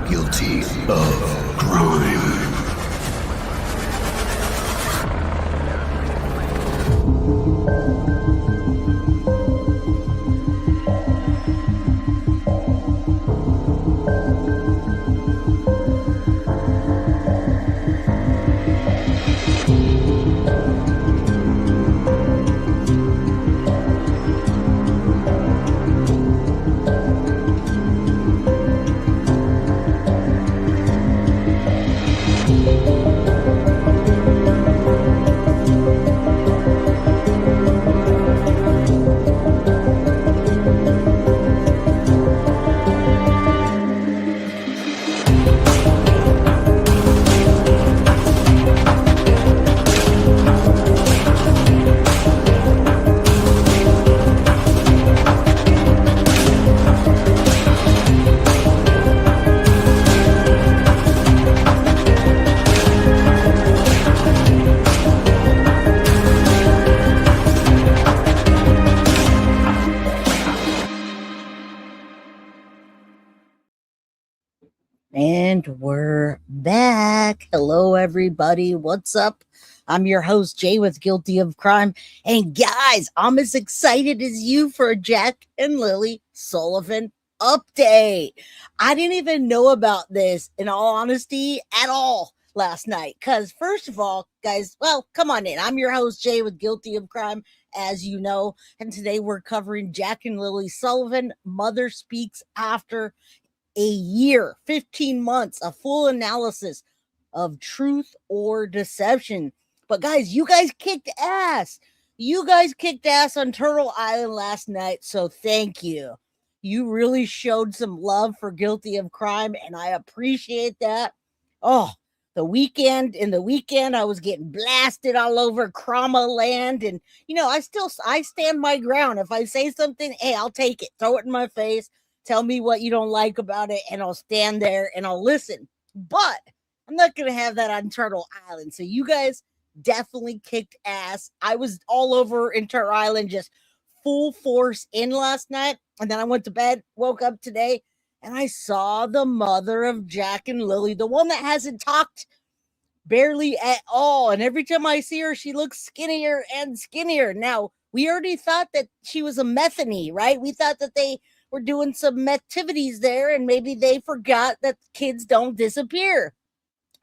guilty of crime. And we're back. Hello, everybody. What's up? I'm your host, Jay, with Guilty of Crime. And guys, I'm as excited as you for a Jack and Lilly Sullivan update. I didn't even know about this, in all honesty, at all last night. Because, first of all, guys, well, come on in. I'm your host, Jay, with Guilty of Crime, as you know. And today we're covering Jack and Lilly Sullivan, Mother Speaks After a year, 15 months, a full analysis of truth or deception. But guys, you guys kicked ass. You guys kicked ass on Turtle Island last night, so thank you. You really showed some love for Guilty of Crime, and I appreciate that. Oh, in the weekend, I was getting blasted all over Krama land, and I stand my ground. If I say something, hey, I'll take it. Throw it in my face. Tell me what you don't like about it, and I'll stand there and I'll listen. But I'm not going to have that on Turtle Island. So you guys definitely kicked ass. I was all over in Turtle Island, just full force in last night. And then I went to bed, woke up today, and I saw the mother of Jack and Lilly, the one that hasn't talked barely at all. And every time I see her, she looks skinnier and skinnier. Now, we already thought that she was a methany, right? We thought that they were doing some activities there, and maybe they forgot that kids don't disappear.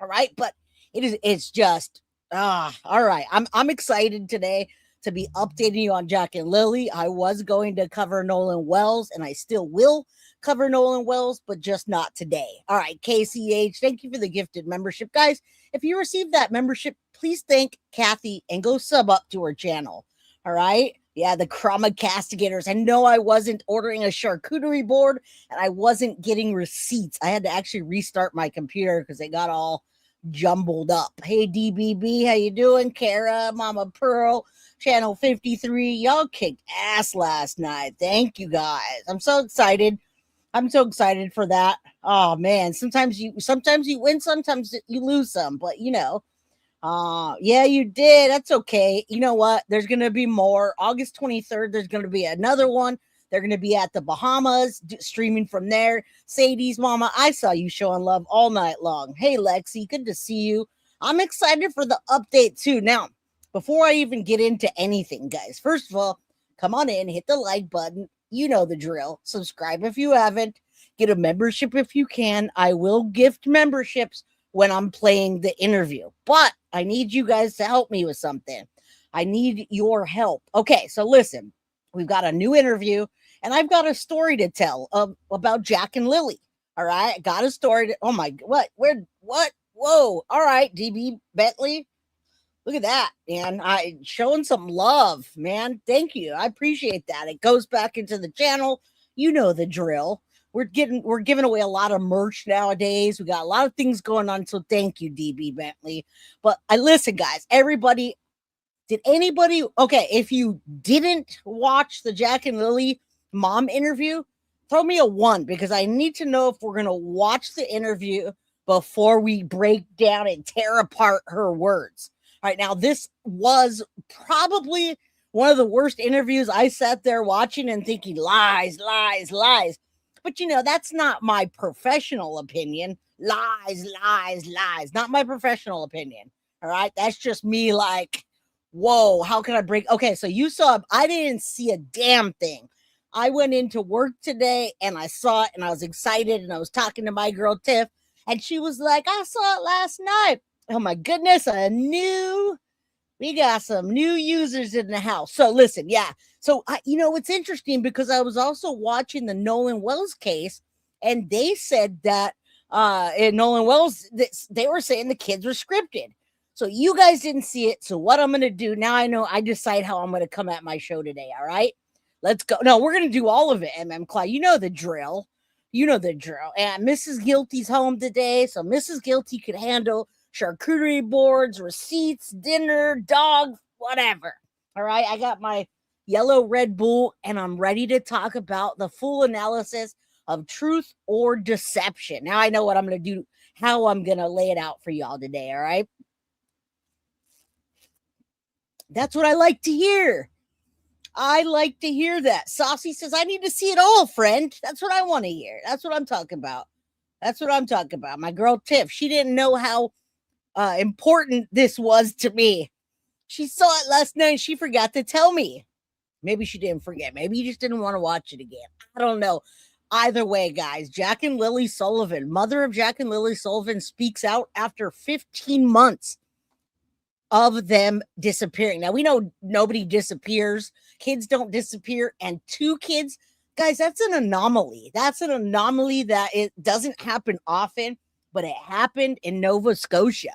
All right, but it's just all right. I'm excited today to be updating you on Jack and Lilly. I was going to cover Nolan Wells, and I still will cover Nolan Wells, but just not today. All right, KCH, thank you for the gifted membership. Guys, if you received that membership, please thank Kathy and go sub up to her channel. All right. Yeah, the Krama castigators. I know I wasn't ordering a charcuterie board, and I wasn't getting receipts. I had to actually restart my computer because it got all jumbled up. Hey, DBB, how you doing? Kara, Mama Pearl, Channel 53. Y'all kicked ass last night. Thank you, guys. I'm so excited. I'm so excited for that. Oh, man. Sometimes you win, sometimes you lose some, but yeah, you did. That's okay. You know what? There's going to be more. August 23rd, there's going to be another one. They're going to be at the Bahamas, streaming from there. Sadie's mama, I saw you showing love all night long. Hey, Lexi, good to see you. I'm excited for the update, too. Now, before I even get into anything, guys, first of all, come on in, hit the like button. You know the drill. Subscribe if you haven't. Get a membership if you can. I will gift memberships when I'm playing the interview, but I need you guys to help me with something. I need your help. Okay, so listen, we've got a new interview, and I've got a story to tell about Jack and Lilly. All right, I got a story to, oh my, what? Whoa, all right, DB Bentley. Look at that, man. I showing some love, man. Thank you. I appreciate that. It goes back into the channel. You know the drill. We're giving away a lot of merch nowadays. We got a lot of things going on. So thank you, DB Bentley. But listen, guys, everybody, okay, if you didn't watch the Jack and Lilly mom interview, throw me a 1, because I need to know if we're going to watch the interview before we break down and tear apart her words. All right, now this was probably one of the worst interviews. I sat there watching and thinking lies. But that's not my professional opinion. Lies, lies, lies. Not my professional opinion. All right. That's just me like, whoa, how can I break? Okay. So you saw, I didn't see a damn thing. I went into work today and I saw it and I was excited and I was talking to my girl Tiff and she was like, I saw it last night. Oh my goodness. We got some new users in the house. So listen, yeah. So it's interesting because I was also watching the Nolan Wells case, and they said that in Nolan Wells, they were saying the kids were scripted. So you guys didn't see it. So what I'm going to do now, I decide how I'm going to come at my show today. All right, let's go. No, we're going to do all of it. Clyde, you know the drill. And Mrs. Guilty's home today, so Mrs. Guilty could handle charcuterie boards, receipts, dinner, dog, whatever. All right, I got my yellow Red Bull and I'm ready to talk about the full analysis of truth or deception. Now I know what I'm going to do, how I'm going to lay it out for y'all today. All right, that's what I like to hear. I like to hear that. Saucy says, I need to see it all, friend. That's what I want to hear. That's what I'm talking about. My girl Tiff, she didn't know how important this was to me. She saw it last night and she forgot to tell me. Maybe she didn't forget. Maybe you just didn't want to watch it again. I don't know. Either way, guys, Jack and Lilly Sullivan, mother of Jack and Lilly Sullivan, speaks out after 15 months of them disappearing. Now, we know nobody disappears. Kids don't disappear. And 2 kids, guys, that's an anomaly. That's an anomaly that it doesn't happen often, but it happened in Nova Scotia.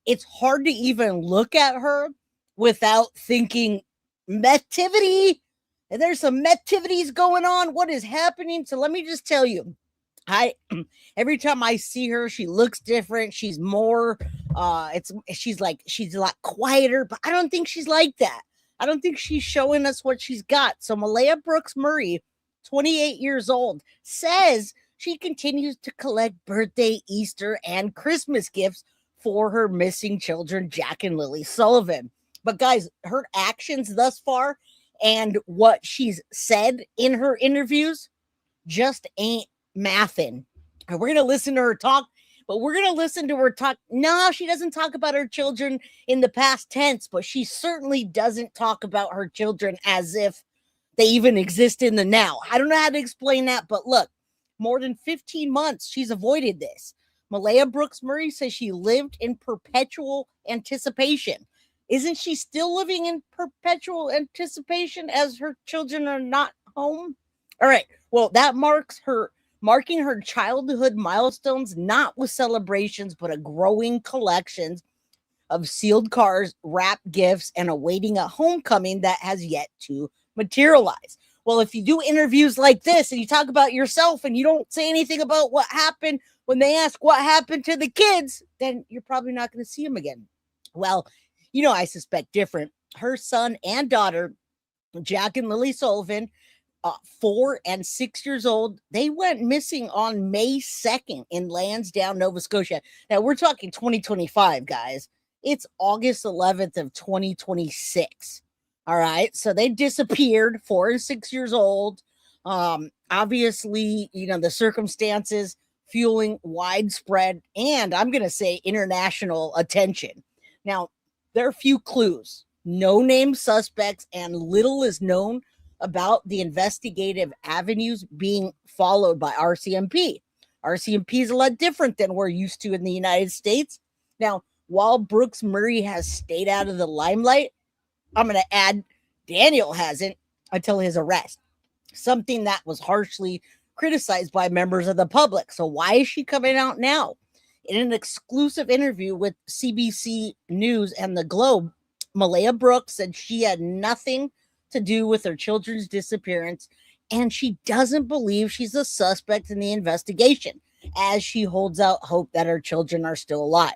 It's hard to even look at her without thinking metivity. There's some metivities going on. What is happening? So let me just tell you, every time I see her, she looks different. She's more, she's a lot quieter, but I don't think she's like that. I don't think she's showing us what she's got. So Malehya Brooks-Murray, 28 years old, says she continues to collect birthday, Easter, and Christmas gifts for her missing children, Jack and Lilly Sullivan. But guys, her actions thus far and what she's said in her interviews just ain't mathin'. And we're going to listen to her talk, but we're going to listen to her talk. No, she doesn't talk about her children in the past tense, but she certainly doesn't talk about her children as if they even exist in the now. I don't know how to explain that, but look, more than 15 months, she's avoided this. Malehya Brooks-Murray says she lived in perpetual anticipation. Isn't she still living in perpetual anticipation as her children are not home? All right. Well, that marking her childhood milestones, not with celebrations, but a growing collections of sealed cards, wrapped gifts, and awaiting a homecoming that has yet to materialize. Well, if you do interviews like this and you talk about yourself and you don't say anything about what happened when they ask what happened to the kids, then you're probably not going to see them again. Well, I suspect different. Her son and daughter, Jack and Lilly Sullivan, 4 and 6 years old, they went missing on May 2nd in Lansdowne, Nova Scotia. Now, we're talking 2025, guys. It's August 11th of 2026. All right. So they disappeared, 4 and 6 years old. Obviously, the circumstances fueling widespread and I'm going to say international attention. Now, there are few clues, no named suspects, and little is known about the investigative avenues being followed by RCMP. RCMP is a lot different than we're used to in the United States. Now, while Brooks-Murray has stayed out of the limelight, I'm going to add Daniel hasn't until his arrest, something that was harshly criticized by members of the public. So why is she coming out now? In an exclusive interview with CBC News and The Globe, Malehya Brooks said she had nothing to do with her children's disappearance, and she doesn't believe she's a suspect in the investigation, as she holds out hope that her children are still alive.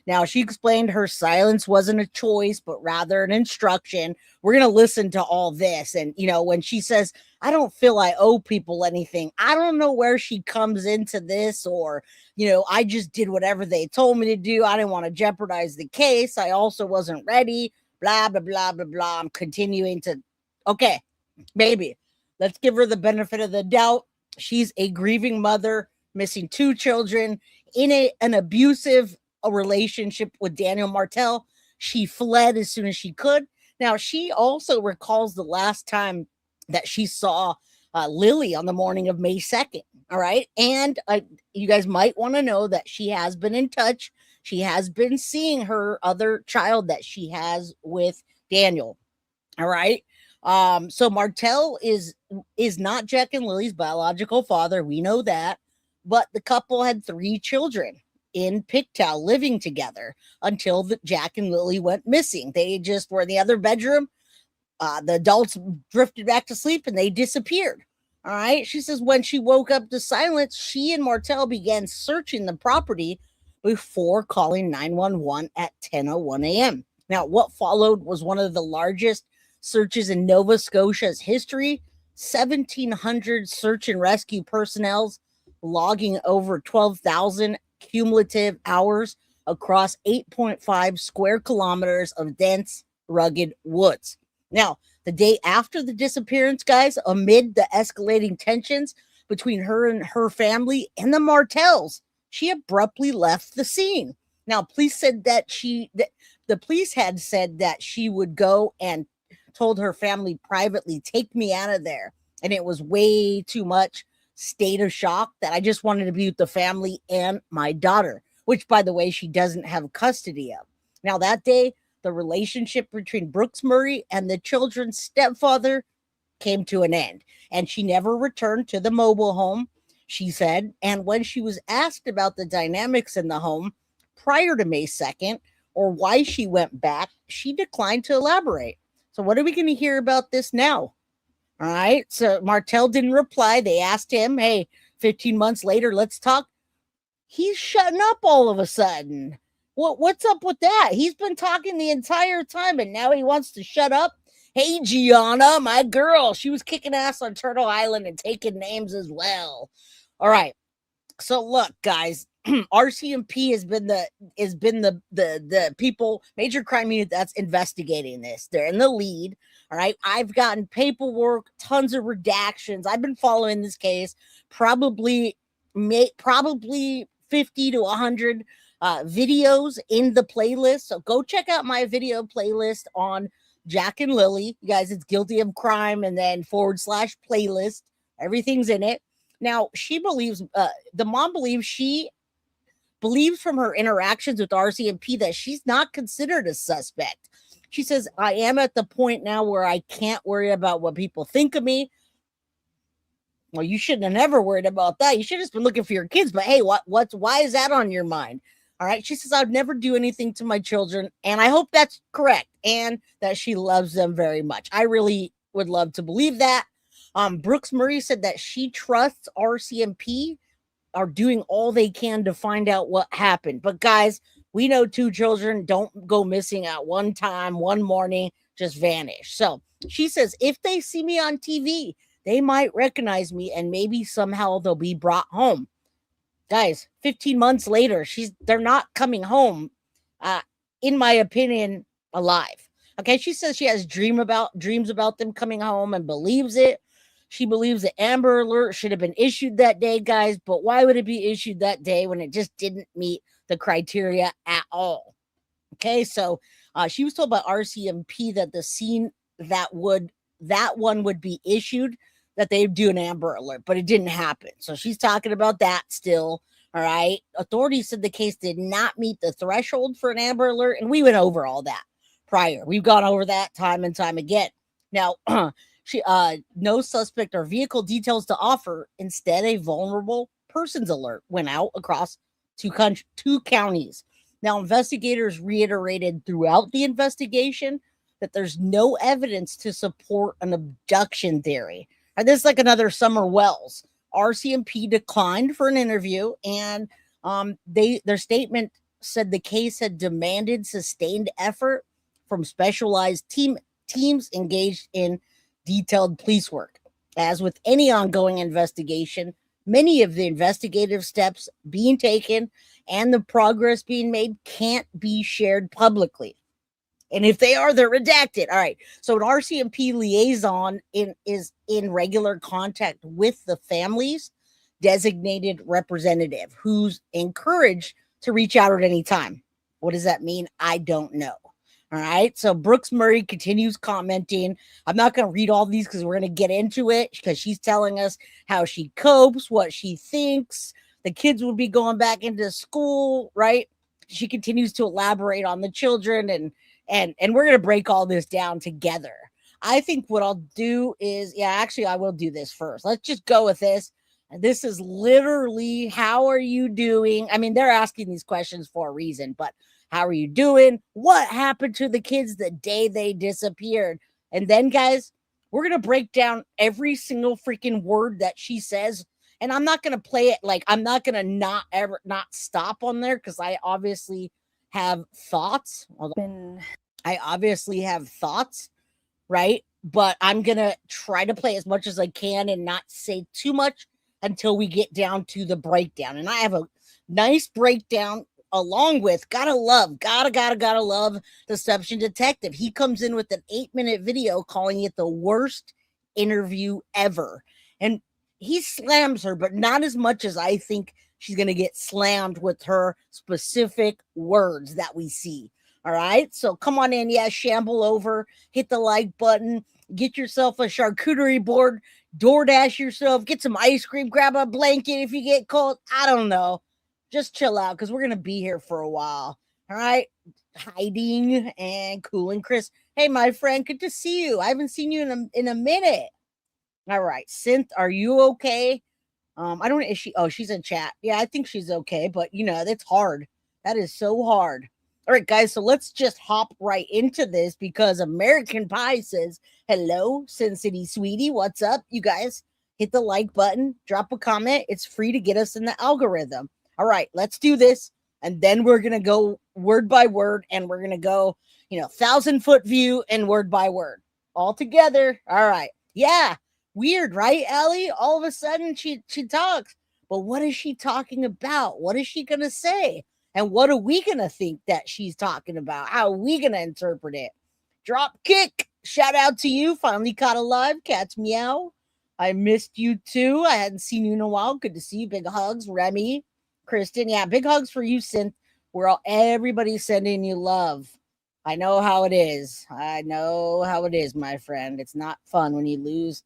Now, she explained her silence wasn't a choice, but rather an instruction. We're going to listen to all this. And, when she says, I don't feel I owe people anything, I don't know where she comes into this or, I just did whatever they told me to do. I didn't want to jeopardize the case. I also wasn't ready, blah, blah, blah, blah, blah. I'm continuing to, okay, maybe let's give her the benefit of the doubt. She's a grieving mother, missing 2 children, in an abusive relationship with Daniel Martell. She fled as soon as she could. Now, she also recalls the last time that she saw Lilly on the morning of May 2nd. All right. And you guys might want to know that she has been in touch. She has been seeing her other child that she has with Daniel. All right. So Martell is not Jack and Lily's biological father. We know that. But the couple had 3 children in Pigtail living together until Jack and Lily went missing. They just were in the other bedroom. The adults drifted back to sleep and they disappeared. All right. She says when she woke up to silence, she and Martell began searching the property before calling 911 at 10:01 a.m. Now, what followed was one of the largest searches in Nova Scotia's history. 1,700 search and rescue personnel logging over 12,000 cumulative hours across 8.5 square kilometers of dense, rugged woods. Now, the day after the disappearance, guys, amid the escalating tensions between her and her family and the Martells, she abruptly left the scene. Now, police said that the police had said that she would go and told her family privately, take me out of there. And it was way too much state of shock that I just wanted to be with the family and my daughter, which, by the way, she doesn't have custody of. Now, that day, the relationship between Brooks-Murray and the children's stepfather came to an end, and she never returned to the mobile home, she said. And when she was asked about the dynamics in the home prior to May 2nd or why she went back, she declined to elaborate. So what are we going to hear about this now? All right. So Martell didn't reply. They asked him, hey, 15 months later, let's talk. He's shutting up all of a sudden. What's up with that? He's been talking the entire time and now he wants to shut up. Hey, Gianna, my girl, she was kicking ass on Turtle Island and taking names as well. All right. So look, guys, RCMP has been the people, major crime unit that's investigating this. They're in the lead. All right. I've gotten paperwork, tons of redactions. I've been following this case, probably 50 to 100 videos in the playlist. So go check out my video playlist on Jack and Lily. You guys, it's Guilty of Crime and then /playlist. Everything's in it. Now, she believes, the mom believes from her interactions with RCMP that she's not considered a suspect. She says, I am at the point now where I can't worry about what people think of me. Well, you shouldn't have never worried about that. You should have just been looking for your kids. But hey, why is that on your mind? All right. She says, I'd never do anything to my children. And I hope that's correct. And that she loves them very much. I really would love to believe that. Brooks-Murray said that she trusts RCMP are doing all they can to find out what happened. But guys, we know 2 children don't go missing at one time, one morning, just vanish. So she says, if they see me on TV, they might recognize me and maybe somehow they'll be brought home. Guys, 15 months later, they're not coming home, in my opinion, alive. Okay, she says she has dreams about them coming home and believes it. She believes the Amber Alert should have been issued that day, guys, but why would it be issued that day when it just didn't meet the criteria at all? Okay, so she was told by RCMP that the scene that one would be issued, that they'd do an Amber Alert, but it didn't happen. So she's talking about that still. All right. Authorities said the case did not meet the threshold for an Amber Alert, and we went over all that prior. We've gone over that time and time again. Now, no suspect or vehicle details to offer. Instead, a vulnerable persons alert went out across two counties. Now, investigators reiterated throughout the investigation that there's no evidence to support an abduction theory. And this is like another Summer Wells. RCMP declined for an interview, and their statement said the case had demanded sustained effort from specialized teams engaged in detailed police work. As with any ongoing investigation, many of the investigative steps being taken and the progress being made can't be shared publicly. And if they are, they're redacted. All right. So an RCMP liaison is in regular contact with the families, designated representative who's encouraged to reach out at any time. What does that mean? I don't know. All right. So Brooks-Murray continues commenting. I'm not going to read all these because we're going to get into it because she's telling us how she copes, what she thinks. The kids will be going back into school, right? She continues to elaborate on the children and we're going to break all this down together. I think what I'll do is, actually, I will do this first. Let's just go with this. And this is literally, how are you doing? I mean, they're asking these questions for a reason, but how are you doing? What happened to the kids the day they disappeared? And then, guys, we're going to break down every single freaking word that she says. And I'm not going to play it like, I'm not going to not stop on there because I obviously have thoughts. I obviously have thoughts, right? But I'm going to try to play as much as I can and not say too much until we get down to the breakdown. And I have a nice breakdown along with, gotta love Deception Detective. He comes in with an 8-minute video calling it the worst interview ever. And he slams her, but not as much as I think she's going to get slammed with her specific words that we see. All right. So come on in. Yeah. Shamble over, hit the like button, get yourself a charcuterie board, DoorDash yourself, get some ice cream, grab a blanket if you get cold. I don't know. Just chill out because we're going to be here for a while. All right. Hiding and Cool and Chris. Hey, my friend. Good to see you. I haven't seen you in a minute. All right. Synth, are you okay? I don't know. Is she? Oh, she's in chat. Yeah, I think she's okay. But, you know, that's hard. That is so hard. All right, guys. So let's just hop right into this because American Pie says, hello, Sin City Sweetie. What's up, you guys? Hit the like button. Drop a comment. It's free to get us in the algorithm. All right, let's do this. And then we're going to go word by word. And we're going to go, 1,000-foot view and word by word all together. All right. Yeah. Weird, right, Ellie? All of a sudden she talks. But what is she talking about? What is she going to say? And what are we going to think that she's talking about? How are we going to interpret it? Drop kick. Shout out to you. Finally caught alive. Cats meow. I missed you too. I hadn't seen you in a while. Good to see you. Big hugs, Remy, Kristen. Yeah, big hugs for you, Synth. Everybody's sending you love. I know how it is. I know how it is, my friend. It's not fun when you lose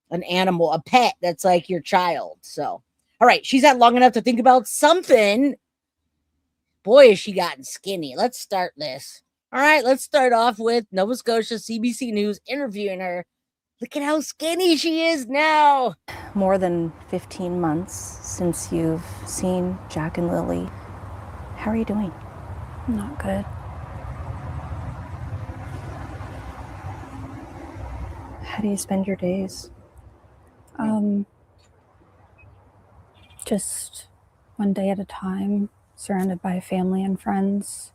an animal, a pet that's like your child. So, all right, she's had long enough to think about something. Boy, has she gotten skinny. Let's start this. All right, let's start off with Nova Scotia CBC News interviewing her. Look at how skinny she is now. More than 15 months since you've seen Jack and Lily. How are you doing? Not good. How do you spend your days? Just one day at a time, surrounded by family and friends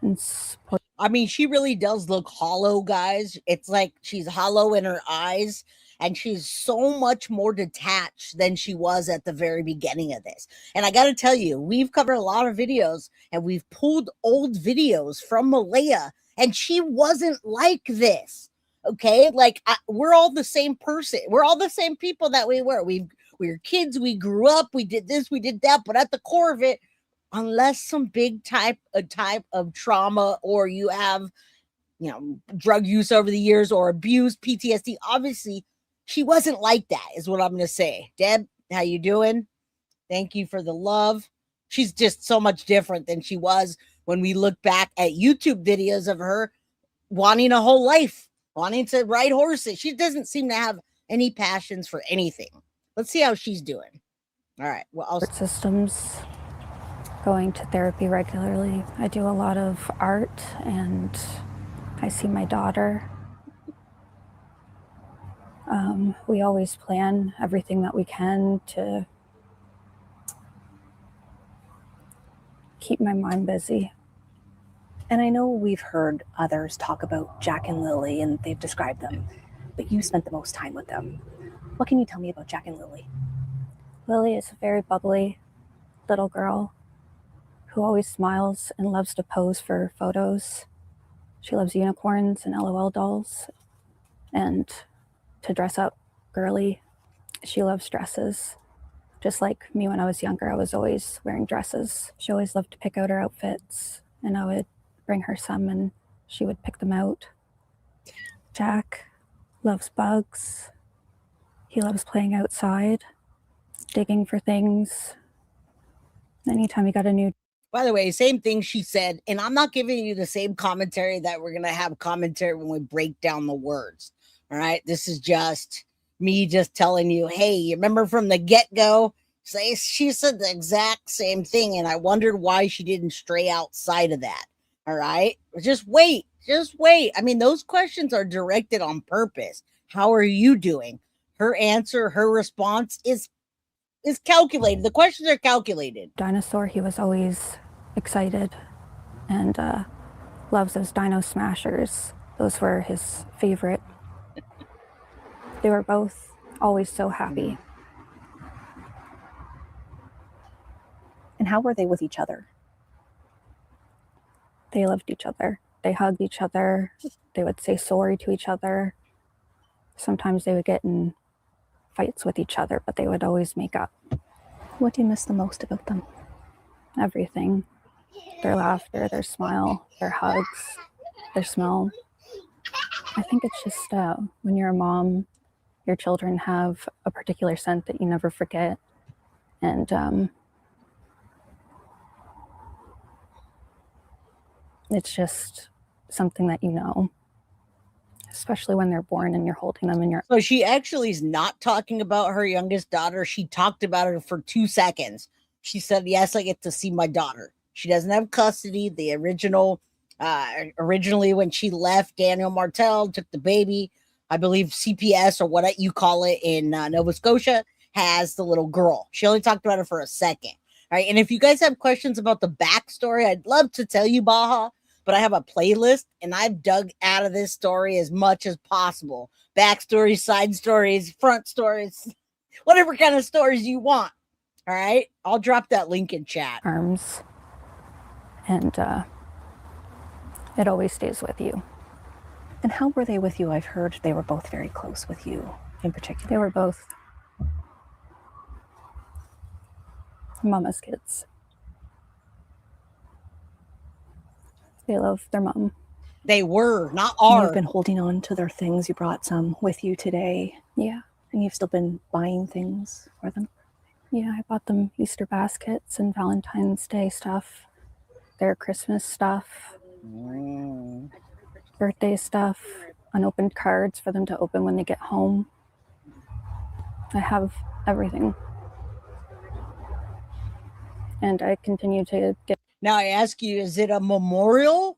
and support. I mean, she really does look hollow, guys. It's like she's hollow in her eyes, and she's so much more detached than she was at the very beginning of this. And I got to tell you, we've covered a lot of videos, and we've pulled old videos from Malehya, and she wasn't like this. Okay, like we're all the same person. We're all the same people that we were. We were kids. We grew up. We did this. We did that. But at the core of it, unless some big type of trauma, or you have, drug use over the years or abuse, PTSD, obviously she wasn't like that, is what I'm going to say. Deb, how you doing? Thank you for the love. She's just so much different than she was when we look back at YouTube videos of her wanting a whole life, wanting to ride horses. She doesn't seem to have any passions for anything. Let's see how she's doing. All right. Well, systems, going to therapy regularly. I do a lot of art, and I see my daughter. We always plan everything that we can to keep my mind busy. And I know we've heard others talk about Jack and Lily, and they've described them, but you spent the most time with them. What can you tell me about Jack and Lily? Lily is a very bubbly little girl who always smiles and loves to pose for photos. She loves unicorns and LOL dolls, and to dress up girly. She loves dresses. Just like me when I was younger, I was always wearing dresses. She always loved to pick out her outfits, and I would bring her some and she would pick them out. Jack loves bugs. He loves playing outside, digging for things. Anytime he got a new... By the way, same thing she said, and I'm not giving you the same commentary that we're going to have commentary when we break down the words. All right. This is just me just telling you, hey, you remember from the get-go? She said the exact same thing, and I wondered why she didn't stray outside of that. All right. Just wait. Just wait. I mean, those questions are directed on purpose. How are you doing? Her answer, her response is calculated. The questions are calculated. Dinosaur, he was always excited and loves those dino smashers. Those were his favorite. They were both always so happy. And how were they with each other? They loved each other. They hugged each other. They would say sorry to each other. Sometimes they would get in fights with each other, but they would always make up. What do you miss the most about them? Everything. Their laughter, their smile, their hugs, their smell. I think it's just when you're a mom, your children have a particular scent that you never forget. And it's just something that you know, especially when they're born and you're holding them in your... So she actually is not talking about her youngest daughter. She talked about her for 2 seconds. She said, yes, I get to see my daughter. She doesn't have custody. The originally when she left, Daniel Martel took the baby. I believe CPS, or what you call it in Nova Scotia, has the little girl. She only talked about it for a second. All right. And if you guys have questions about the backstory, I'd love to tell you, Baja, but I have a playlist and I've dug out of this story as much as possible. Backstories, side stories, front stories, whatever kind of stories you want. All right. I'll drop that link in chat. Arms. And it always stays with you. And how were they with you? I've heard they were both very close with you in particular. They were both mama's kids. They love their mom. They were, not are. You've been holding on to their things. You brought some with you today. Yeah. And you've still been buying things for them. Yeah, I bought them Easter baskets and Valentine's Day stuff, their Christmas stuff, birthday stuff, unopened cards for them to open when they get home. I have everything. And I continue to get... Now I ask you, is it a memorial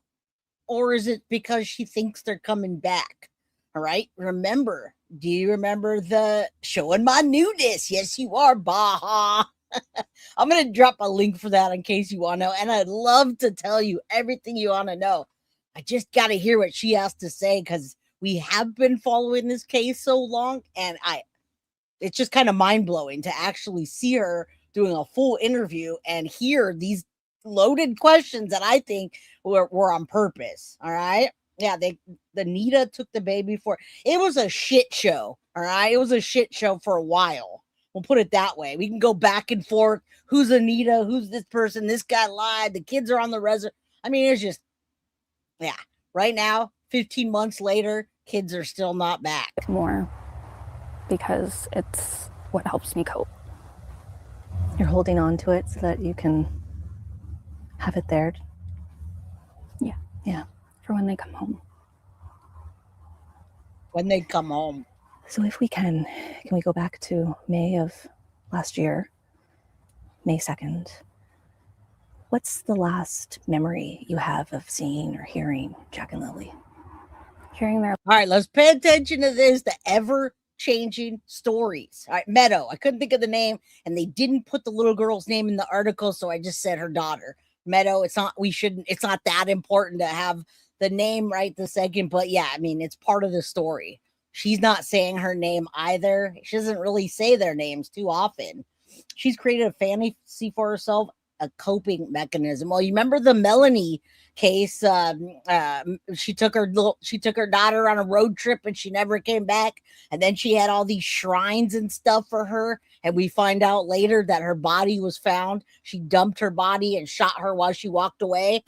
or is it because she thinks they're coming back? All right. Remember, do you remember the showing my nudist? Yes, you are, Baja. I'm going to drop a link for that in case you want to know. And I'd love to tell you everything you want to know. I just got to hear what she has to say because we have been following this case so long. And it's just kind of mind blowing to actually see her doing a full interview and hear these loaded questions that I think were on purpose. All right. Yeah. The Nita took the baby for, it was a shit show. All right. It was a shit show for a while. We'll put it that way. We can go back and forth. Who's Anita? Who's this person? This guy lied. The kids are on the reservation. I mean, it's just, yeah. Right now, 15 months later, kids are still not back. More because it's what helps me cope. You're holding on to it so that you can have it there. Yeah. Yeah. For when they come home. When they come home. So if we can we go back to May of last year, May 2nd? What's the last memory you have of seeing or hearing Jack and Lilly? Hearing their... All right, let's pay attention to this, the ever-changing stories. All right, Meadow, I couldn't think of the name, and they didn't put the little girl's name in the article, so I just said her daughter. Meadow, it's not that important to have the name right this second, but yeah, I mean, it's part of the story. She's not saying her name either. She doesn't really say their names too often. She's created a fantasy for herself a coping mechanism. Well, you remember the Melanie case? She took her daughter on a road trip and she never came back. And then she had all these shrines and stuff for her. And we find out later that her body was found. She dumped her body and shot her while she walked away.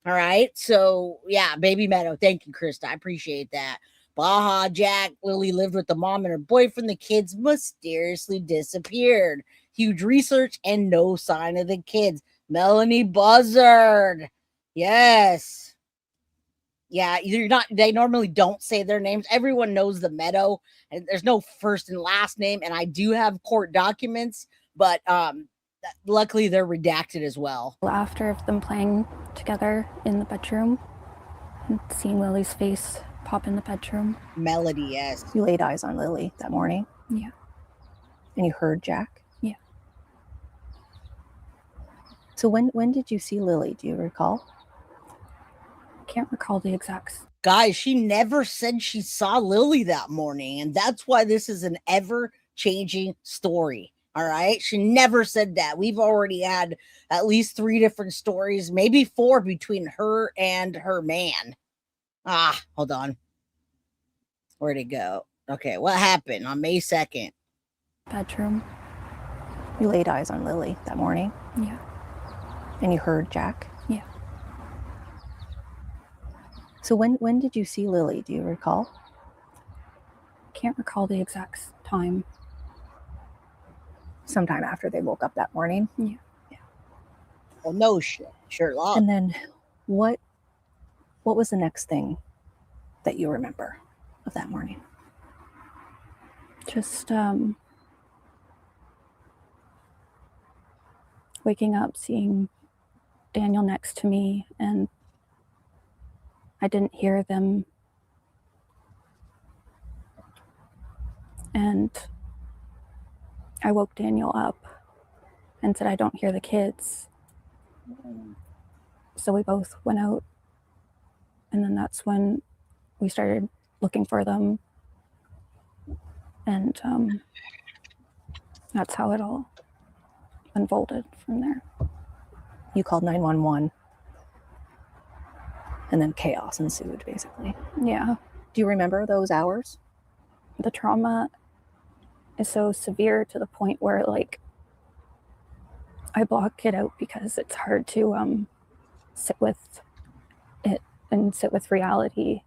All right. So yeah, Baby Meadow. Thank you, Krista. I appreciate that. Baja Jack. Lily lived with the mom and her boyfriend. The kids mysteriously disappeared. Huge research and no sign of the kids. Melanie Buzzard. Yes. Yeah, you're not. They normally don't say their names. Everyone knows the Meadow, and there's no first and last name. And I do have court documents, but luckily they're redacted as well. After them playing together in the bedroom and seeing Lily's face pop in the bedroom. Melody, yes. You laid eyes on Lily that morning. Yeah. And you heard Jack. Yeah. So when did you see Lily? Do you recall? Can't recall the exacts. Guys, she never said she saw Lily that morning, and that's why this is an ever-changing story. All right, she never said that. We've already had at least 3 different stories, maybe 4 between her and her man. Hold on. Where'd it go? Okay, what happened on May 2nd? Bedroom. You laid eyes on Lily that morning. Yeah. And you heard Jack. Yeah. So when did you see Lily? Do you recall? Can't recall the exact time. Sometime after they woke up that morning. Yeah. Well, no shit, Sherlock. And then what was the next thing that you remember of that morning? Just waking up, seeing Daniel next to me, and I didn't hear them. And I woke Daniel up and said, I don't hear the kids. So we both went out, and then that's when we started looking for them. And that's how it all unfolded from there. You called 911, and then chaos ensued, basically. Yeah. Do you remember those hours? The trauma is so severe to the point where, like, I block it out because it's hard to sit with it and sit with reality.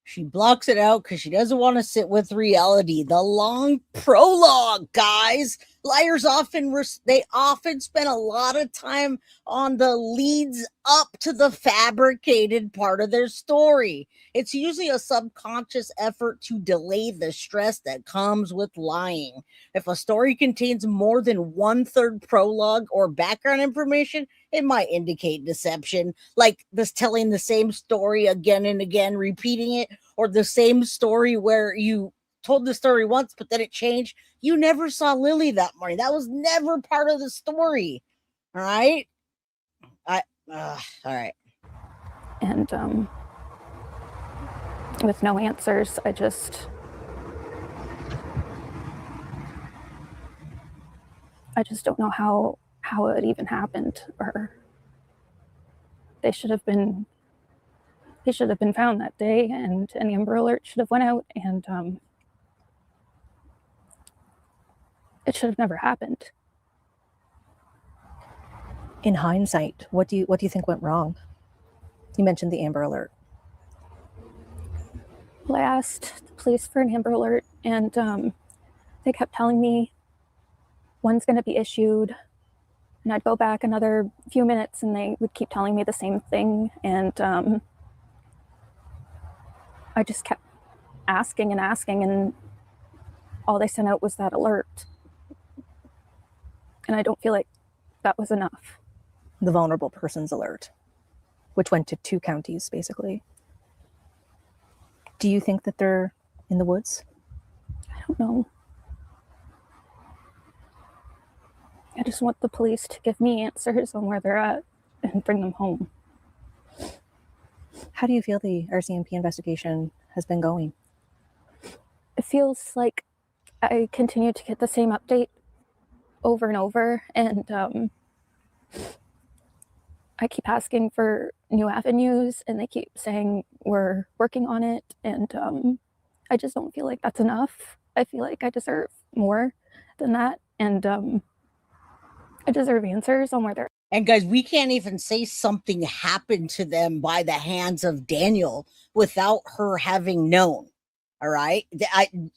She blocks it out because she doesn't want to sit with reality. The long prologue, guys. Liars often spend a lot of time on the leads up to the fabricated part of their story. It's usually a subconscious effort to delay the stress that comes with lying. If a story contains more than 1/3 prologue or background information, it might indicate deception, like this telling the same story again and again, repeating it, or the same story where you told the story once, but then it changed. You never saw Lily that morning. That was never part of the story. All right. All right. And with no answers, I just don't know how it even happened, or they should have been found that day, and an Amber Alert should have went out, and it should have never happened. In hindsight, what do you think went wrong? You mentioned the Amber Alert. Well, I asked the police for an Amber Alert, and they kept telling me one's going to be issued, and I'd go back another few minutes and they would keep telling me the same thing, and I just kept asking, and all they sent out was that alert, and I don't feel like that was enough. The vulnerable persons alert, which went to 2 counties, basically. Do you think that they're in the woods? I don't know. I just want the police to give me answers on where they're at and bring them home. How do you feel the RCMP investigation has been going? It feels like I continue to get the same update over and over, and I keep asking for new avenues, and they keep saying we're working on it, and I just don't feel like that's enough. I feel like I deserve more than that, and I deserve answers on where they're. And guys, we can't even say something happened to them by the hands of Daniel without her having known. All right.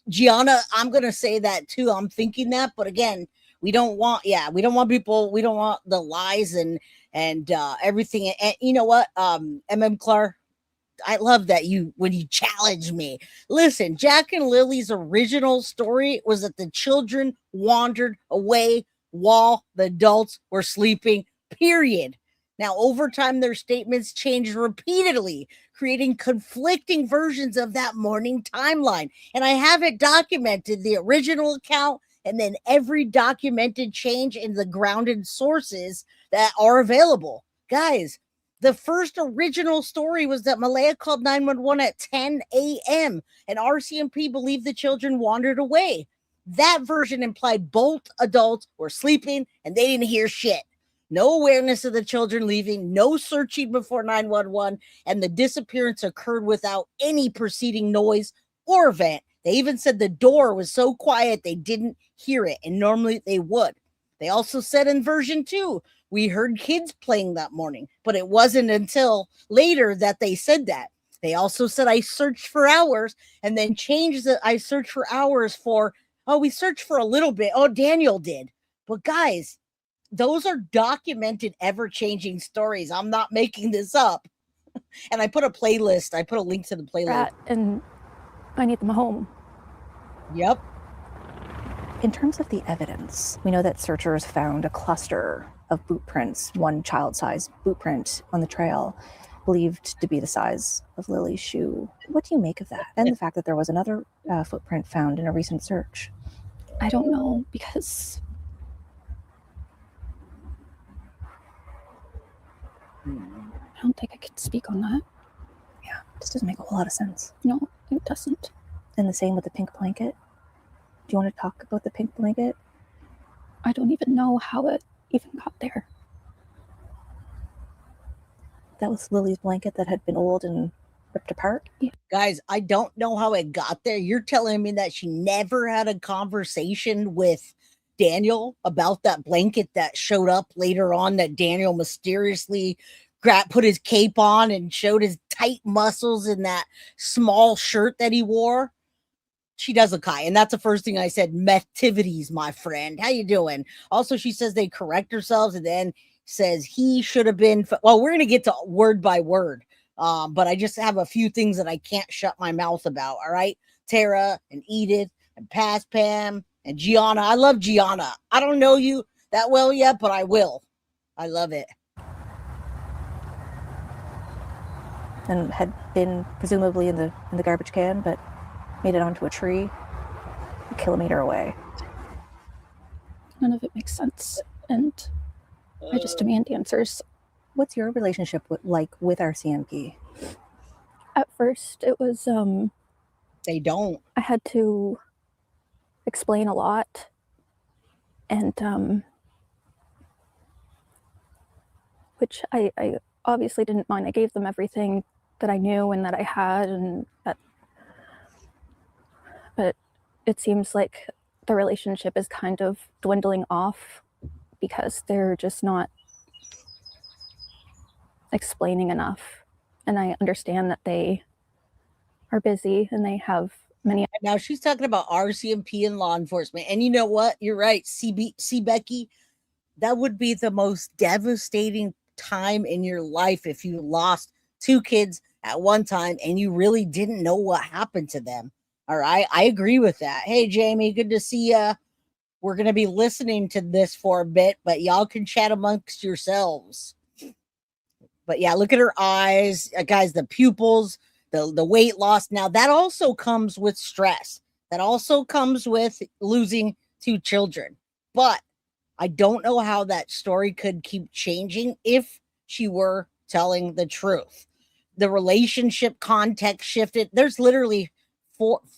Gianna, I'm going to say that too. I'm thinking that. But again, we don't want people, we don't want the lies and everything. And you know what? Clark, I love that when you challenge me. Listen, Jack and Lily's original story was that the children wandered away while the adults were sleeping, period. Now, over time, their statements changed repeatedly, creating conflicting versions of that morning timeline. And I have it documented, the original account, and then every documented change in the grounded sources that are available. Guys, the first original story was that Malehya called 911 at 10 a.m. and RCMP believed the children wandered away. That version implied both adults were sleeping and they didn't hear shit. No awareness of the children leaving, no searching before 911, and the disappearance occurred without any preceding noise or event. They even said the door was so quiet they didn't hear it, and normally they would. They also said in version 2, we heard kids playing that morning, but it wasn't until later that they said that. They also said, I searched for hours, and then changed the I searched for hours for, we searched for a little bit. Oh, Daniel did. But guys, those are documented, ever-changing stories. I'm not making this up. And I put a playlist. I put a link to the playlist. And I need them home. Yep. In terms of the evidence, we know that searchers found a cluster of boot prints, one child-sized boot print on the trail, believed to be the size of Lily's shoe. What do you make of that? And the fact that there was another footprint found in a recent search? I don't know, because I don't think I could speak on that. Yeah, this doesn't make a whole lot of sense. No, it doesn't. And the same with the pink blanket. Do you want to talk about the pink blanket? I don't even know how it even got there. That was Lily's blanket that had been old and ripped apart? Yeah. Guys, I don't know how it got there. You're telling me that she never had a conversation with Daniel about that blanket that showed up later on, that Daniel mysteriously put his cape on and showed his tight muscles in that small shirt that he wore? She does look high, and that's the first thing I said. Methtivities, my friend. How you doing? Also, she says they correct themselves, and then says he should have been. Well, we're going to get to word by word, but I just have a few things that I can't shut my mouth about. All right, Tara and Edith and Past Pam and Gianna. I love Gianna. I don't know you that well yet, but I will. I love it. And had been presumably in the garbage can, but made it onto a tree a kilometer away. None of it makes sense, and I just demand answers. What's your relationship like with RCMP? At first, it was They don't. I had to explain a lot, and which I obviously didn't mind. I gave them everything that I knew and that I had, and that. But it seems like the relationship is kind of dwindling off because they're just not explaining enough. And I understand that they are busy and they have many. Now she's talking about RCMP and law enforcement. And you know what? You're right. See, Becky, that would be the most devastating time in your life if you lost 2 kids at one time and you really didn't know what happened to them. All right. I agree with that. Hey, Jamie, good to see you. We're going to be listening to this for a bit, but y'all can chat amongst yourselves. But yeah, look at her eyes, guys, the pupils, the weight loss. Now that also comes with stress. That also comes with losing 2 children. But I don't know how that story could keep changing if she were telling the truth. The relationship context shifted. There's literally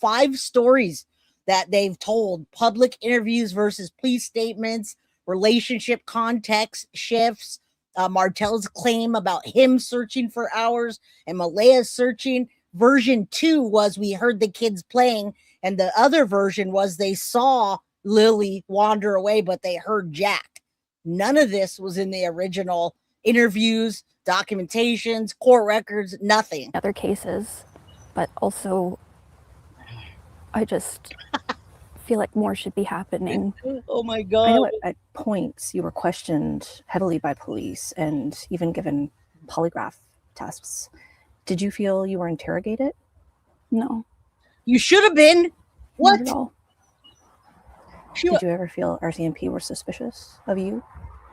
5 stories that they've told: public interviews versus police statements, relationship context shifts, Martel's claim about him searching for hours and Malehya searching. Version 2 was we heard the kids playing, and the other version was they saw Lilly wander away, but they heard Jack. None of this was in the original interviews, documentations, court records, nothing. Other cases, but also I just feel like more should be happening. Oh my I God. know at points you were questioned heavily by police and even given polygraph tests. Did you feel you were interrogated? No, You should have been. not What? at all. Did you ever feel RCMP were suspicious of you?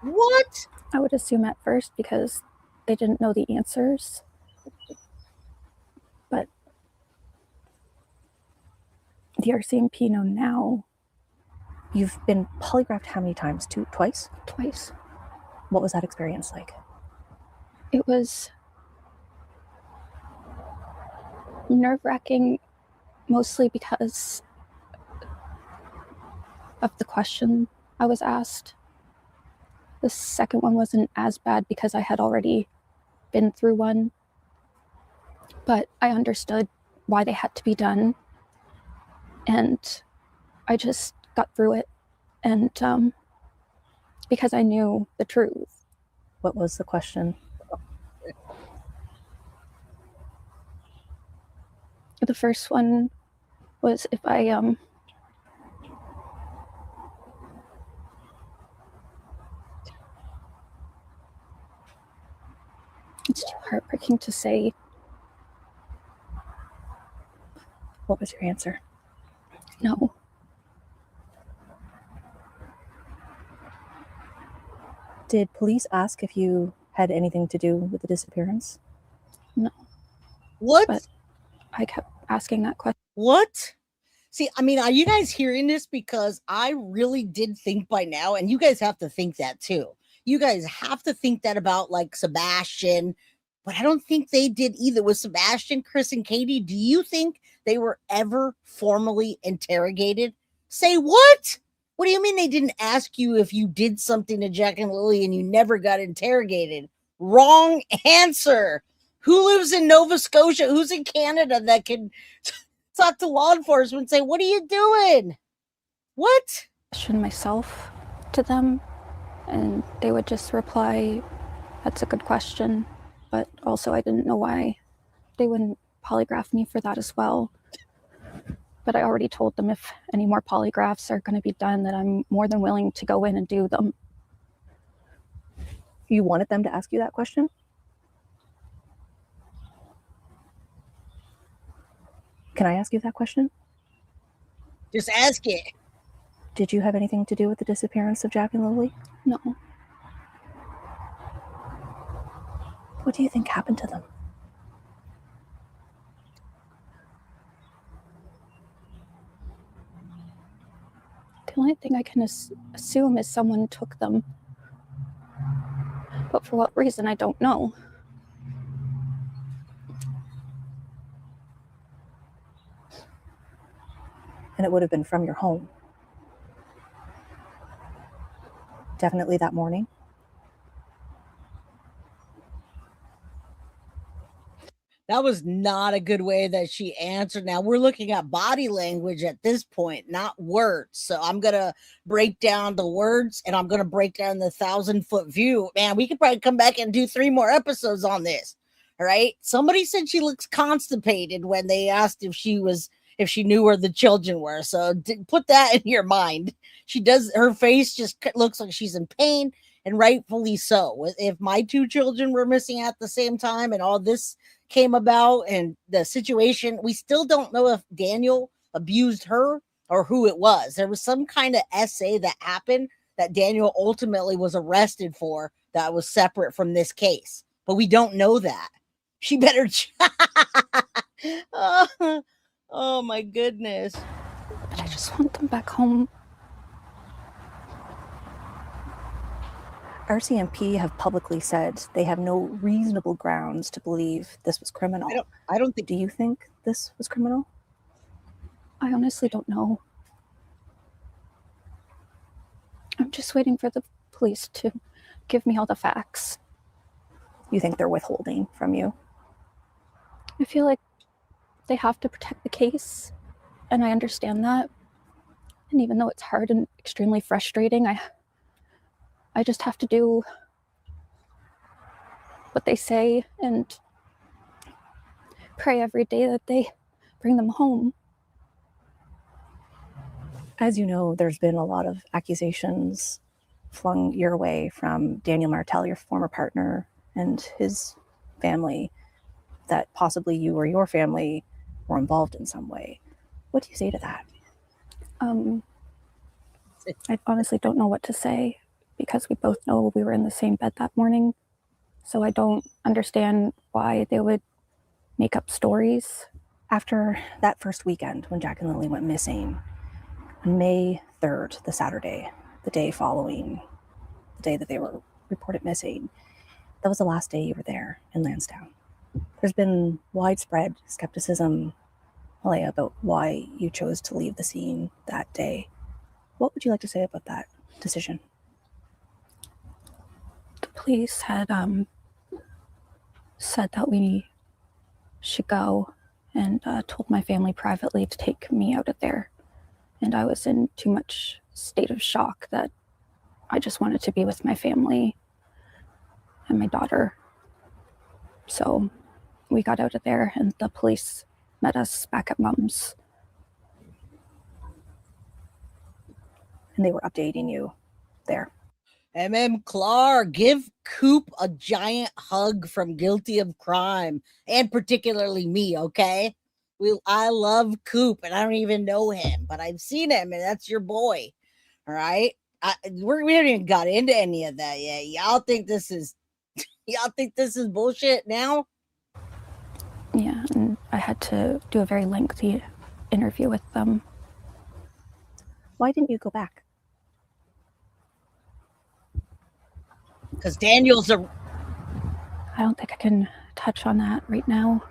What? I would assume at first because they didn't know the answers. But the RCMP know now. You've been polygraphed how many times? Twice? Twice. What was that experience like? It was nerve-wracking, mostly because of the question I was asked. The second one wasn't as bad because I had already been through one, but I understood why they had to be done, and I just got through it, and because I knew the truth. What was the question? The first one was if I it's too heartbreaking to say. What was your answer? No. Did police ask if you had anything to do with the disappearance? No. What? But I kept asking that question. What? See, I mean, are you guys hearing this? Because I really did think by now, and you guys have to think that too. You guys have to think that about like Sebastian, but I don't think they did either. With Sebastian, Chris, and Katie, do you think they were ever formally interrogated? Say what? What do you mean they didn't ask you if you did something to Jack and Lily and you never got interrogated? Wrong answer. Who lives in Nova Scotia? Who's in Canada that can talk to law enforcement and say, what are you doing? What? Question myself to them, and they would just reply, that's a good question, but also I didn't know why they wouldn't polygraph me for that as well. But I already told them if any more polygraphs are going to be done, that I'm more than willing to go in and do them. You wanted them to ask you that question? Can I ask you that question? Just ask it. Did you have anything to do with the disappearance of Jack and Lily? No. What do you think happened to them? The only thing I can assume is someone took them. But for what reason, I don't know. And it would have been from your home. Definitely that morning. That was not a good way that she answered. Now we're looking at body language at this point, not words. So I'm going to break down the words and I'm going to break down the 1,000-foot view. Man, we could probably come back and do 3 more episodes on this. All right. Somebody said she looks constipated when they asked if she knew where the children were. So put that in your mind. She does. Her face just looks like she's in pain, and rightfully so. If my 2 children were missing at the same time and all this came about and the situation, we still don't know if Daniel abused her or who it was. There was some kind of essay that happened that Daniel ultimately was arrested for that was separate from this case, but we don't know that. She better oh my goodness. But I just want them back home. RCMP have publicly said they have no reasonable grounds to believe this was criminal. I don't think. Do you think this was criminal? I honestly don't know. I'm just waiting for the police to give me all the facts. you think they're withholding from you? I feel like they have to protect the case, and I understand that. And even though it's hard and extremely frustrating, I just have to do what they say and pray every day that they bring them home. As you know, there's been a lot of accusations flung your way from Daniel Martel, your former partner, and his family, that possibly you or your family were involved in some way. What do you say to that? I honestly don't know what to say, because we both know we were in the same bed that morning. So I don't understand why they would make up stories. After that first weekend when Jack and Lily went missing, on May 3rd, the Saturday, the day following the day that they were reported missing, that was the last day you were there in Lansdowne. There's been widespread skepticism, Malehya, about why you chose to leave the scene that day. What would you like to say about that decision? The police had said that we should go, and told my family privately to take me out of there. And I was in too much state of shock that I just wanted to be with my family and my daughter. So we got out of there, and the police met us back at Mom's. And they were updating you there. Clark, give Coop a giant hug from Guilty of Crime, and particularly me, okay? I love Coop, and I don't even know him, but I've seen him, and that's your boy, all right? We haven't even got into any of that yet. Y'all think this is bullshit now? Yeah, and I had to do a very lengthy interview with them. Why didn't you go back? Because Daniel's I don't think I can touch on that right now.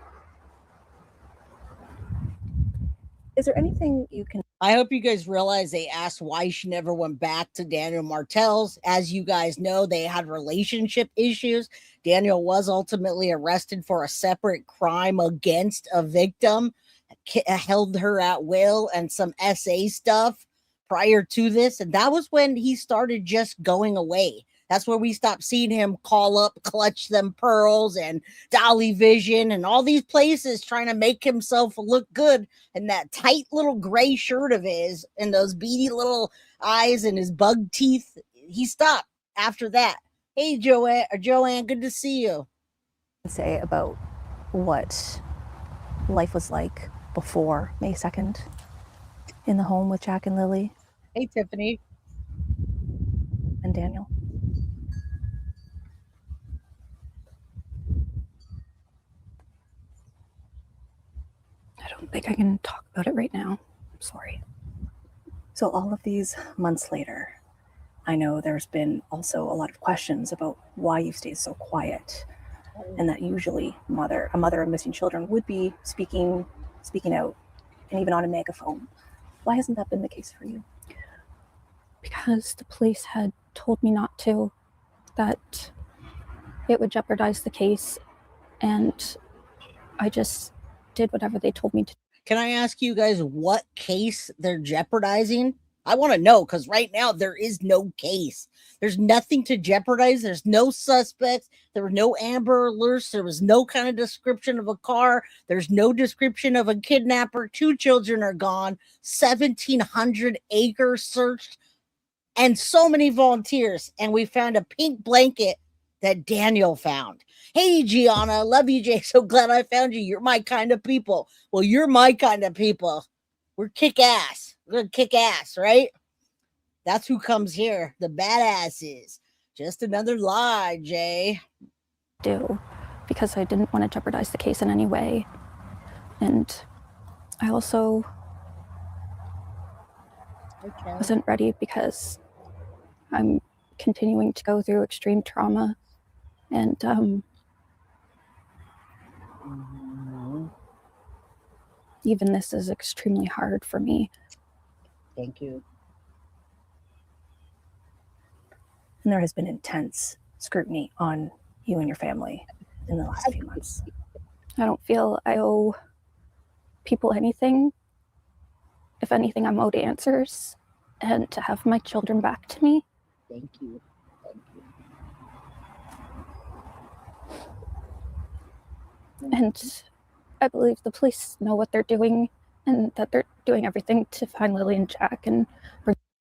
Is there anything you can... I hope you guys realize they asked why she never went back to Daniel Martel's. As you guys know, they had relationship issues. Daniel was ultimately arrested for a separate crime against a victim, held her at will, and some SA stuff prior to this. And that was when he started just going away. That's where we stopped seeing him call up Clutch Them Pearls and Dolly Vision and all these places trying to make himself look good in that tight little gray shirt of his and those beady little eyes and his bug teeth. He stopped after that. Hey, Joanne, good to see you. Say about what life was like before May 2nd in the home with Jack and Lily? Hey, Tiffany. And Daniel. I don't think I can talk about it right now. I'm sorry. So all of these months later, I know there's been also a lot of questions about why you stayed so quiet, and that usually a mother of missing children would be speaking out, and even on a megaphone. Why hasn't that been the case for you? Because the police had told me not to, that it would jeopardize the case, and I just did whatever they told me to. Can I ask you guys what case they're jeopardizing? I want to know, because right now there is no case. There's nothing to jeopardize. There's no suspects. There were no Amber Alerts. There was no kind of description of a car. There's no description of a kidnapper. 2 children are gone. 1,700 acres searched, and so many volunteers. And we found a pink blanket that Daniel found. Hey, Gianna, love you, Jay. So glad I found you. You're my kind of people. Well, you're my kind of people. We're kick ass. We're going to kick ass, right? That's who comes here. The badasses. Just another lie, Jay. Do, because I didn't want to jeopardize the case in any way. And I also wasn't ready, because I'm continuing to go through extreme trauma. And even this is extremely hard for me. Thank you. And there has been intense scrutiny on you and your family in the last few months? I don't feel I owe people anything. If anything, I'm owed answers and to have my children back to me. Thank you. Thank you. And I believe the police know what they're doing and that they're doing everything to find Lily and Jack. And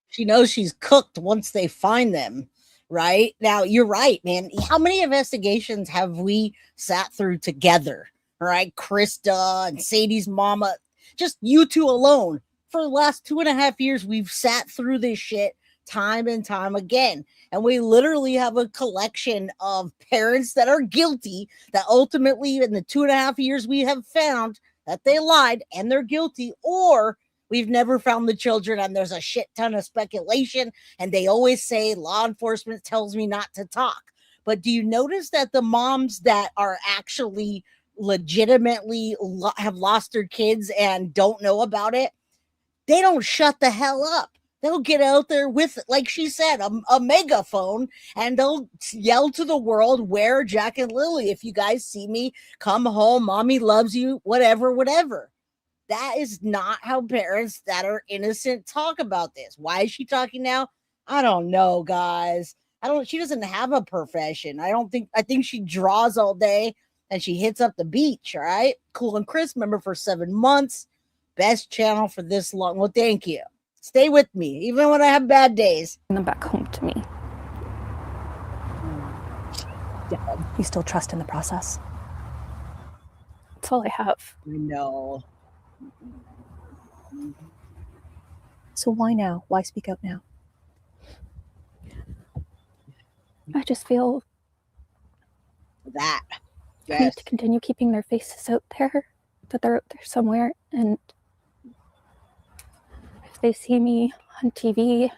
she knows she's cooked once they find them, right? Now, you're right, man. How many investigations have we sat through together, right? Krista and Sadie's mama, just you two alone. For the last 2.5 years, we've sat through this shit time and time again. And we literally have a collection of parents that are guilty, that ultimately in the 2.5 years we have found that they lied and they're guilty, or we've never found the children and there's a shit ton of speculation. And they always say law enforcement tells me not to talk. But do you notice that the moms that are actually legitimately have lost their kids and don't know about it, they don't shut the hell up. They'll get out there with, like she said, a megaphone, and they'll yell to the world, where are Jack and Lily? If you guys see me, come home. Mommy loves you, whatever, whatever. That is not how parents that are innocent talk about this. Why is she talking now? I don't know, guys. She doesn't have a profession. I think she draws all day and she hits up the beach, all right? Cool and Chris, member for 7 months. Best channel for this long. Well, thank you. Stay with me, even when I have bad days. bring them back home to me. You still trust in the process? That's all I have. I know. So why now? Why speak out now? I just feel That. I need Yes. to continue keeping their faces out there, that they're out there somewhere. And if they see me on TV,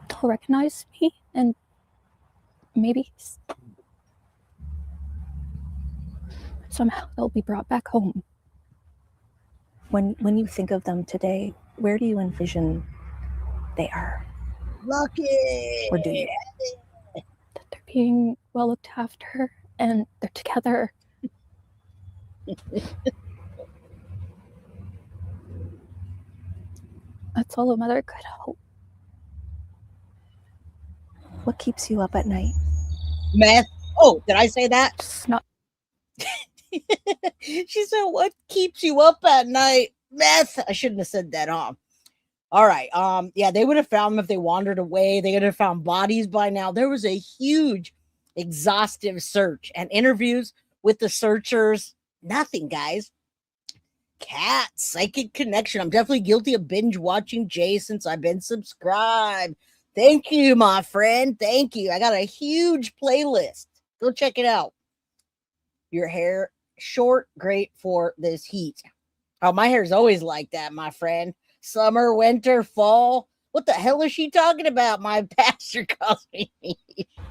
they'll recognize me and maybe somehow they'll be brought back home. When you think of them today, where do you envision they are? Lucky. Or do you? That they're being well looked after and they're together. That's all a mother could hope. What keeps you up at night? Meth. Oh, did I say that? Just not She said, what keeps you up at night? Meth. I shouldn't have said that, huh? All right. Yeah, they would have found them if they wandered away. They would have found bodies by now. There was a huge, exhaustive search and interviews with the searchers. Nothing, guys. Cat, psychic connection. I'm definitely guilty of binge watching Jay since I've been subscribed. Thank you, my friend. Thank you. I got a huge playlist. Go check it out. Your hair short, great for this heat. Oh, my hair's always like that, my friend. Summer, winter, fall. What the hell is she talking about? My pastor calls me.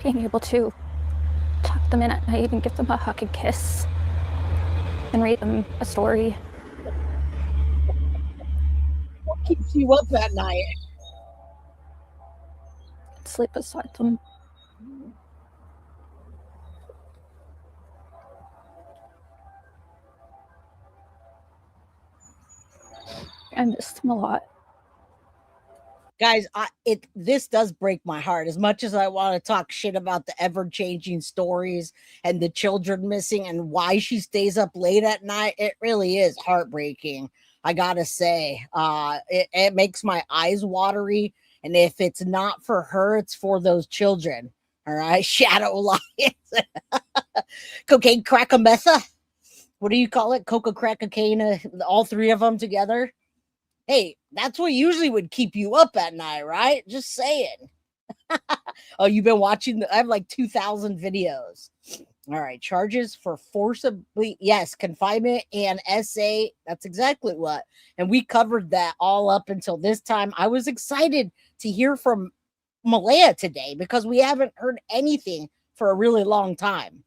being able to tuck them in at night and give them a hug and kiss and read them a story. What keeps you up at night? Sleep beside them. I miss them a lot. Guys, this does break my heart. As much as I want to talk shit about the ever-changing stories and the children missing and why she stays up late at night, it really is heartbreaking. I gotta say, it makes my eyes watery. And if it's not for her, it's for those children. All right, shadow lions, cocaine, crack, a metha. What do you call it? Coca, crack, cocaine. All three of them together. Hey, that's what usually would keep you up at night, right? Just saying. Oh, you've been watching? I have like 2,000 videos. All right, charges for forcibly, yes, confinement and SA. That's exactly what. And we covered that all up until this time. I was excited to hear from Malehya today because we haven't heard anything for a really long time.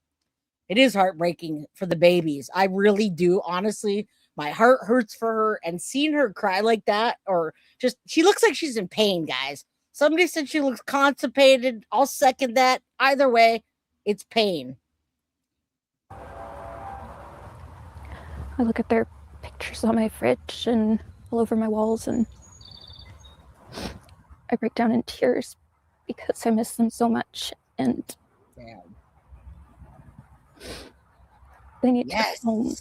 It is heartbreaking for the babies. I really do, honestly. My heart hurts for her, and seeing her cry like that, or just, she looks like she's in pain, guys. Somebody said she looks constipated. I'll second that. Either way, it's pain. I look at their pictures on my fridge and all over my walls, and I break down in tears because I miss them so much, and Damn. they need Yes. to come home.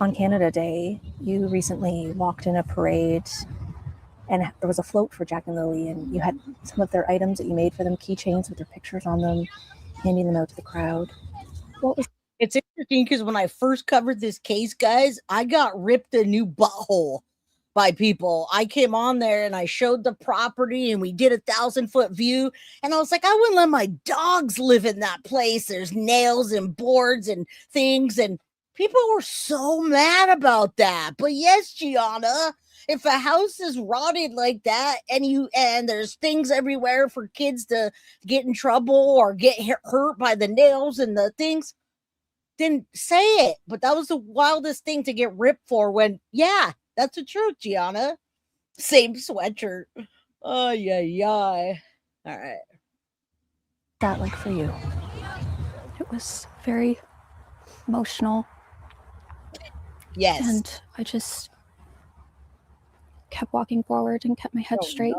On Canada Day, you recently walked in a parade and there was a float for Jack and Lily, and you had some of their items that you made for them, keychains with their pictures on them, handing them out to the crowd. What was It's interesting because when I first covered this case, guys, I got ripped a new butthole by people. I came on there and I showed the property and we did a 1,000-foot view. And I was like, I wouldn't let my dogs live in that place. There's nails and boards and things. And people were so mad about that. But yes, Gianna, if a house is rotted like that and there's things everywhere for kids to get in trouble or get hurt by the nails and the things, then say it. But that was the wildest thing to get ripped for when, yeah, that's the truth, Gianna. Same sweatshirt. Oh, yeah. All right. that like for you? It was very emotional, Yes. and I just kept walking forward and kept my head straight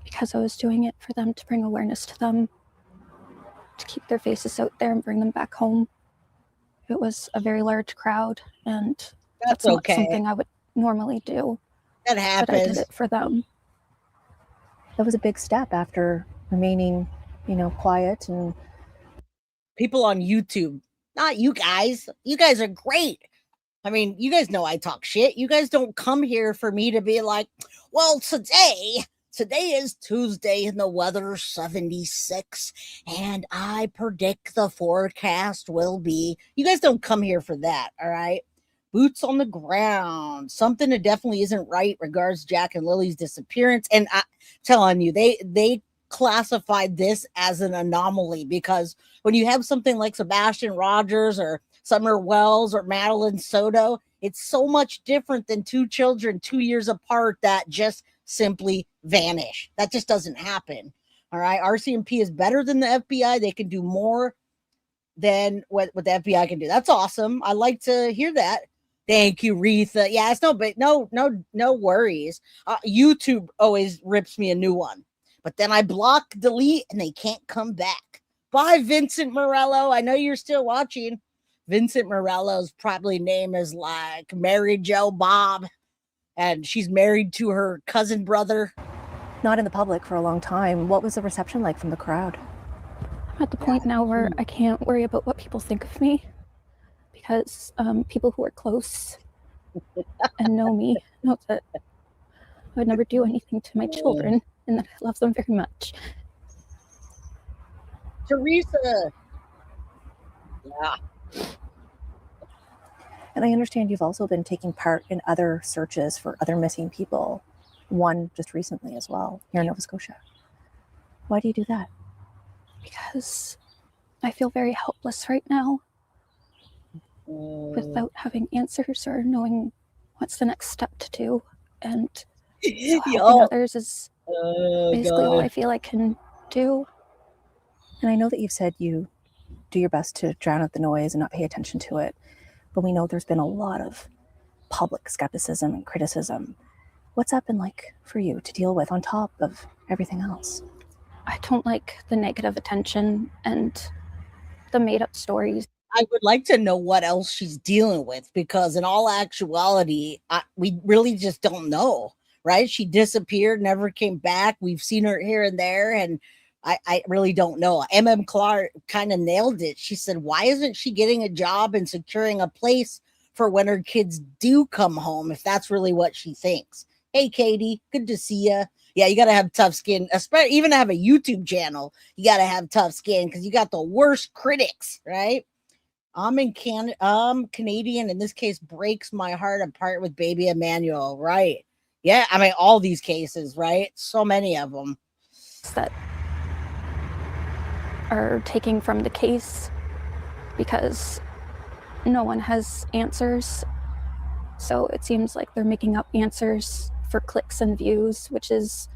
because I was doing it for them, to bring awareness to them, to keep their faces out there and bring them back home. It was a very large crowd, and that's not okay. something I would normally do, That but I happens. did it for them. That was a big step after remaining, quiet. And People on YouTube, not you guys. You guys are great. I mean, you guys know I talk shit. You guys don't come here for me to be like, well, today is Tuesday and the weather's 76 and I predict the forecast will be. You guys don't come here for that, all right? Boots on the ground. Something that definitely isn't right regards Jack and Lily's disappearance. And I'm telling you, they classified this as an anomaly, because when you have something like Sebastian Rogers or Summer Wells or Madeline Soto, it's so much different than two children 2 years apart that just simply vanish. That just doesn't happen. All right. RCMP is better than the FBI. They can do more than what the FBI can do. That's awesome. I like to hear that. Thank you, Retha. Yeah, it's no worries. YouTube always rips me a new one, but then I block, delete, and they can't come back. Bye, Vincent Morello. I know you're still watching. Vincent Morello's probably name is like Mary Jo Bob, and she's married to her cousin brother. not in the public for a long time. What was the reception like from the crowd? I'm at the point now where I can't worry about what people think of me, because people who are close and know me know that I would never do anything to my children and that I love them very much. Teresa. Yeah. And I understand you've also been taking part in other searches for other missing people, one just recently as well, here in Nova Scotia. Why do you do that? Because I feel very helpless right now without having answers or knowing what's the next step to do. And so helping others is basically all I feel I can do. And I know that you've said you do your best to drown out the noise and not pay attention to it, but we know there's been a lot of public skepticism and criticism. What's that been like for you to deal with on top of everything else? I don't like the negative attention and the made-up stories. I would like to know what else she's dealing with, because in all actuality, we really just don't know, right? She disappeared, never came back. We've seen her here and there, and I really don't know. Clark kind of nailed it. She said, why isn't she getting a job and securing a place for when her kids do come home, if that's really what she thinks? Hey, Katie, good to see you. Yeah, you got to have tough skin, especially even to have a YouTube channel. You got to have tough skin because you got the worst critics, right? I'm Canadian. In this case, breaks my heart apart with baby Emmanuel, right? Yeah, I mean, all these cases, right? So many of them. That are taking from the case because no one has answers. So it seems like they're making up answers for clicks and views, which is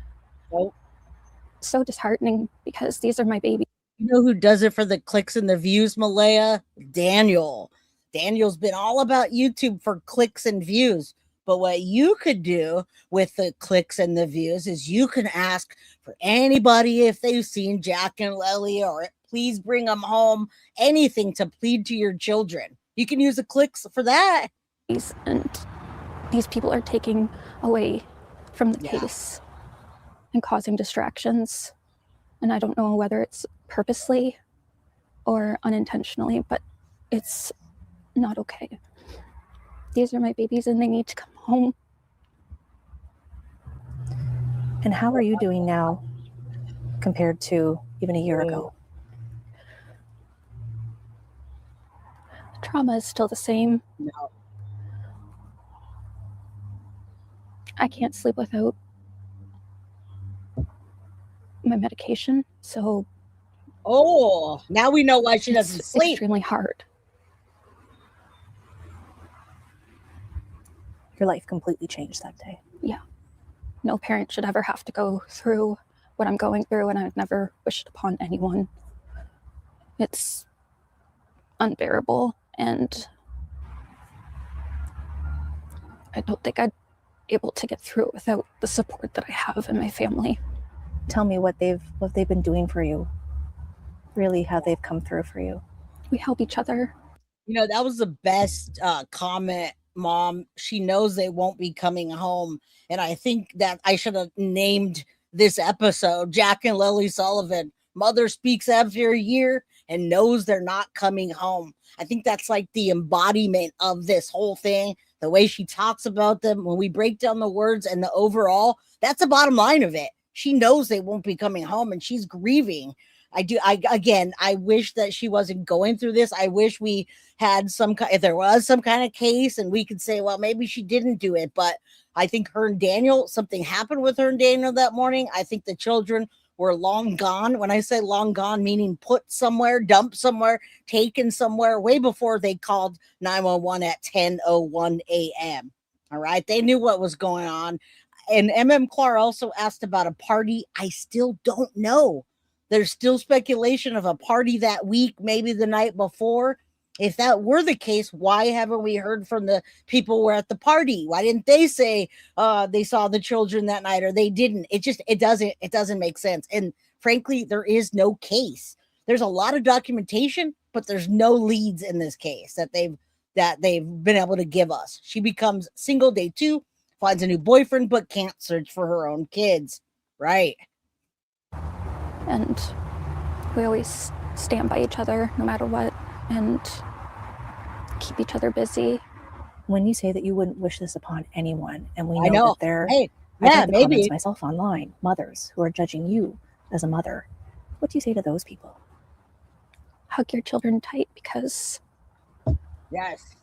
so disheartening because these are my babies. You know who does it for the clicks and the views, Malehya? Daniel. Daniel's been all about YouTube for clicks and views. But what you could do with the clicks and the views is you can ask for anybody if they've seen Jack and Lily, or please bring them home, anything to plead to your children. You can use the clicks for that. And these people are taking away from the case and causing distractions. And I don't know whether it's purposely or unintentionally, but it's not okay. These are my babies and they need to come home. And how are you doing now compared to even a year ago? The trauma is still the same. No. I can't sleep without my medication, so now we know why she doesn't it's sleep. extremely hard. Your life completely changed that day. Yeah. No parent should ever have to go through what I'm going through, and I've never wished upon anyone. It's unbearable, and I don't think I'd be able to get through it without the support that I have in my family. Tell me what they've been doing for you. Really, how they've come through for you. We help each other. You know, that was the best comment, Mom. She knows they won't be coming home. And I think that I should have named this episode Jack and Lilly Sullivan. Mother speaks after a year and knows they're not coming home. I think that's like the embodiment of this whole thing. The way she talks about them, when we break down the words and the overall, that's the bottom line of it. She knows they won't be coming home and she's grieving. I wish that she wasn't going through this. I wish we had if there was some kind of case and we could say, well, maybe she didn't do it. But I think her and Daniel, something happened with her and Daniel that morning. I think the children were long gone. When I say long gone, meaning put somewhere, dumped somewhere, taken somewhere, way before they called 911 at 10:01 a.m. All right. They knew what was going on. And MM Clark also asked about a party. I still don't know. There's still speculation of a party that week, maybe the night before. If that were the case, why haven't we heard from the people who were at the party? Why didn't they say they saw the children that night, or they didn't? It doesn't make sense. And frankly, there is no case. There's a lot of documentation, but there's no leads in this case that they've been able to give us. She becomes single day 2, finds a new boyfriend, but can't search for her own kids. Right. And we always stand by each other no matter what and keep each other busy. When you say that you wouldn't wish this upon anyone, and we I know know. that there Hey, I've yeah, read the maybe. comments myself online, mothers who are judging you as a mother. What do you say to those people? Hug your children tight, because Yes.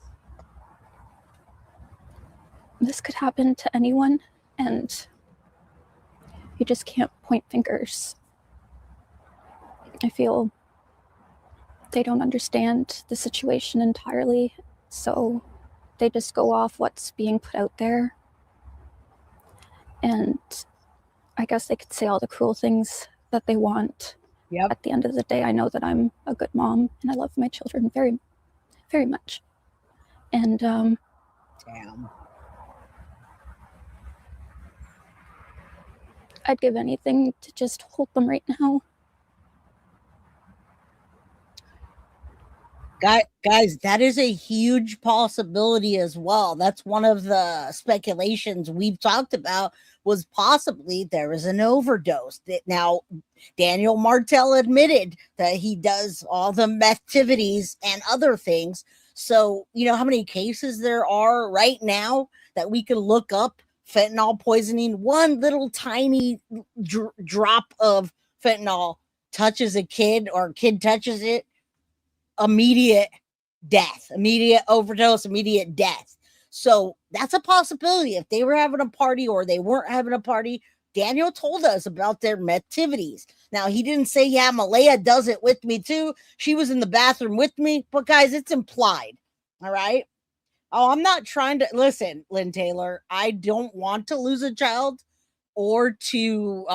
this could happen to anyone, and you just can't point fingers. I feel they don't understand the situation entirely, so they just go off what's being put out there. And I guess they could say all the cruel things that they want. Yep. At the end of the day, I know that I'm a good mom and I love my children very, very much. And Damn. I'd give anything to just hold them right now. Guys, that is a huge possibility as well. That's one of the speculations we've talked about, was possibly there is an overdose. That now Daniel Martell admitted that he does all the methtivities and other things. So, you know how many cases there are right now that we can look up fentanyl poisoning? One little tiny drop of fentanyl touches a kid, or a kid touches it, immediate death, immediate overdose, immediate death. So that's a possibility. If they were having a party or they weren't having a party, Daniel told us about their methtivities. Now, he didn't say, yeah, Malehya does it with me too. She was in the bathroom with me. But guys, it's implied. All right. Oh, I'm not trying to listen, Lynn Taylor. I don't want to lose a child or to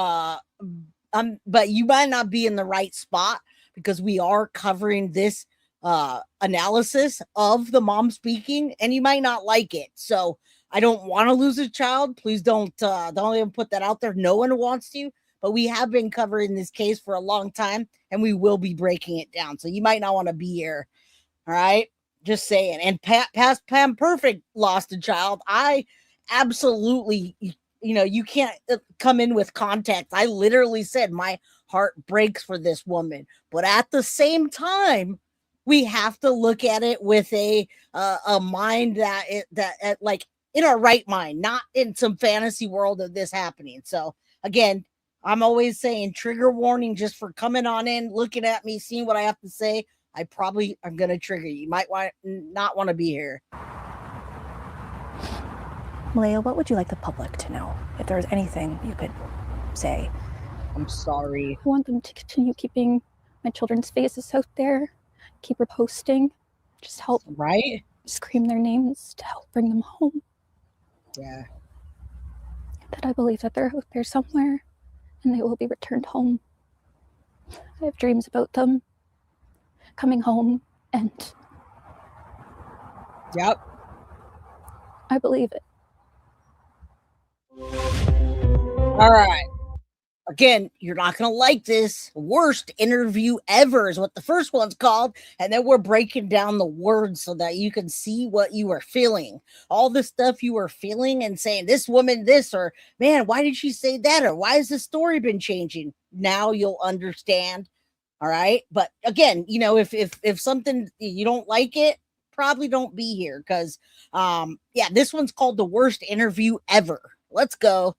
but you might not be in the right spot because we are covering this analysis of the mom speaking and you might not like it. So I don't want to lose a child. Please don't even put that out there. No one wants to, but we have been covering this case for a long time and we will be breaking it down. So you might not want to be here. All right. Just saying. And past Pam Perfect lost a child. I absolutely, you can't come in with context. I literally said my heart breaks for this woman. But at the same time, we have to look at it with a mind that like in our right mind, not in some fantasy world of this happening. So again, I'm always saying trigger warning just for coming on in, looking at me, seeing what I have to say. I probably am going to trigger you. You might not want to be here. Malehya, what would you like the public to know? If there's anything you could say. I'm sorry. I want them to continue keeping my children's faces out there, keep reposting, just help scream their names to help bring them home. Yeah. That I believe that they're out there somewhere and they will be returned home. I have dreams about them coming home, and yep, I believe it. All right. Again, you're not going to like this. Worst interview ever is what the first one's called. And then we're breaking down the words so that you can see what you are feeling. All the stuff you are feeling and saying, this woman, this, or man, why did she say that? Or why has the story been changing? Now you'll understand. All right. But again, if something you don't like it, probably don't be here because, this one's called the worst interview ever. Let's go.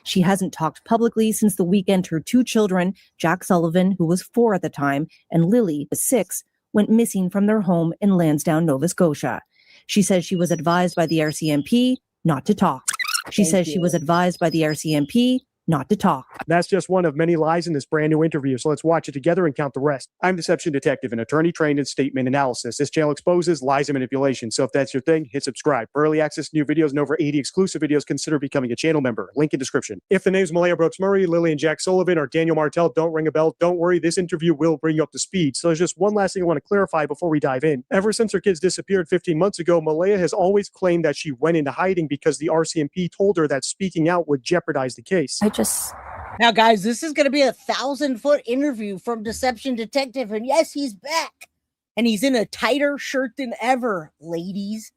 She hasn't talked publicly since the weekend her two children, Jack Sullivan, who was 4 at the time, and Lilly, 6, went missing from their home in Lansdowne, Nova Scotia. She says she was advised by the RCMP not to talk. She was advised by the RCMP not to talk. That's just one of many lies in this brand new interview, so let's watch it together and count the rest. I'm Deception Detective, an attorney trained in statement analysis. This channel exposes lies and manipulation, so if that's your thing, hit subscribe. For early access to new videos and over 80 exclusive videos, consider becoming a channel member. Link in description. If the names Malehya Brooks-Murray, Lilly and Jack Sullivan, or Daniel Martel don't ring a bell, don't worry, this interview will bring you up to speed. So there's just one last thing I want to clarify before we dive in. Ever since her kids disappeared 15 months ago, Malehya has always claimed that she went into hiding because the RCMP told her that speaking out would jeopardize the case. Now, guys, this is going to be a 1,000-foot interview from Deception Detective. And yes, he's back. And he's in a tighter shirt than ever, ladies.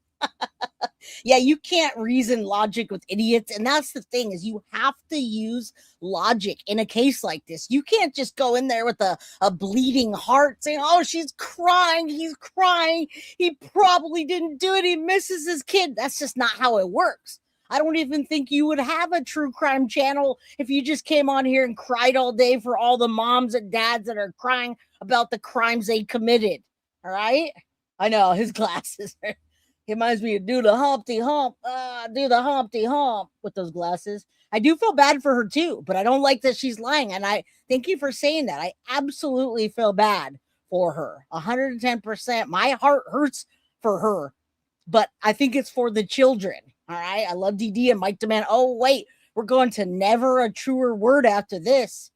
Yeah, you can't reason logic with idiots. And that's the thing is you have to use logic in a case like this. You can't just go in there with a bleeding heart saying, oh, she's crying. He's crying. He probably didn't do it. He misses his kid. That's just not how it works. I don't even think you would have a true crime channel if you just came on here and cried all day for all the moms and dads that are crying about the crimes they committed. All right? I know his glasses. He reminds me of do the Humpty Hump with those glasses. I do feel bad for her too, but I don't like that she's lying. And I thank you for saying that. I absolutely feel bad for her. 110%. My heart hurts for her, but I think it's for the children. All right. I love DD and Mike Demand. Oh, wait, we're going to never a truer word after this.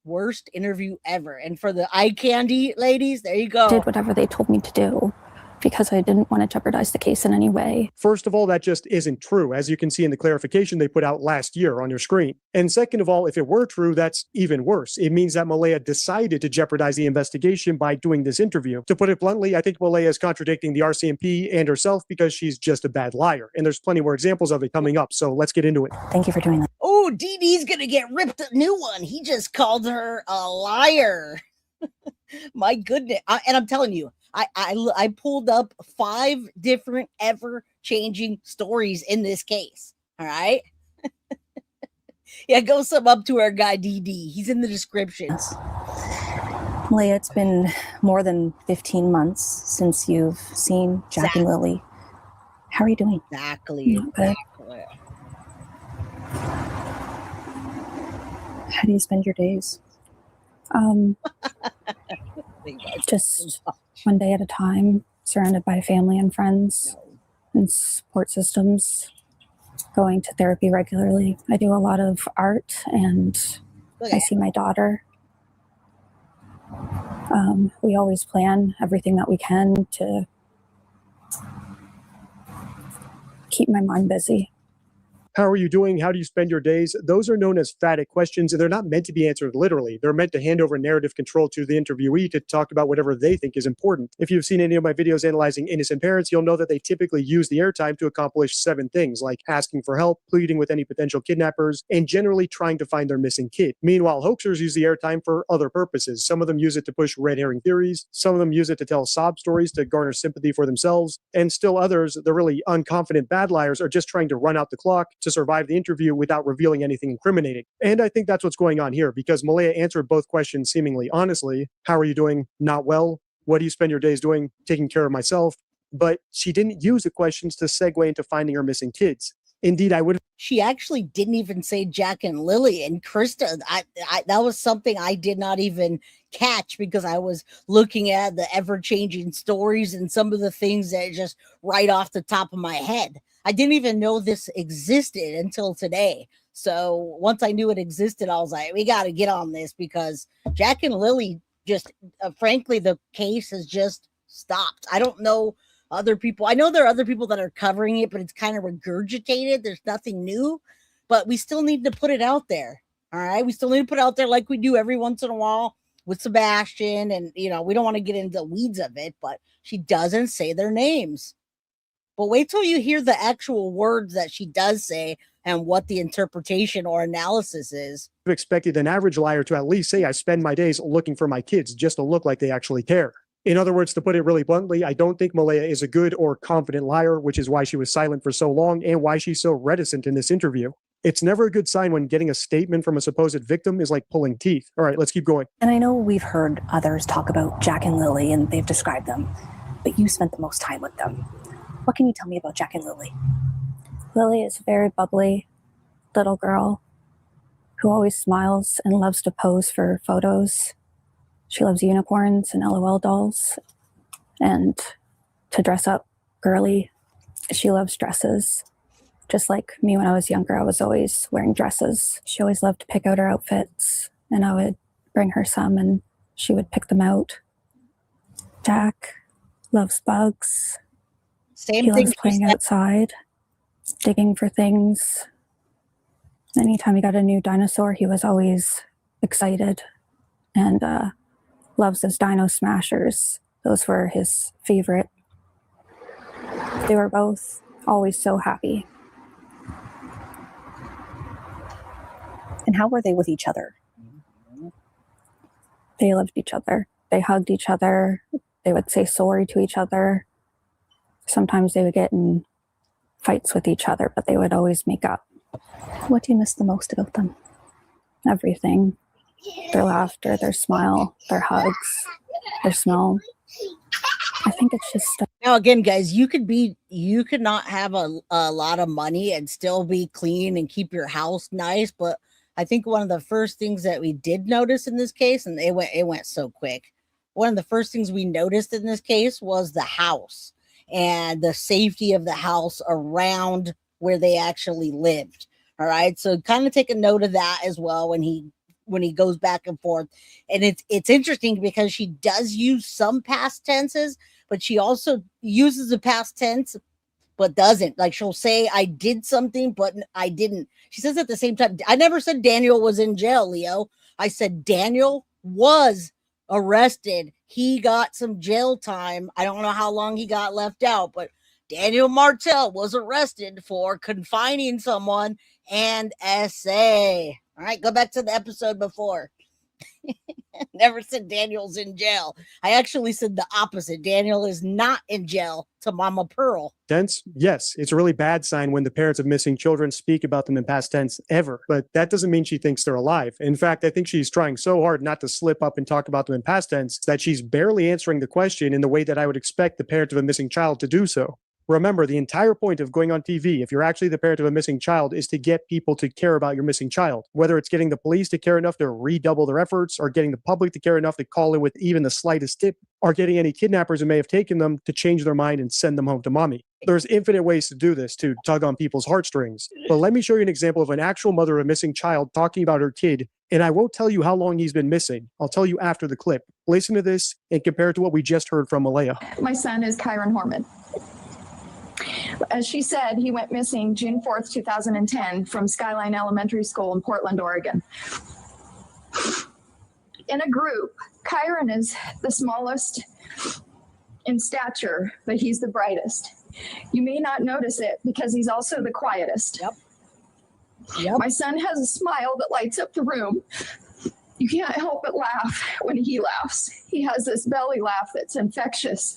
Worst interview ever. And for the eye candy ladies, there you go. Did whatever they told me to do because I didn't want to jeopardize the case in any way. First of all, that just isn't true, as you can see in the clarification they put out last year on your screen. And second of all, if it were true, that's even worse. It means that Malehya decided to jeopardize the investigation by doing this interview. To put it bluntly, I think Malehya is contradicting the RCMP and herself because she's just a bad liar. And there's plenty more examples of it coming up, so let's get into it. Thank you for doing that. Oh, DD's going to get ripped a new one. He just called her a liar. My goodness. And I'm telling you, I pulled up 5 different ever-changing stories in this case. All right? Yeah, go sum up to our guy, DD. He's in the description. Malehya, it's been more than 15 months since you've seen Jack and Lilly. How are you doing? Exactly. Good. How do you spend your days? Just one day at a time, surrounded by family and friends. and support systems, going to therapy regularly. I do a lot of art, and I see my daughter. We always plan everything that we can to keep my mind busy. How are you doing? How do you spend your days? Those are known as phatic questions, and they're not meant to be answered literally. They're meant to hand over narrative control to the interviewee to talk about whatever they think is important. If you've seen any of my videos analyzing innocent parents, you'll know that they typically use the airtime to accomplish 7 things, like asking for help, pleading with any potential kidnappers, and generally trying to find their missing kid. Meanwhile, hoaxers use the airtime for other purposes. Some of them use it to push red herring theories, some of them use it to tell sob stories to garner sympathy for themselves, and still others, the really unconfident bad liars, are just trying to run out the clock to survive the interview without revealing anything incriminating. And I think that's what's going on here, because Malehya answered both questions seemingly honestly. How are you doing? Not well. What do you spend your days doing? Taking care of myself. But she didn't use the questions to segue into finding her missing kids. Indeed, I would. She actually didn't even say Jack and Lily. And Krista, that was something I did not even catch, because I was looking at the ever-changing stories and some of the things that just right off the top of my head. I didn't even know this existed until today. So once I knew it existed, I was like, we got to get on this, because Jack and Lily just, frankly, the case has just stopped. I don't know other people. I know there are other people that are covering it, but it's kind of regurgitated. There's nothing new, but we still need to put it out there. All right. We still need to put it out there like we do every once in a while with Sebastian. And, we don't want to get into the weeds of it, but she doesn't say their names. But wait till you hear the actual words that she does say and what the interpretation or analysis is. I've expected an average liar to at least say, I spend my days looking for my kids, just to look like they actually care. In other words, to put it really bluntly, I don't think Malehya is a good or confident liar, which is why she was silent for so long and why she's so reticent in this interview. It's never a good sign when getting a statement from a supposed victim is like pulling teeth. All right, let's keep going. And I know we've heard others talk about Jack and Lily, and they've described them, but you spent the most time with them. What can you tell me about Jack and Lily? Lily is a very bubbly little girl who always smiles and loves to pose for photos. She loves unicorns and LOL dolls and to dress up girly. She loves dresses. Just like me when I was younger, I was always wearing dresses. She always loved to pick out her outfits, and I would bring her some and she would pick them out. Jack loves bugs. He loves playing outside, digging for things. Anytime he got a new dinosaur, he was always excited, and loves his dino smashers. Those were his favorite. They were both always so happy. And how were they with each other? They loved each other. They hugged each other. They would say sorry to each other. Sometimes they would get in fights with each other, but they would always make up. What do you miss the most about them? Everything. Their laughter, their smile, their hugs, their smell. I think it's just now again, guys, you could not have a lot of money and still be clean and keep your house nice, but I think one of the first things that we did notice in this case, and it went so quick, one of the first things we noticed in this case was the house and the safety of the house around where they actually lived. All right, so kind of take a note of that as well when he goes back and forth. And it's interesting because she does use some past tenses, but she also uses the past tense but doesn't. Like, she'll say I did something but I didn't. She says at the same time, I never said Daniel was in jail, Leo. I said Daniel was arrested. He got some jail time. I don't know how long he got left out, but Daniel Martell was arrested for confining someone and SA. All right, go back to the episode before. Never said Daniel's in jail. I actually said the opposite. Daniel is not in jail to Mama Pearl. Tense? Yes, it's a really bad sign when the parents of missing children speak about them in past tense ever. But that doesn't mean she thinks they're alive. In fact, I think she's trying so hard not to slip up and talk about them in past tense that she's barely answering the question in the way that I would expect the parent of a missing child to do so. Remember, the entire point of going on TV, if you're actually the parent of a missing child, is to get people to care about your missing child. Whether it's getting the police to care enough to redouble their efforts, or getting the public to care enough to call in with even the slightest tip, or getting any kidnappers who may have taken them to change their mind and send them home to mommy. There's infinite ways to do this to tug on people's heartstrings. But let me show you an example of an actual mother of a missing child talking about her kid. And I won't tell you how long he's been missing. I'll tell you after the clip. Listen to this and compare it to what we just heard from Malehya. My son is Kyron Horman. As she said, he went missing June 4th, 2010 from Skyline Elementary School in Portland, Oregon. In a group, Kyron is the smallest in stature, but he's the brightest. You may not notice it because he's also the quietest. Yep. My son has a smile that lights up the room. You can't help but laugh when he laughs. He has this belly laugh that's infectious.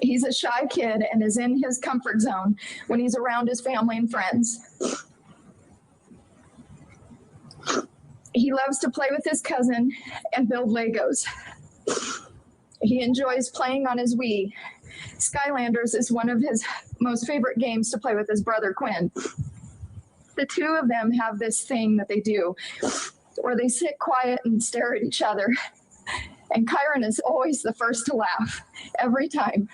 He's a shy kid and is in his comfort zone when he's around his family and friends. He loves to play with his cousin and build Legos. He enjoys playing on his Wii. Skylanders is one of his most favorite games to play with his brother Quinn. The two of them have this thing that they do where they sit quiet and stare at each other. And Kyron is always the first to laugh every time.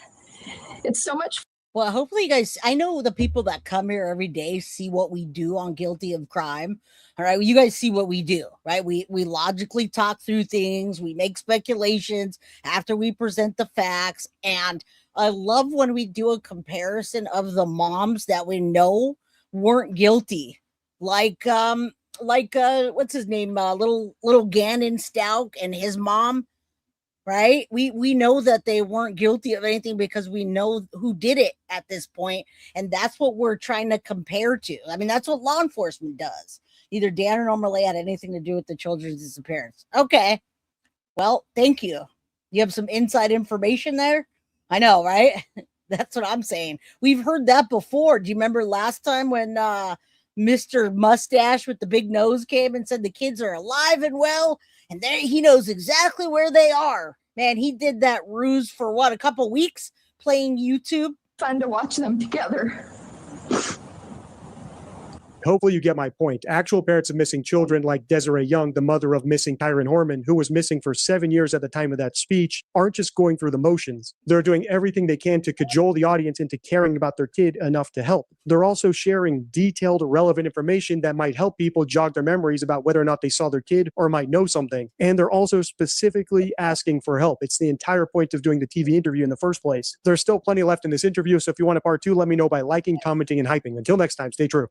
It's so much. Well, hopefully you guys, I know the people that come here every day see what we do on Guilty of Crime. All right. You guys see what we do, right? We logically talk through things. We make speculations after we present the facts. And I love when we do a comparison of the moms that we know weren't guilty. Like what's his name? Little Gannon Stout and his mom. Right? We know that they weren't guilty of anything because we know who did it at this point, and that's what we're trying to compare to. I mean, that's what law enforcement does. Either Dan or Anomaly had anything to do with the children's disappearance. Okay. Well, thank you. You have some inside information there? I know, right? That's what I'm saying. We've heard that before. Do you remember last time when Mr. Mustache with the big nose came and said the kids are alive and well, and there he knows exactly where they are? Man, he did that ruse for what, a couple weeks playing YouTube? Fun to watch them together. Hopefully you get my point. Actual parents of missing children like Desiree Young, the mother of missing Kyron Horman, who was missing for 7 years at the time of that speech, aren't just going through the motions. They're doing everything they can to cajole the audience into caring about their kid enough to help. They're also sharing detailed, relevant information that might help people jog their memories about whether or not they saw their kid or might know something. And they're also specifically asking for help. It's the entire point of doing the TV interview in the first place. There's still plenty left in this interview, so if you want a part 2, let me know by liking, commenting, and hyping. Until next time, stay true.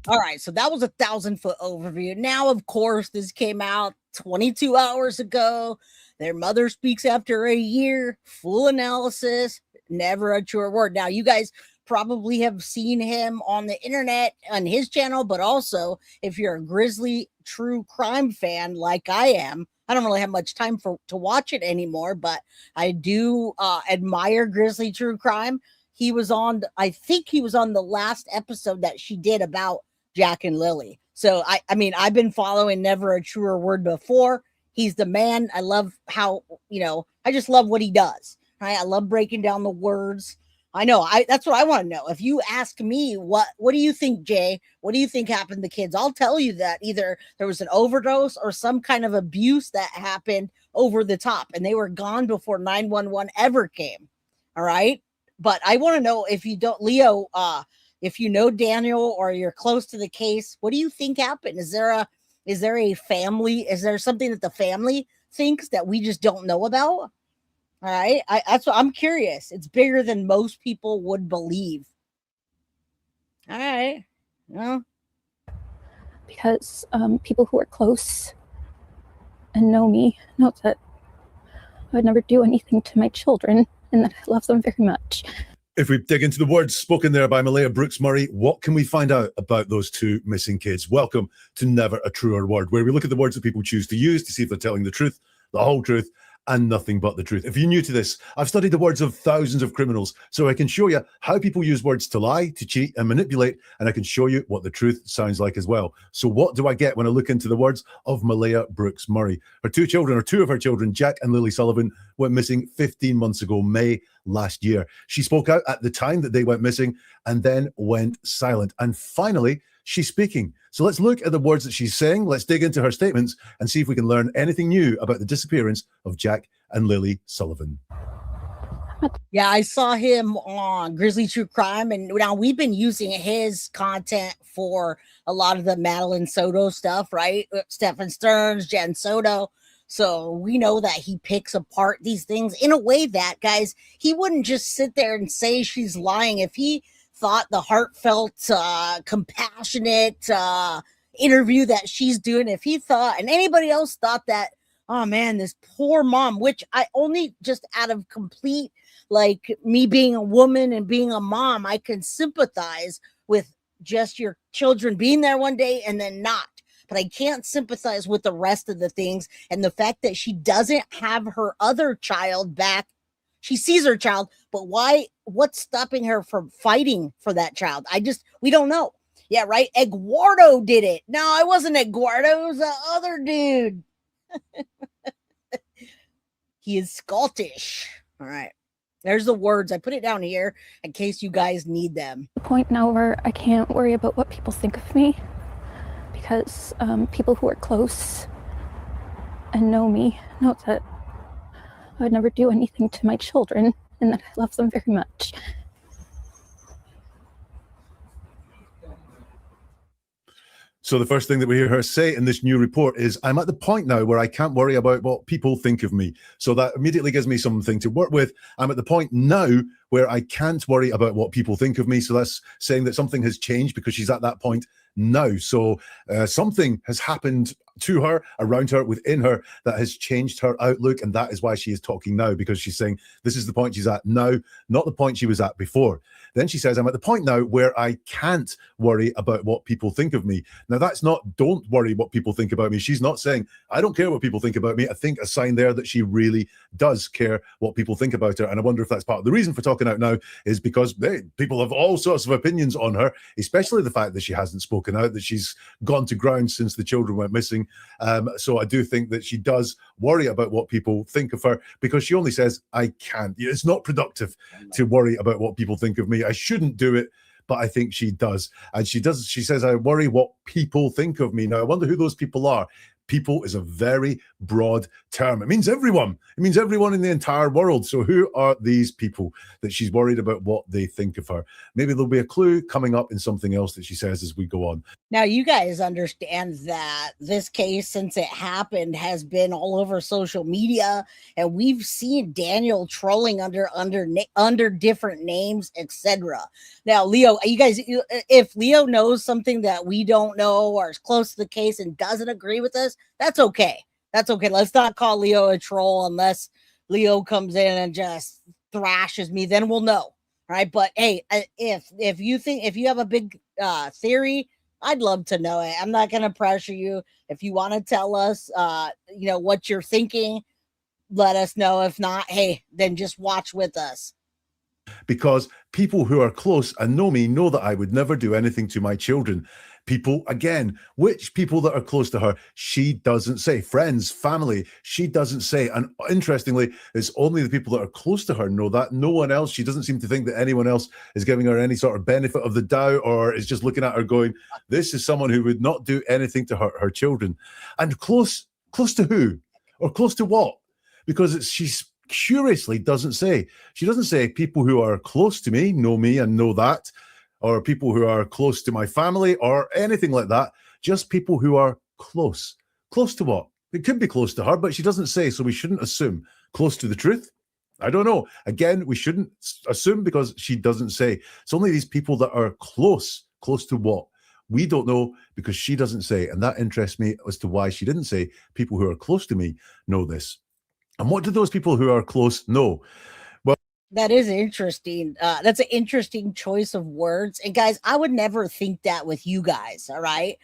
All right, so that was a 1,000-foot overview. Now, of course, this came out 22 hours ago. Their mother speaks after a year, full analysis, never a true word. Now, you guys probably have seen him on the internet on his channel, but also if you're a Grizzly true crime fan like I am, I don't really have much time to watch it anymore, but I do admire Grizzly True Crime. He was on, I think he was on the last episode that she did about Jack and Lily. So, I mean, I've been following Never a Truer Word before. He's the man. I love how, I just love what he does. Right? I love breaking down the words. I know. That's what I want to know. If you ask me, what do you think, Jay? What do you think happened to kids? I'll tell you that either there was an overdose or some kind of abuse that happened over the top, and they were gone before 911 ever came. All right. But I want to know, if you don't, Leo, if you know Daniel or you're close to the case, what do you think happened? Is there a family? Is there something that the family thinks that we just don't know about? All right. That's what I'm curious. It's bigger than most people would believe. All right. Well, because people who are close and know me know that I would never do anything to my children and that I love them very much. If we dig into the words spoken there by Malehya Brooks-Murray, what can we find out about those two missing kids? Welcome to Never a Truer Word, where we look at the words that people choose to use to see if they're telling the truth, the whole truth, and nothing but the truth. If you're new to this, I've studied the words of thousands of criminals, so I can show you how people use words to lie, to cheat, and manipulate, and I can show you what the truth sounds like as well. So what do I get when I look into the words of Malehya Brooks-Murray? Two of her children, Jack and Lilly Sullivan, went missing 15 months ago, May last year. She spoke out at the time that they went missing and then went silent. And finally, she's speaking. So let's look at the words that she's saying. Let's dig into her statements and see if we can learn anything new about the disappearance of Jack and Lilly Sullivan. Yeah, I saw him on Grizzly True Crime, and now we've been using his content for a lot of the Madeline Soto stuff, right? Stephen Stearns, Jen Soto. So we know that he picks apart these things in a way that, guys, he wouldn't just sit there and say she's lying. If he thought the heartfelt, compassionate interview that she's doing, if he thought, and anybody else thought that, oh man, this poor mom, which I only just out of complete, like me being a woman and being a mom, I can sympathize with just your children being there one day and then not. But I can't sympathize with the rest of the things and the fact that she doesn't have her other child back. She sees her child, but why? What's stopping her from fighting for that child? We don't know. Yeah, right. Eduardo did it. No, it wasn't Eduardo. It was the other dude. He is Scottish. All right. There's the words. I put it down here in case you guys need them. The point now where I can't worry about what people think of me because people who are close and know me know that I would never do anything to my children and that I love them very much. So the first thing that we hear her say in this new report is, I'm at the point now where I can't worry about what people think of me. So that immediately gives me something to work with. I'm at the point now where I can't worry about what people think of me. So that's saying that something has changed because she's at that point now. So something has happened to her, around her, within her, that has changed her outlook. And that is why she is talking now, because she's saying this is the point she's at now, not the point she was at before. Then she says, I'm at the point now where I can't worry about what people think of me. Now, that's not don't worry what people think about me. She's not saying, I don't care what people think about me. I think a sign there that she really does care what people think about her. And I wonder if that's part of the reason for talking out now is because people have all sorts of opinions on her, especially the fact that she hasn't spoken out, that she's gone to ground since the children went missing. So I do think that she does worry about what people think of her because she only says, I can't. It's not productive to worry about what people think of me. I shouldn't do it, but I think she does. And she says, I worry what people think of me. Now, I wonder who those people are. People is a very broad term. It means everyone. It means everyone in the entire world. So who are these people that she's worried about what they think of her? Maybe there'll be a clue coming up in something else that she says as we go on. Now, you guys understand that this case, since it happened, has been all over social media, and we've seen Daniel trolling under different names, etc. Now, Leo, you guys, if Leo knows something that we don't know or is close to the case and doesn't agree with us, that's okay. That's okay. Let's not call Leo a troll unless Leo comes in and just thrashes me. Then we'll know, right? But hey, if you have a big theory, I'd love to know it. I'm not going to pressure you. If you want to tell us, what you're thinking, let us know. If not, hey, then just watch with us. Because people who are close and know me know that I would never do anything to my children. People, again, which people that are close to her, she doesn't say. Friends, family, she doesn't say. And interestingly, it's only the people that are close to her know that. No one else. She doesn't seem to think that anyone else is giving her any sort of benefit of the doubt or is just looking at her going, this is someone who would not do anything to hurt her children. And close to who? Or close to what? Because she's curiously doesn't say. She doesn't say people who are close to me and know that, or people who are close to my family or anything like that. Just people who are close. Close to what? It could be close to her, but she doesn't say, so we shouldn't assume. Close to the truth? I don't know. Again, we shouldn't assume because she doesn't say. It's only these people that are close. Close to what? We don't know because she doesn't say. And that interests me as to why she didn't say people who are close to me know this. And what do those people who are close know? Well, that is interesting. That's an interesting choice of words. And guys, I would never think that with you guys. All right.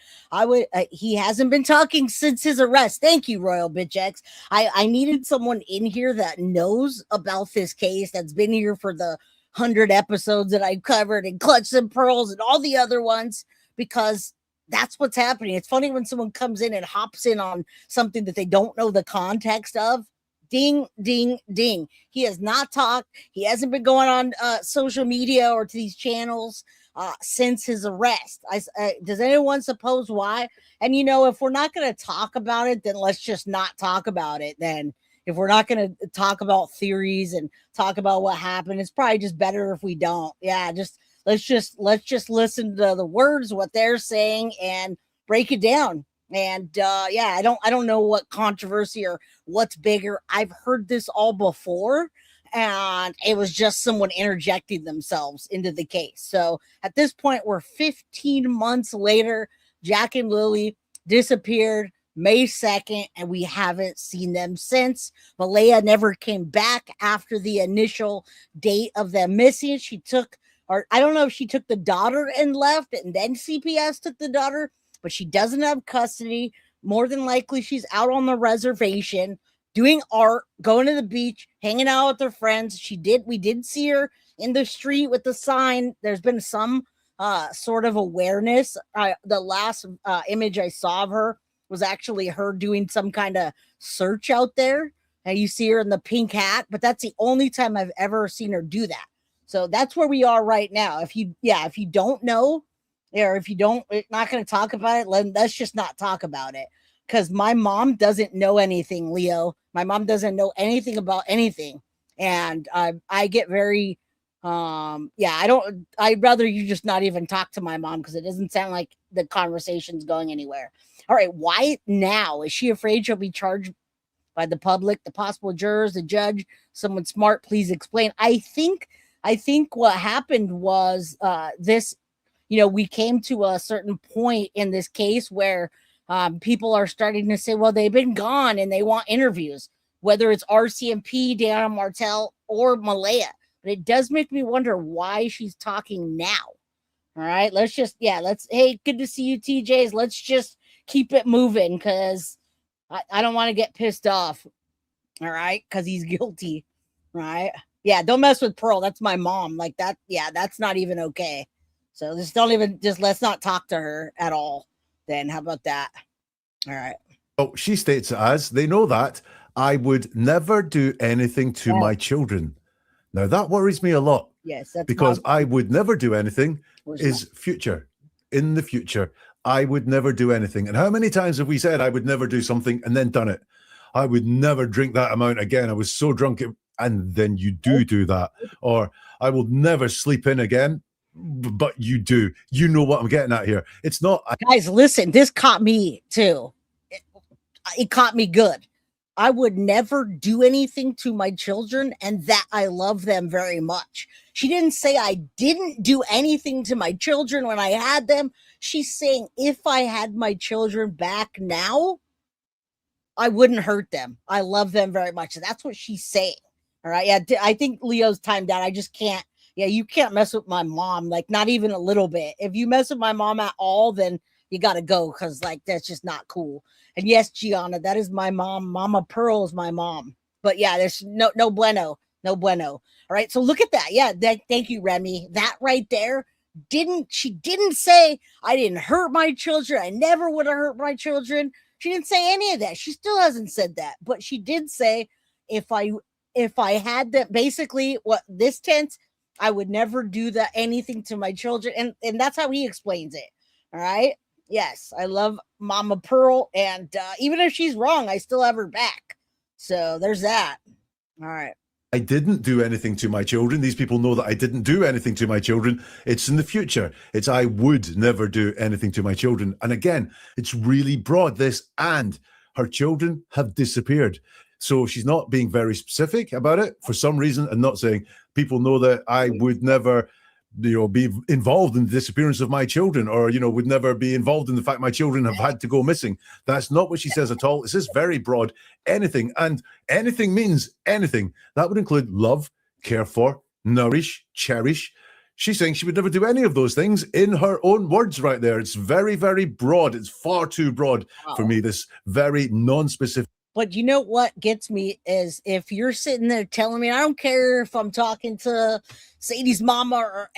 He hasn't been talking since his arrest. Thank you, Royal Bitch X. I needed someone in here that knows about this case, that's been here for the 100 episodes that I covered and Clutch and Pearls and all the other ones, because that's what's happening. It's funny when someone comes in and hops in on something that they don't know the context of. Ding, ding, ding. He has not talked. He hasn't been going on social media or to these channels since his arrest. Does anyone suppose why? And, if we're not going to talk about it, then let's just not talk about it then. if we're not going to talk about theories and talk about what happened, it's probably just better if we don't. Yeah, let's just listen to the words, what they're saying, and break it down. And yeah, I don't know what controversy or what's bigger. I've heard this all before, and it was just someone interjecting themselves into the case. So at this point, we're 15 months later. Jack and Lilly disappeared May 2nd, and we haven't seen them since. Malehya never came back after the initial date of them missing. She took, or I don't know if she took the daughter and left, and then CPS took the daughter, but she doesn't have custody. More than likely, she's out on the reservation doing art, going to the beach, hanging out with her friends. We did see her in the street with the sign. There's been some sort of awareness. The last image I saw of her was actually her doing some kind of search out there. And you see her in the pink hat, but that's the only time I've ever seen her do that. So that's where we are right now. If you don't know, or if you don't, not going to talk about it, let's just not talk about it. Because my mom doesn't know anything, Leo. My mom doesn't know anything about anything. And I get very, I'd rather you just not even talk to my mom, because it doesn't sound like the conversation's going anywhere. All right, why now? Is she afraid she'll be charged by the public, the possible jurors, the judge, someone smart? Please explain. I think what happened was this, we came to a certain point in this case where people are starting to say, well, they've been gone and they want interviews, whether it's RCMP, Diana Martel, or Malehya. But it does make me wonder why she's talking now. All right, hey, good to see you, TJs. Let's just keep it moving, because I don't want to get pissed off. All right, because he's guilty. Right? Yeah, don't mess with Pearl. That's my mom. Like that. Yeah, that's not even okay. So let's not talk to her at all. Then how about that? All right. Oh, she states it as, they know that I would never do anything to my children. Now that worries me a lot. Yes, that's because I would never do anything is that? future. In the future, I would never do anything. And how many times have we said I would never do something and then done it? I would never drink that amount again. I was so drunk, and then you do that. Or I will never sleep in again. But you do. You know what I'm getting at here. It's not. Guys, listen, this caught me too. It caught me good. I would never do anything to my children, and that I love them very much. She didn't say I didn't do anything to my children when I had them. She's saying if I had my children back now, I wouldn't hurt them. I love them very much. That's what she's saying. All right. Yeah, I think Leo's timed out. I just can't. Yeah, you can't mess with my mom, like not even a little bit. If you mess with my mom at all, then you got to go, because like that's just not cool. And yes, Gianna, that is my mom. Mama Pearl is my mom. But yeah, there's no bueno. No bueno. All right, so look at that. Yeah, thank you, Remy. That right there, she didn't say I didn't hurt my children. I never would have hurt my children. She didn't say any of that. She still hasn't said that. But she did say if I had that, basically what this tense, I would never do anything to my children. And that's how he explains it. All right. Yes. I love Mama Pearl. And even if she's wrong, I still have her back. So there's that. All right. I didn't do anything to my children. These people know that I didn't do anything to my children. It's in the future. It's I would never do anything to my children. And again, it's really broad, this, and her children have disappeared. So she's not being very specific about it for some reason, and not saying people know that I would never, be involved in the disappearance of my children, or, would never be involved in the fact my children have had to go missing. That's not what she says at all. It's just very broad. Anything, and anything means anything. That would include love, care for, nourish, cherish. She's saying she would never do any of those things in her own words right there. It's very, very broad. It's far too broad for me, this very non-specific. But you know what gets me is if you're sitting there telling me, I don't care if I'm talking to Sadie's mama or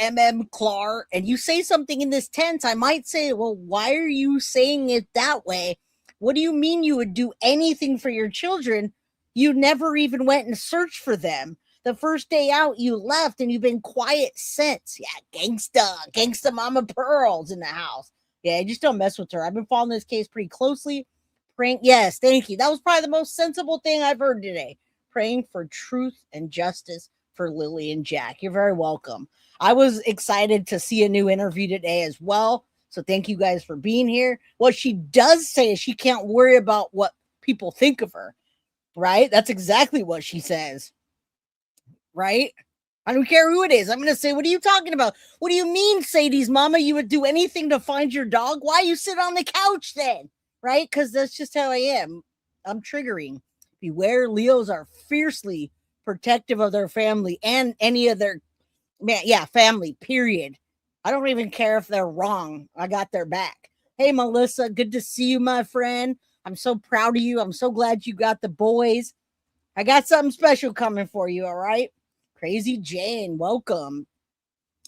Clark, and you say something in this tense, I might say, well, why are you saying it that way? What do you mean you would do anything for your children? You never even went and searched for them. The first day out, you left, and you've been quiet since. Yeah, gangsta Mama Pearl's in the house. Yeah, just don't mess with her. I've been following this case pretty closely. Praying, yes, thank you. That was probably the most sensible thing I've heard today. Praying for truth and justice for Lily and Jack. You're very welcome. I was excited to see a new interview today as well. So thank you guys for being here. What she does say is she can't worry about what people think of her, right? That's exactly what she says, right? I don't care who it is. I'm going to say, what are you talking about? What do you mean, Sadie's mama? You would do anything to find your dog? Why you sit on the couch then? Right? Because that's just how I am. I'm triggering. Beware, Leos are fiercely protective of their family and any of their family, period. I don't even care if they're wrong. I got their back. Hey, Melissa, good to see you, my friend. I'm so proud of you. I'm so glad you got the boys. I got something special coming for you, all right? Crazy Jane, welcome.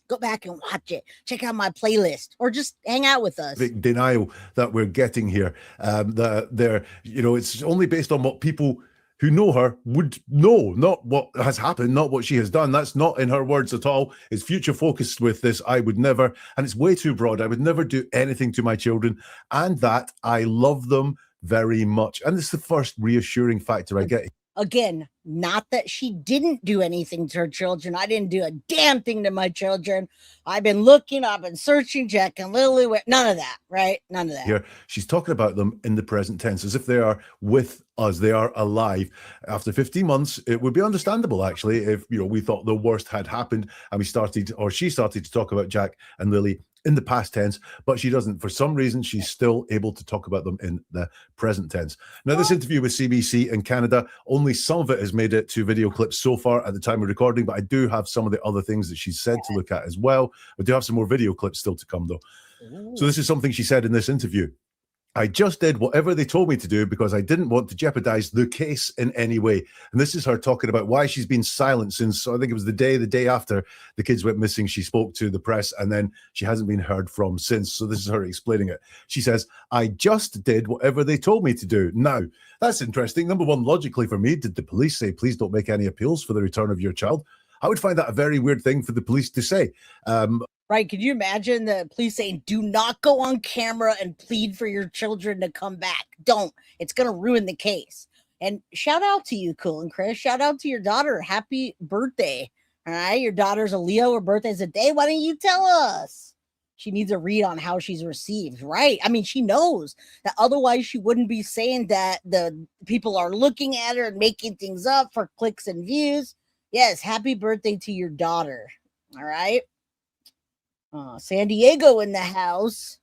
Go back and watch it. Check out my playlist or just hang out with us. Denial that we're getting here. It's only based on what people who know her would know, not what has happened, not what she has done. That's not in her words at all. It's future focused with this. I would never, and it's way too broad. I would never do anything to my children, and that I love them very much. And it's the first reassuring factor I get. Again, not that she didn't do anything to her children. I didn't do a damn thing to my children. I've been looking, I've been searching, Jack and Lily. None of that, right? None of that. Here, she's talking about them in the present tense, as if they are with us, they are alive. After 15 months, it would be understandable, actually, if we thought the worst had happened and she started to talk about Jack and Lily in the past tense, but she doesn't. For some reason, she's still able to talk about them in the present tense. Now, this interview with CBC in Canada, only some of it has made it to video clips so far at the time of recording, but I do have some of the other things that she said to look at as well. I do have some more video clips still to come, though. Ooh. So this is something she said in this interview. I just did whatever they told me to do because I didn't want to jeopardize the case in any way. And this is her talking about why she's been silent since, I think it was the day after the kids went missing. She spoke to the press and then she hasn't been heard from since. So this is her explaining it. She says, I just did whatever they told me to do. Now, that's interesting. Number one, logically for me, did the police say, please don't make any appeals for the return of your child? I would find that a very weird thing for the police to say. Right. Could you imagine the police saying, do not go on camera and plead for your children to come back? Don't. It's going to ruin the case. And shout out to you, Cool and Chris. Shout out to your daughter. Happy birthday. All right. Your daughter's a Leo. Her birthday's a day. Why don't you tell us? She needs a read on how she's received. Right. I mean, she knows that otherwise she wouldn't be saying that the people are looking at her and making things up for clicks and views. Yes. Happy birthday to your daughter. All right. San Diego in the house.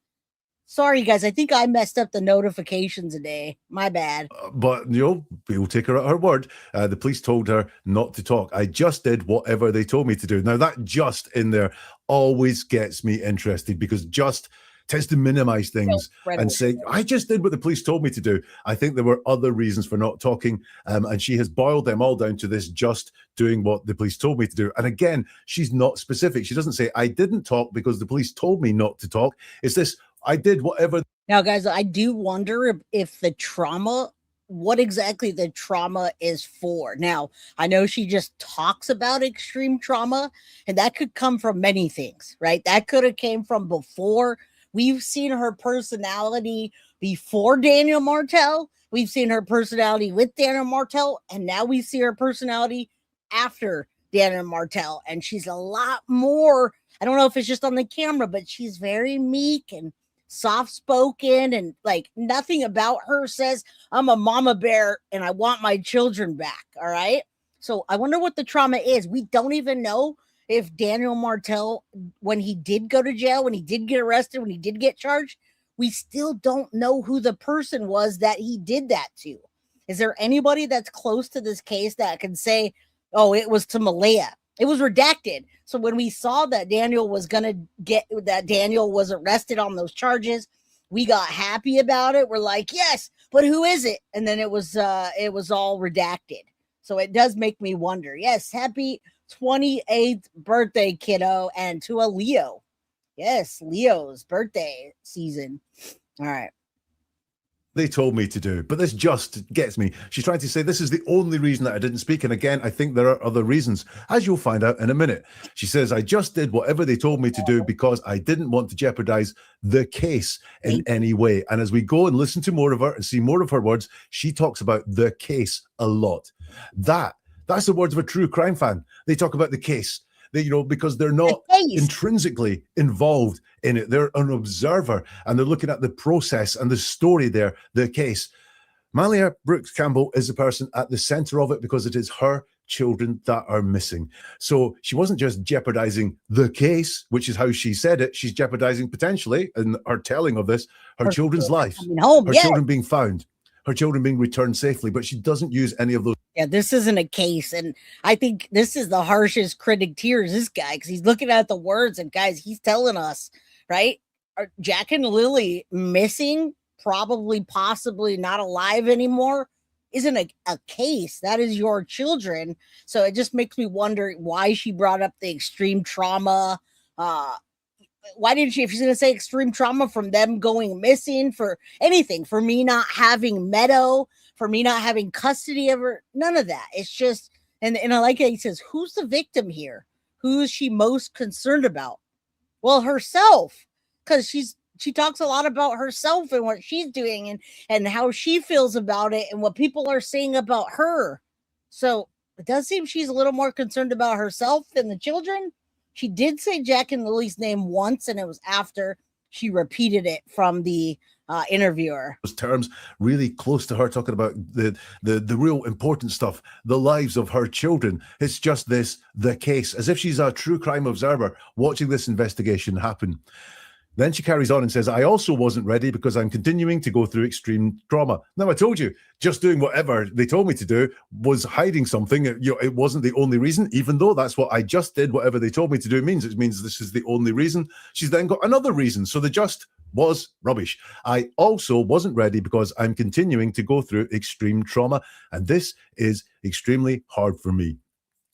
Sorry, guys. I think I messed up the notifications today. My bad. But, we'll take her at her word. The police told her not to talk. I just did whatever they told me to do. Now, that just in there always gets me interested because just tends to minimize things and say, I just did what the police told me to do. I think there were other reasons for not talking. And she has boiled them all down to this just doing what the police told me to do. And again, she's not specific. She doesn't say, I didn't talk because the police told me not to talk. It's this, I did whatever. Now, guys, I do wonder if the trauma, what exactly the trauma is for. Now, I know she just talks about extreme trauma, and that could come from many things, right? That could have came from before. We've seen her personality before Daniel Martel. We've seen her personality with Daniel Martel, and now we see her personality after Daniel Martel. And she's a lot more, I don't know if it's just on the camera, but she's very meek and soft-spoken, and like nothing about her says, I'm a mama bear and I want my children back, all right? So I wonder what the trauma is. We don't even know if Daniel Martel, when he did go to jail, when he did get arrested, when he did get charged, we still don't know who the person was that he did that to. Is there anybody that's close to this case that can say, oh, it was to Malehya? It was redacted. So when we saw that Daniel was arrested on those charges, we got happy about it. We're like, yes, but who is it? And then it was all redacted. So it does make me wonder. Yes, happy 28th birthday, kiddo, and to a Leo. Yes, Leo's birthday season. All right. they told me to do. But this just gets me. She's trying to say this is the only reason that I didn't speak. And again, I think there are other reasons, as you'll find out in a minute. She says, I just did whatever they told me to do because I didn't want to jeopardize the case in any way. And as we go and listen to more of her and see more of her words, she talks about the case a lot. That's the words of a true crime fan. They talk about the case. They, because they're not intrinsically involved in it. They're an observer and they're looking at the process and the story there, the case. Malehya Brooks-Campbell is the person at the center of it because it is her children that are missing. So she wasn't just jeopardizing the case, which is how she said it. She's jeopardizing potentially, in her telling of this, her children's life, her children being found, her children being returned safely, but she doesn't use any of those. Yeah, this isn't a case. And I think this is the harshest critic tier is this guy, because he's looking at the words and guys, he's telling us, right? Are Jack and Lily missing, probably, possibly not alive anymore, isn't a case. That is your children. So it just makes me wonder why she brought up the extreme trauma. Why didn't she, if she's going to say extreme trauma from them going missing, for anything, for me not having Meadow, for me not having custody of her, none of that. It's just, and I like it. He says, who's the victim here? Who is she most concerned about? Well, herself, because she talks a lot about herself and what she's doing and how she feels about it and what people are saying about her. So it does seem she's a little more concerned about herself than the children. She did say Jack and Lily's name once, and it was after she repeated it from the interviewer. Those terms really close to her, talking about the real important stuff, the lives of her children. It's just the case, as if she's a true crime observer watching this investigation happen. Then she carries on and says, I also wasn't ready because I'm continuing to go through extreme trauma. Now, I told you, just doing whatever they told me to do was hiding something. It wasn't the only reason, even though that's what I just did, whatever they told me to do means. It means this is the only reason. She's then got another reason. So the just was rubbish. I also wasn't ready because I'm continuing to go through extreme trauma. And this is extremely hard for me.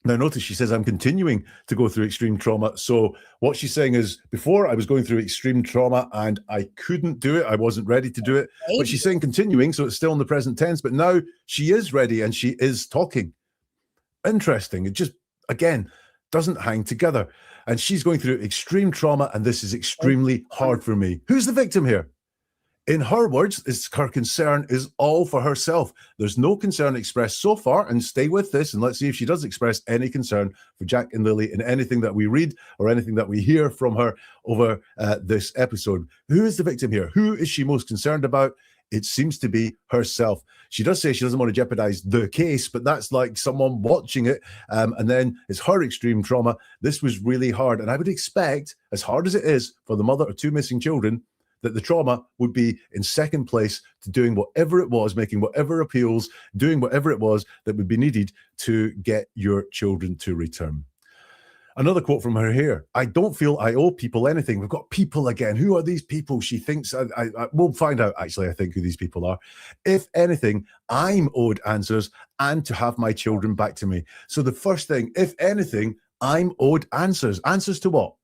Now, notice she says, I'm continuing to go through extreme trauma. So what she's saying is, before I was going through extreme trauma and I couldn't do it. I wasn't ready to do it. But she's saying continuing, so it's still in the present tense. But now she is ready and she is talking. Interesting. It just, again, doesn't hang together. And she's going through extreme trauma and this is extremely hard for me. Who's the victim here? In her words, her concern is all for herself. There's no concern expressed so far, and stay with this, and let's see if she does express any concern for Jack and Lily in anything that we read or anything that we hear from her over this episode. Who is the victim here? Who is she most concerned about? It seems to be herself. She does say she doesn't want to jeopardize the case, but that's like someone watching it. And then it's her extreme trauma. This was really hard. And I would expect, as hard as it is for the mother of two missing children, that the trauma would be in second place to doing whatever it was, making whatever appeals, doing whatever it was that would be needed to get your children to return. Another quote from her here. I don't feel I owe people anything. We've got people again. Who are these people? She thinks, we'll find out actually, I think, who these people are. If anything, I'm owed answers and to have my children back to me. So the first thing, if anything, I'm owed answers. Answers to what?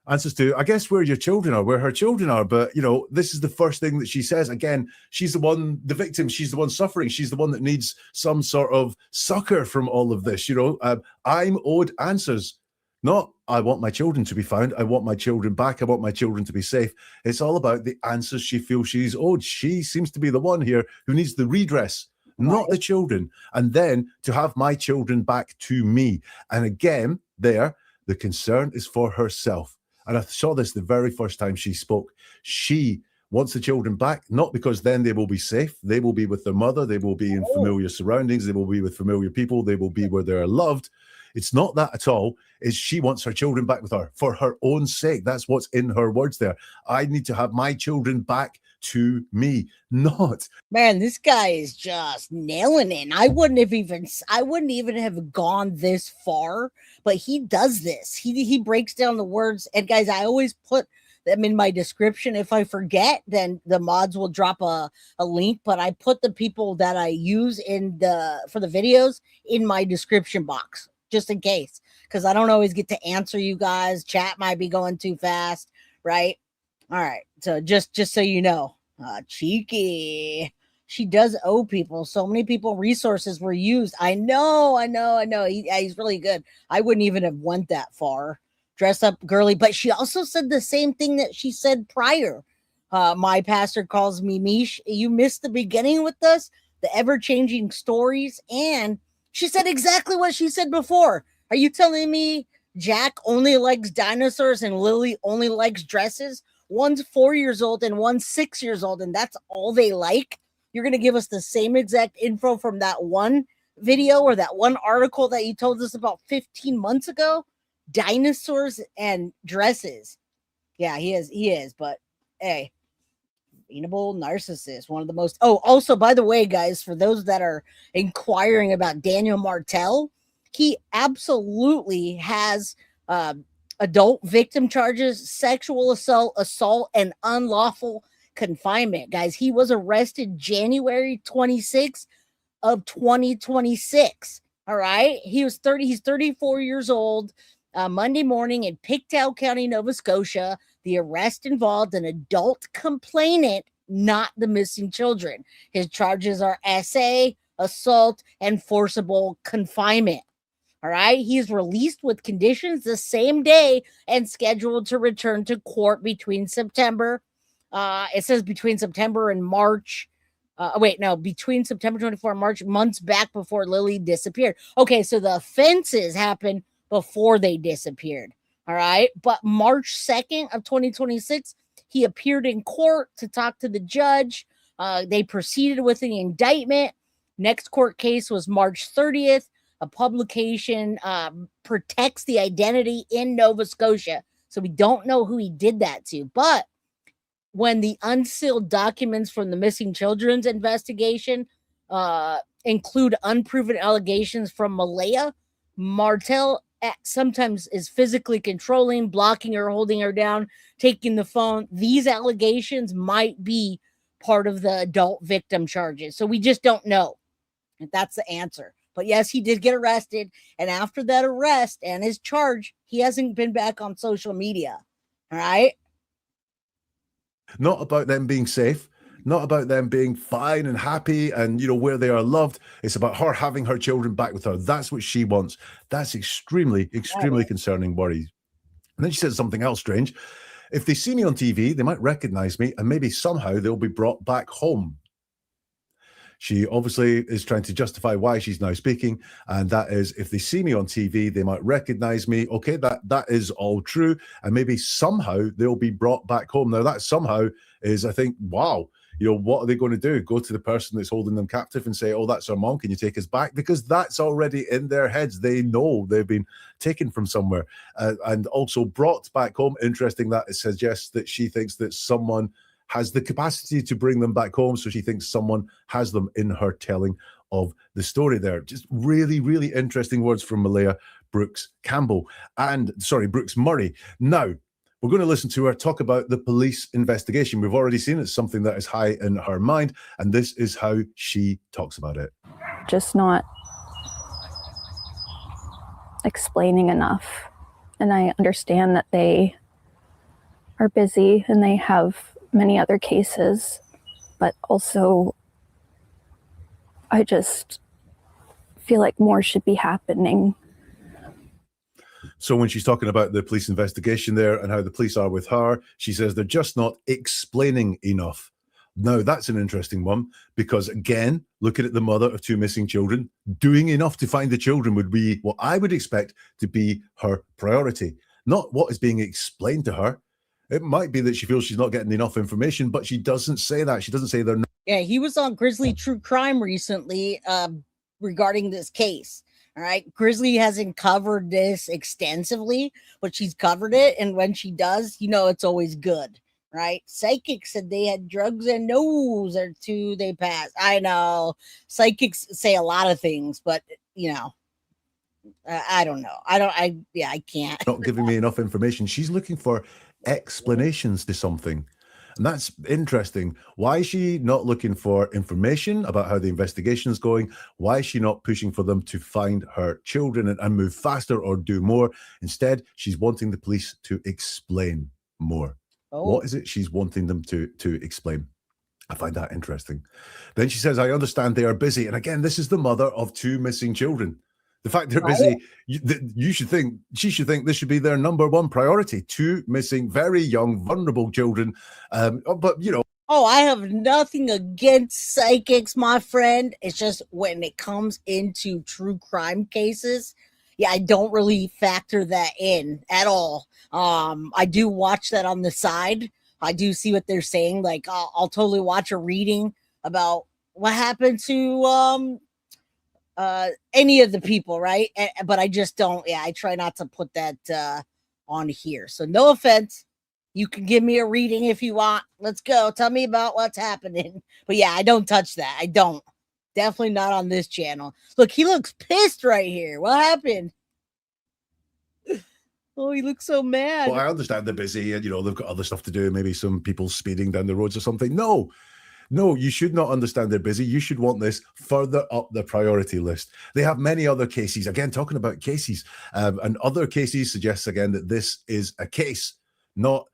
Answers to, I guess, where your children are, where her children are. But, this is the first thing that she says. Again, she's the one, the victim. She's the one suffering. She's the one that needs some sort of succor from all of this. I'm owed answers. Not, I want my children to be found. I want my children back. I want my children to be safe. It's all about the answers she feels she's owed. She seems to be the one here who needs the redress, not the children. And then to have my children back to me. And again, the concern is for herself. And I saw this the very first time she spoke. She wants the children back, not because then they will be safe. They will be with their mother. They will be in familiar surroundings. They will be with familiar people. They will be where they're loved. It's not that at all. She wants her children back with her for her own sake. That's what's in her words there. I need to have my children back to me, not. Man, this guy is just nailing it. I wouldn't even have gone this far, but he does this. He breaks down the words. And guys, I always put them in my description. If I forget, then the mods will drop a link, but I put the people that I use for the videos in my description box, just in case, because I don't always get to answer you guys. Chat might be going too fast, right? All right. So just so you know. Cheeky. She does owe people. So many people resources were used. I know. He's really good. I wouldn't even have went that far. Dress up girly. But she also said the same thing that she said prior. My pastor calls me Mish. You missed the beginning with us, the ever-changing stories. And she said exactly what she said before. Are you telling me Jack only likes dinosaurs and Lily only likes dresses? One's 4 years old and one's 6 years old, and that's all they like. You're going to give us the same exact info from that one video or that one article that you told us about 15 months ago? Dinosaurs and dresses. Yeah, he is. But hey, beanable narcissist, one of the most. Oh, also, by the way, guys, for those that are inquiring about Daniel Martel, he absolutely has adult victim charges, sexual assault, and unlawful confinement. Guys, he was arrested January 26th of 2026. All right. He's 34 years old. Monday morning in Pictou County, Nova Scotia. The arrest involved an adult complainant, not the missing children. His charges are SA, assault, and forcible confinement. All right. He's released with conditions the same day and scheduled to return to court between September. It says between September and March. Between September 24 and March, months back before Lily disappeared. Okay, so the offenses happened before they disappeared. All right. But March 2nd of 2026, he appeared in court to talk to the judge. They proceeded with the indictment. Next court case was March 30th. A publication protects the identity in Nova Scotia. So we don't know who he did that to. But when the unsealed documents from the missing children's investigation include unproven allegations from Malehya, Martel sometimes is physically controlling, blocking her, holding her down, taking the phone. These allegations might be part of the adult victim charges. So we just don't know if that's the answer. But yes, he did get arrested. And after that arrest and his charge, he hasn't been back on social media. All right. Not about them being safe, not about them being fine and happy and, where they are loved. It's about her having her children back with her. That's what she wants. That's extremely concerning worry. And then she said something else strange. If they see me on TV, they might recognize me and maybe somehow they'll be brought back home. She obviously is trying to justify why she's now speaking, and that is, if they see me on TV, they might recognize me. Okay, that is all true, and maybe somehow they'll be brought back home. Now, that somehow is, I think, wow, what are they going to do? Go to the person that's holding them captive and say, oh, that's our mom, can you take us back? Because that's already in their heads. They know they've been taken from somewhere and also brought back home. Interesting that it suggests that she thinks that someone has the capacity to bring them back home. So she thinks someone has them in her telling of the story there. Just really, really interesting words from Malehya Brooks-Murray. Now, we're going to listen to her talk about the police investigation. We've already seen it's something that is high in her mind, and this is how she talks about it. Just not explaining enough. And I understand that they are busy and they have many other cases, but also I just feel like more should be happening. So when she's talking about the police investigation there and how the police are with her, she says they're just not explaining enough. Now, that's an interesting one, because again, looking at the mother of two missing children, doing enough to find the children would be what I would expect to be her priority, not what is being explained to her. It might be that she feels she's not getting enough information, but she doesn't say that. She doesn't say they're not. Yeah, he was on Grizzly True Crime recently regarding this case. All right. Grizzly hasn't covered this extensively, but she's covered it. And when she does, it's always good. Right. Psychics said they had drugs and nose or two they passed. I know psychics say a lot of things, but I don't know. I can't. Not giving me enough information. She's looking for explanations to something. And that's interesting. Why is she not looking for information about how the investigation is going? Why is she not pushing for them to find her children and move faster or do more? Instead, she's wanting the police to explain more. Oh. What is it she's wanting them to explain? I find that interesting. Then she says, I understand they are busy. And again, this is the mother of 2 missing children. The fact they're busy, she should think this should be their number one priority. 2 missing, very young, vulnerable children. But, you know. Oh, I have nothing against psychics, my friend. It's just when it comes into true crime cases, yeah, I don't really factor that in at all. I do watch that on the side. I do see what they're saying. Like, I'll totally watch a reading about what happened to any of the people, right? But I just don't. Yeah, I try not to put that on here. So no offense. You can give me a reading if you want. Let's go. Tell me about what's happening. But yeah, I don't touch that. I don't. Definitely not on this channel. Look, he looks pissed right here. What happened? Oh, he looks so mad. Well, I understand they're busy and, you know, they've got other stuff to do. Maybe some people speeding down the roads or something. No, you should not understand they're busy. You should want this further up the priority list. They have many other cases. Again, talking about cases, and other cases suggests again that this is a case, not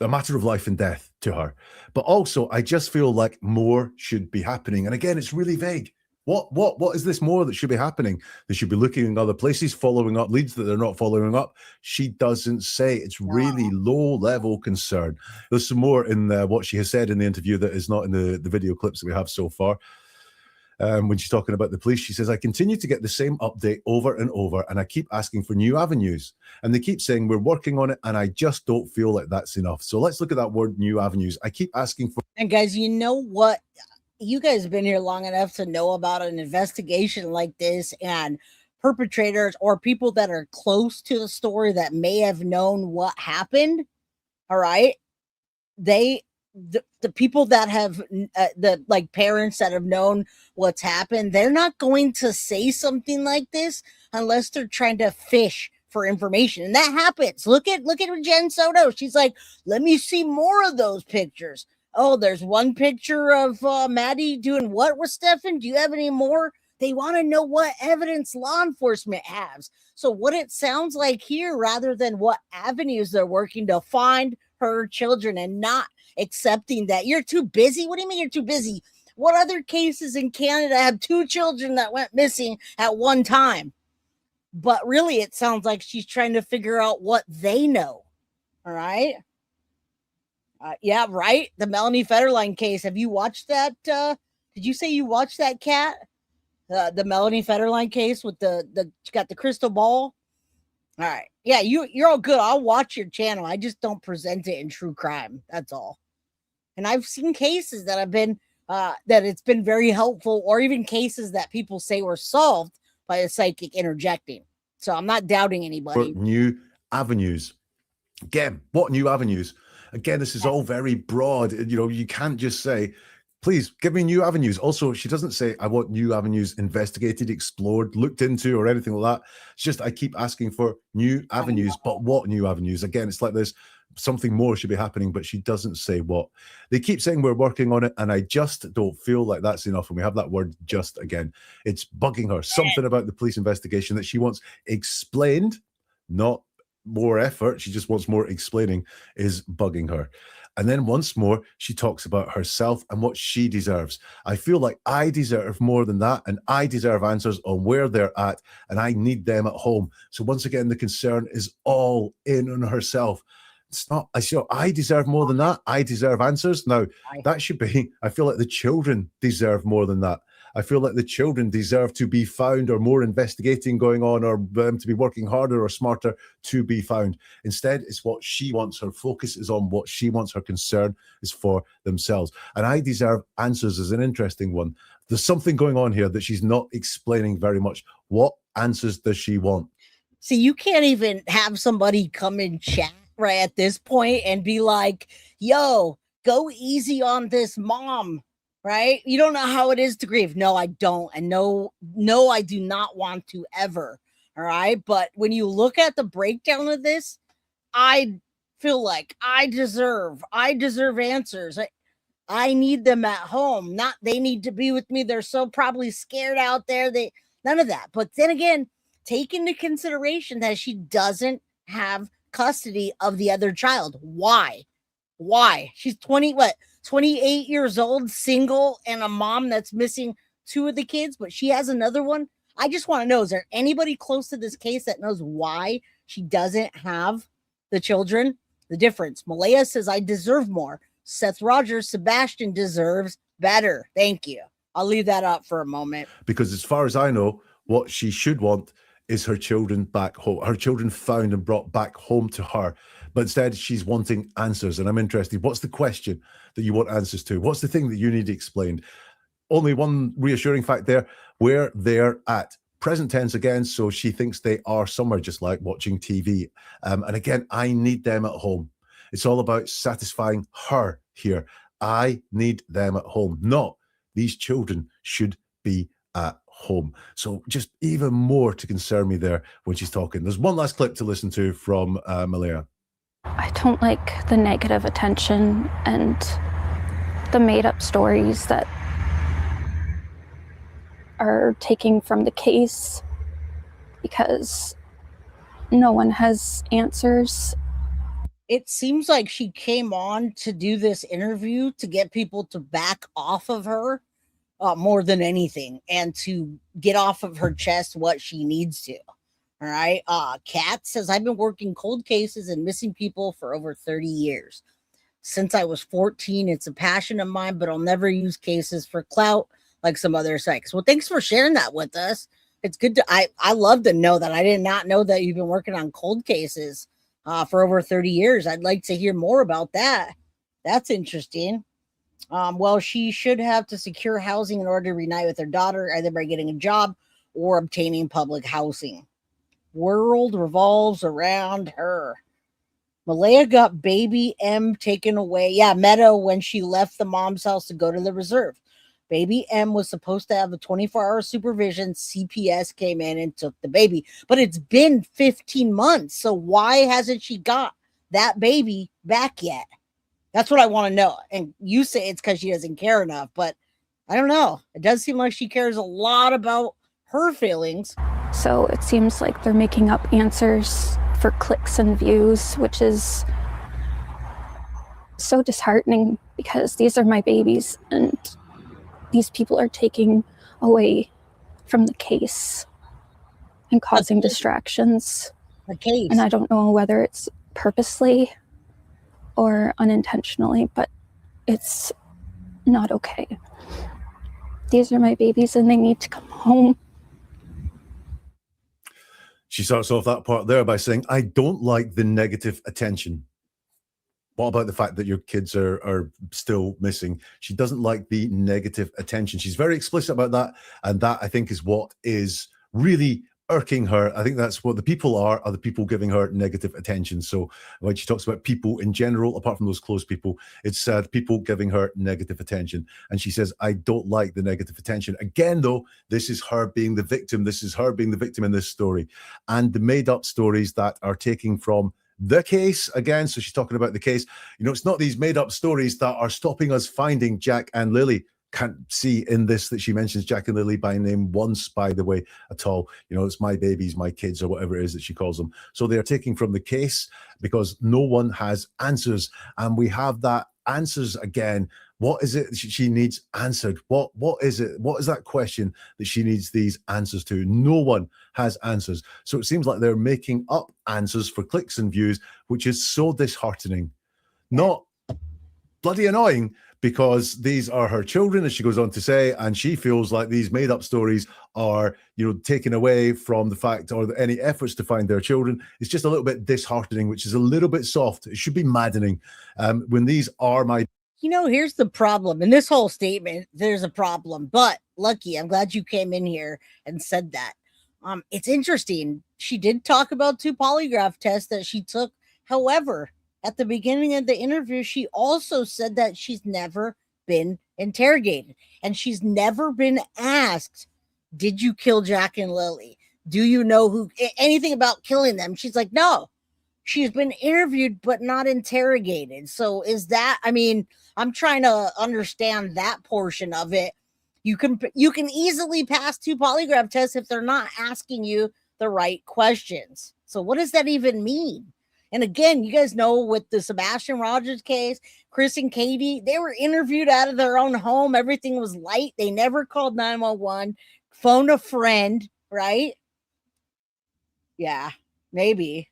a matter of life and death to her. But also, I just feel like more should be happening. And again, it's really vague. What is this more that should be happening? They should be looking in other places, following up leads that they're not following up. She doesn't say. It's really low-level concern. There's some more in what she has said in the interview that is not in the video clips that we have so far. When she's talking about the police, she says, I continue to get the same update over and over, and I keep asking for new avenues. And they keep saying, we're working on it, and I just don't feel like that's enough. So let's look at that word, new avenues. I keep asking for... And guys, you know what? You guys have been here long enough to know about an investigation like this, and perpetrators or people that are close to the story that may have known what happened. All right. The people that have the like parents that have known what's happened, they're not going to say something like this unless they're trying to fish for information. And that happens. Look at Jen Soto. She's like, let me see more of those pictures. Oh, there's one picture of Maddie doing what with Stefan? Do you have any more? They want to know what evidence law enforcement has. So what it sounds like here, rather than what avenues they're working to find her children, and not accepting that you're too busy. What do you mean you're too busy? What other cases in Canada have 2 children that went missing at one time? But really, it sounds like she's trying to figure out what they know. All right. Yeah, right. The Melanie Federline case. Have you watched that? Did you say you watched that, Kat? The Melanie Federline case with the she got the crystal ball. All right. Yeah, you're all good. I'll watch your channel. I just don't present it in true crime. That's all. And I've seen cases that have been that it's been very helpful, or even cases that people say were solved by a psychic interjecting. So I'm not doubting anybody. New avenues. Again, what new avenues? Again, this is all very broad. You know, you can't just say, please give me new avenues. Also, she doesn't say, I want new avenues investigated, explored, looked into, or anything like that. It's just, I keep asking for new avenues. But what new avenues? Again, it's like this, something more should be happening, but she doesn't say what. They keep saying we're working on it, and I just don't feel like that's enough. And we have that word just again. It's bugging her. Something about the police investigation that she wants explained, not more effort. She just wants more explaining, is bugging her. And then once more, she talks about herself and what she deserves. I feel like I deserve more than that, and I deserve answers on where they're at, and I need them at home. So once again, the concern is all in on herself. It's not, I deserve more than that. I deserve answers. Now, that should be, I feel like the children deserve more than that. I feel like the children deserve to be found, or more investigating going on, or them to be working harder or smarter to be found. Instead, it's what she wants. Her focus is on what she wants. Her concern is for themselves. And I deserve answers is an interesting one. There's something going on here that she's not explaining very much. What answers does she want? See, you can't even have somebody come in chat right at this point and be like, yo, go easy on this mom. Right? You don't know how it is to grieve. No, I don't. And no, I do not want to ever. All right. But when you look at the breakdown of this, I feel like I deserve answers. I need them at home. Not they need to be with me. They're so probably scared out there. None of that. But then again, take into consideration that she doesn't have custody of the other child. Why? She's 20, 28 years old, single, and a mom that's missing 2 of the kids, but she has another one. I just want to know, is there anybody close to this case that knows why she doesn't have the children? The difference. Malehya says, I deserve more. Seth Rogers, Sebastian deserves better. Thank you. I'll leave that up for a moment. Because as far as I know, what she should want is her children back home, her children found and brought back home to her. But instead, she's wanting answers. And I'm interested, what's the question that you want answers to? What's the thing that you need explained? Only one reassuring fact there, where they're at. Present tense again, so she thinks they are somewhere just like watching TV. And again, I need them at home. It's all about satisfying her here. I need them at home, not these children should be at home. So just even more to concern me there when she's talking. There's one last clip to listen to from Malehya. I don't like the negative attention and the made-up stories that are taking from the case because no one has answers. It seems like she came on to do this interview to get people to back off of her more than anything and to get off of her chest what she needs to. All right. Kat says, I've been working cold cases and missing people for over 30 years. Since I was 14, it's a passion of mine, but I'll never use cases for clout like some other sites. Well, thanks for sharing that with us. It's good to, I love to know that. I did not know that you've been working on cold cases for over 30 years. I'd like to hear more about that. That's interesting. Well, she should have to secure housing in order to reunite with her daughter, either by getting a job or obtaining public housing. World revolves around her. Malehya got baby M taken away. Yeah, Meadow when she left the mom's house to go to the reserve. Baby M was supposed to have a 24-hour supervision. CPS came in and took the baby. But it's been 15 months. So why hasn't she got that baby back yet? That's what I want to know. And you say it's because she doesn't care enough. But I don't know. It does seem like she cares a lot about her feelings. So it seems like they're making up answers for clicks and views, which is so disheartening because these are my babies and these people are taking away from the case and causing distractions. The case. And I don't know whether it's purposely or unintentionally, but it's not okay. These are my babies and they need to come home. She starts off that part there by saying, I don't like the negative attention. What about the fact that your kids are still missing? She doesn't like the negative attention. She's very explicit about that. And that, I think, is what is really irking her. I think that's what the people are the people giving her negative attention. So when she talks about people in general, apart from those close people, it's people giving her negative attention. And she says, I don't like the negative attention. Again, though, this is her being the victim. This is her being the victim in this story. And the made up stories that are taking from the case again. So she's talking about the case. You know, it's not these made up stories that are stopping us finding Jack and Lily. Can't see in this that she mentions Jack and Lily by name once, by the way, at all. You know, it's my babies, my kids, or whatever it is that she calls them. So they are taking from the case because no one has answers. And we have that answers again. What is it she needs answered? What is it? What is that question that she needs these answers to? No one has answers. So it seems like they're making up answers for clicks and views, which is so disheartening. Not bloody annoying, because these are her children, as she goes on to say, and she feels like these made up stories are, you know, taken away from the fact or any efforts to find their children. It's just a little bit disheartening, which is a little bit soft. It should be maddening when these are my. You know, here's the problem. In this whole statement, there's a problem. But Lucky, I'm glad you came in here and said that. It's interesting. She did talk about 2 polygraph tests that she took. However, at the beginning of the interview, she also said that she's never been interrogated and she's never been asked, did you kill Jack and Lily? Do you know anything about killing them? She's like, no. She's been interviewed, but not interrogated. So is that, I mean, I'm trying to understand that portion of it. You can easily pass 2 polygraph tests if they're not asking you the right questions. So what does that even mean? And again, you guys know with the Sebastian Rogers case, Chris and Katie, they were interviewed out of their own home. Everything was light. They never called 911, phoned a friend, right? Yeah, maybe.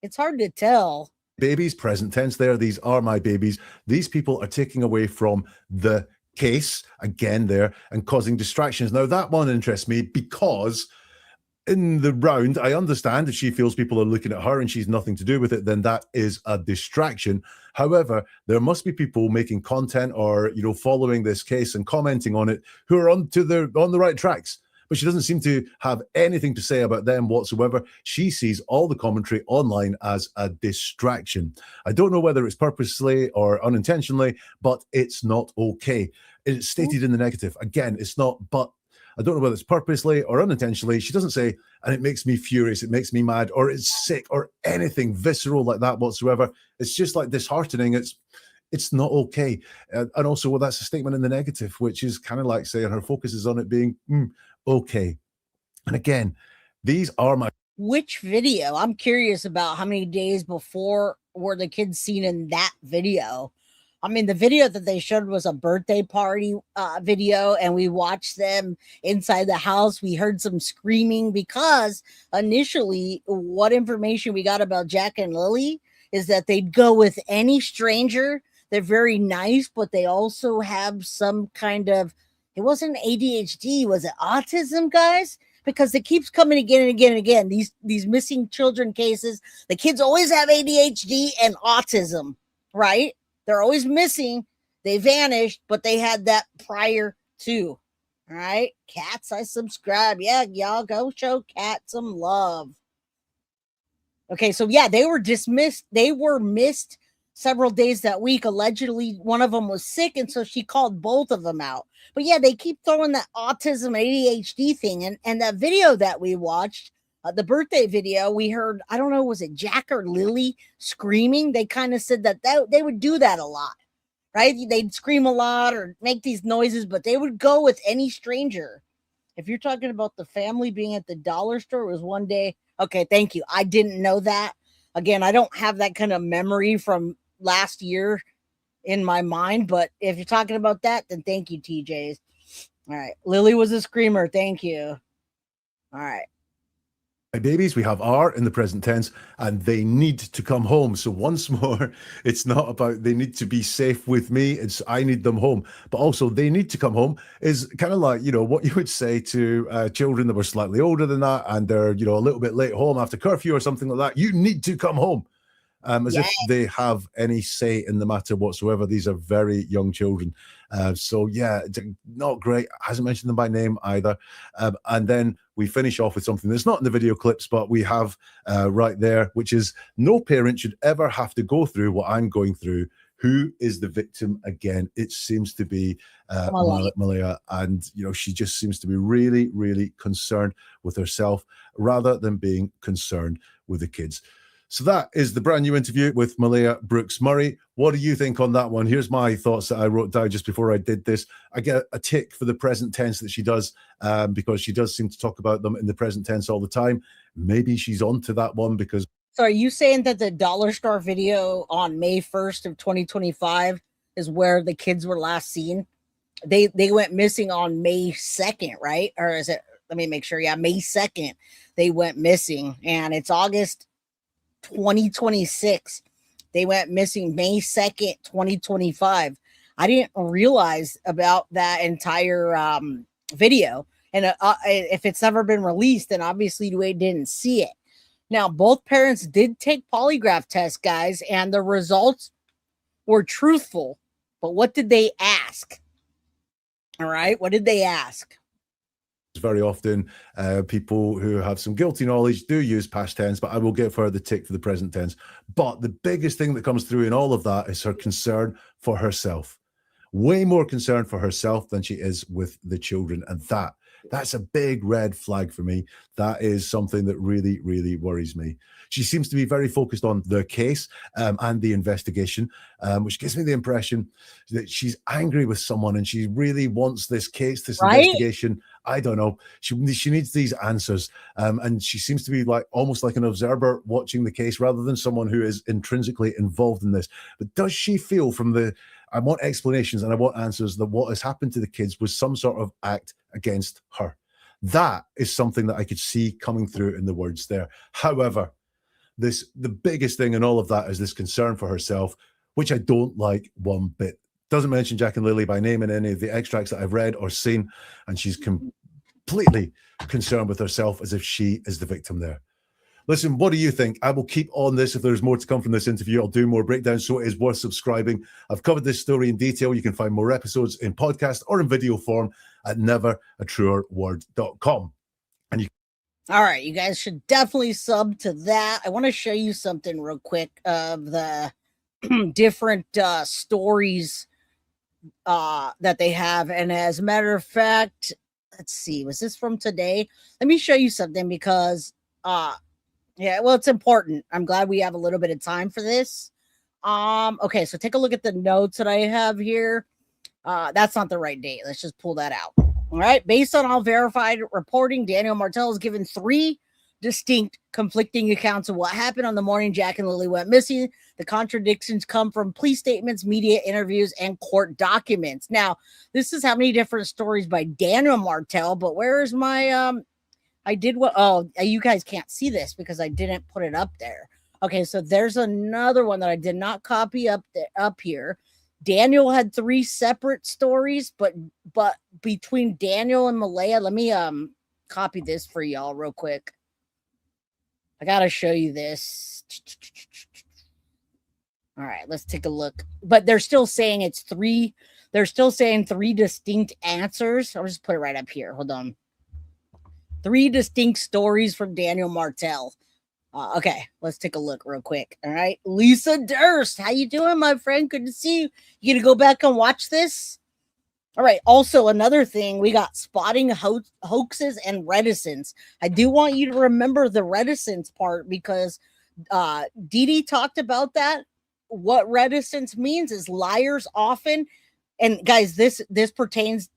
It's hard to tell. Babies, present tense there. These are my babies. These people are taking away from the case again there and causing distractions. Now, that one interests me because in the round, I understand if she feels people are looking at her and she's nothing to do with it, then that is a distraction. However, there must be people making content or, you know, following this case and commenting on it who are on the right tracks. But she doesn't seem to have anything to say about them whatsoever. She sees all the commentary online as a distraction. I don't know whether it's purposely or unintentionally, but it's not okay. It's stated in the negative. Again, it's not, but I don't know whether it's purposely or unintentionally. She doesn't say, and it makes me furious, it makes me mad, or it's sick, or anything visceral like that whatsoever. It's just like disheartening. It's not okay. And also, well, that's a statement in the negative, which is kind of like saying her focus is on it being okay. And again, these are my... Which video? I'm curious about how many days before were the kids seen in that video. I mean, the video that they showed was a birthday party video, and we watched them inside the house. We heard some screaming because initially what information we got about Jack and Lily is that they'd go with any stranger. They're very nice, but they also have some kind of, it wasn't ADHD, was it autism, guys? Because it keeps coming again and again and again. These missing children cases, the kids always have ADHD and autism, right? They're always missing. They vanished, but they had that prior to. All right. Cats, I subscribe. Yeah, y'all go show Cat some love. Okay, so yeah, they were dismissed. They were missed several days that week. Allegedly, one of them was sick, and so she called both of them out. But yeah, they keep throwing that autism ADHD thing. And that video that we watched, the birthday video, we heard, I don't know, was it Jack or Lily screaming? They kind of said that they would do that a lot, right? They'd scream a lot or make these noises, but they would go with any stranger. If you're talking about the family being at the dollar store, it was one day. Okay, thank you. I didn't know that. Again, I don't have that kind of memory from last year in my mind, but if you're talking about that, then thank you, TJs. All right. Lily was a screamer. Thank you. All right. My babies, we have are in the present tense, and they need to come home. So once more, it's not about they need to be safe with me. It's I need them home. But also they need to come home is kind of like, you know, what you would say to children that were slightly older than that and they're, you know, a little bit late home after curfew or something like that. You need to come home. As if they have any say in the matter whatsoever. These are very young children. So yeah, not great. Hasn't mentioned them by name either. And then we finish off with something that's not in the video clips, but we have right there, which is no parent should ever have to go through what I'm going through. Who is the victim again? It seems to be Malehya, and you know, she just seems to be really, really concerned with herself rather than being concerned with the kids. So that is the brand new interview with Malehya Brooks-Murray. What do you think on that one? Here's my thoughts that I wrote down just before I did this. I get a tick for the present tense that she does because she does seem to talk about them in the present tense all the time. Maybe she's onto that one because... So are you saying that the dollar store video on May 1st of 2025 is where the kids were last seen? They went missing on May 2nd, right? Or is it, let me make sure. Yeah, May 2nd, they went missing, and it's August 2026. They went missing May 2nd, 2025. I didn't realize about that entire video. And if it's never been released, then obviously we didn't see it. Now, both parents did take polygraph tests, guys, and the results were truthful. But what did they ask? All right, what did they ask? Very often people who have some guilty knowledge do use past tense, but I will give her the tick for the present tense. But the biggest thing that comes through in all of that is her concern for herself. Way more concern for herself than she is with the children. And that's a big red flag for me. That is something that really, really worries me. She seems to be very focused on the case and the investigation, which gives me the impression that she's angry with someone and she really wants this case, this investigation. I don't know. She needs these answers. And she seems to be like almost like an observer watching the case rather than someone who is intrinsically involved in this. But does she feel from I want explanations and I want answers that what has happened to the kids was some sort of act against her? That is something that I could see coming through in the words there. However, the biggest thing in all of that is this concern for herself, which I don't like one bit. Doesn't mention Jack and Lily by name in any of the extracts that I've read or seen, and she's completely concerned with herself as if she is the victim there. Listen, what do you think? I will keep on this. If there's more to come from this interview, I'll do more breakdowns, so it is worth subscribing. I've covered this story in detail. You can find more episodes in podcast or in video form at neveratruerword.com. All right, you guys should definitely sub to that. I want to show you something real quick of the different stories that they have. And as a matter of fact, let's see, was this from today? Let me show you something because yeah, well, it's important. I'm glad we have a little bit of time for this. Okay, so take a look at the notes that I have here. That's not the right date. Let's just pull that out. All right. Based on all verified reporting, Daniel Martel has given 3 distinct conflicting accounts of what happened on the morning Jack and Lily went missing. The contradictions come from police statements, media interviews, and court documents. Now, this is how many different stories by Daniel Martel, but where is my you guys can't see this because I didn't put it up there. Okay, so there's another one that I did not copy up here. Daniel had 3 separate stories, but between Daniel and Malehya, let me copy this for y'all real quick. I gotta show you this. All right, let's take a look. But they're still saying it's 3. They're still saying 3 distinct answers. I'll just put it right up here. Hold on. 3 distinct stories from Daniel Martel. Okay, let's take a look real quick. All right, Lisa Durst, how you doing, my friend? Good to see you. You gonna go back and watch this? All right. Also, another thing, we got spotting hoaxes and reticence. I do want you to remember the reticence part because Dee Dee talked about that. What reticence means is liars often. And guys, this pertains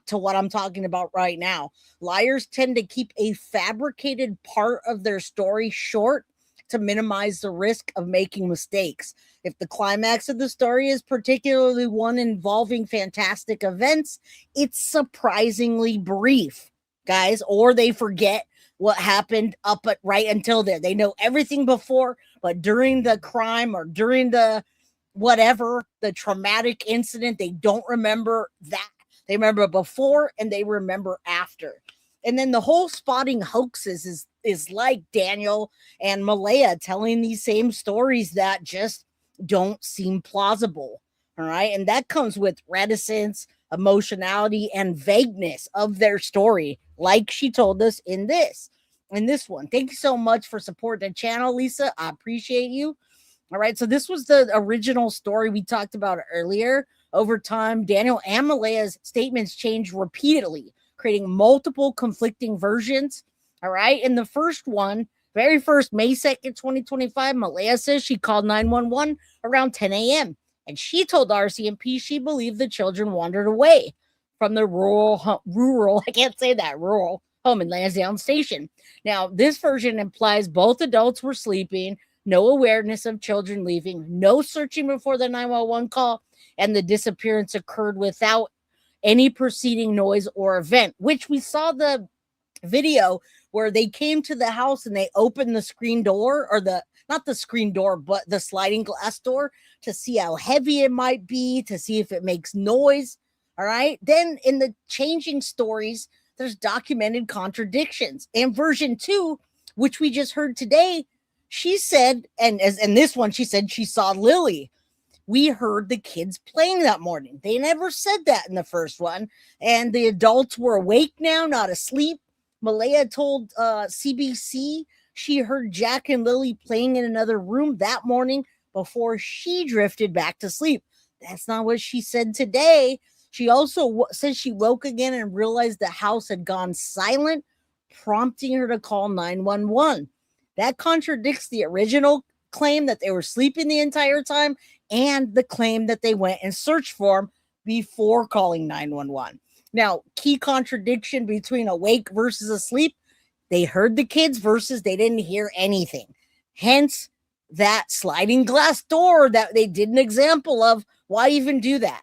to what I'm talking about right now. Liars tend to keep a fabricated part of their story short to minimize the risk of making mistakes. If the climax of the story is particularly one involving fantastic events, it's surprisingly brief, guys, or they forget what happened right until there. They know everything before, but during the crime or during the whatever, the traumatic incident, they don't remember that. They remember before and they remember after. And then the whole spotting hoaxes is like Daniel and Malehya telling these same stories that just don't seem plausible. All right. And that comes with reticence, emotionality, and vagueness of their story, like she told us in this one. Thank you so much for supporting the channel, Lisa. I appreciate you. All right, so this was the original story we talked about earlier. Over time, Daniel and Malehya's statements changed repeatedly, creating multiple conflicting versions. All right, in the first one, very first, May 2nd, 2025, Malehya says she called 911 around 10 a.m. And she told RCMP she believed the children wandered away from the rural home in Lansdowne Station. Now, this version implies both adults were sleeping, no awareness of children leaving, no searching before the 911 call, and the disappearance occurred without any preceding noise or event, which we saw the video where they came to the house and they opened the screen door, or not the screen door, but the sliding glass door to see how heavy it might be, to see if it makes noise. All right. Then in the changing stories, there's documented contradictions. And version 2, which we just heard today, she said, and this one, she said she saw Lily. We heard the kids playing that morning. They never said that in the first one. And the adults were awake now, not asleep. Malehya told CBC she heard Jack and Lily playing in another room that morning before she drifted back to sleep. That's not what she said today. She also said she woke again and realized the house had gone silent, prompting her to call 911. That contradicts the original claim that they were sleeping the entire time and the claim that they went and searched for him before calling 911. Now, key contradiction between awake versus asleep, they heard the kids versus they didn't hear anything. Hence, that sliding glass door that they did an example of. Why even do that?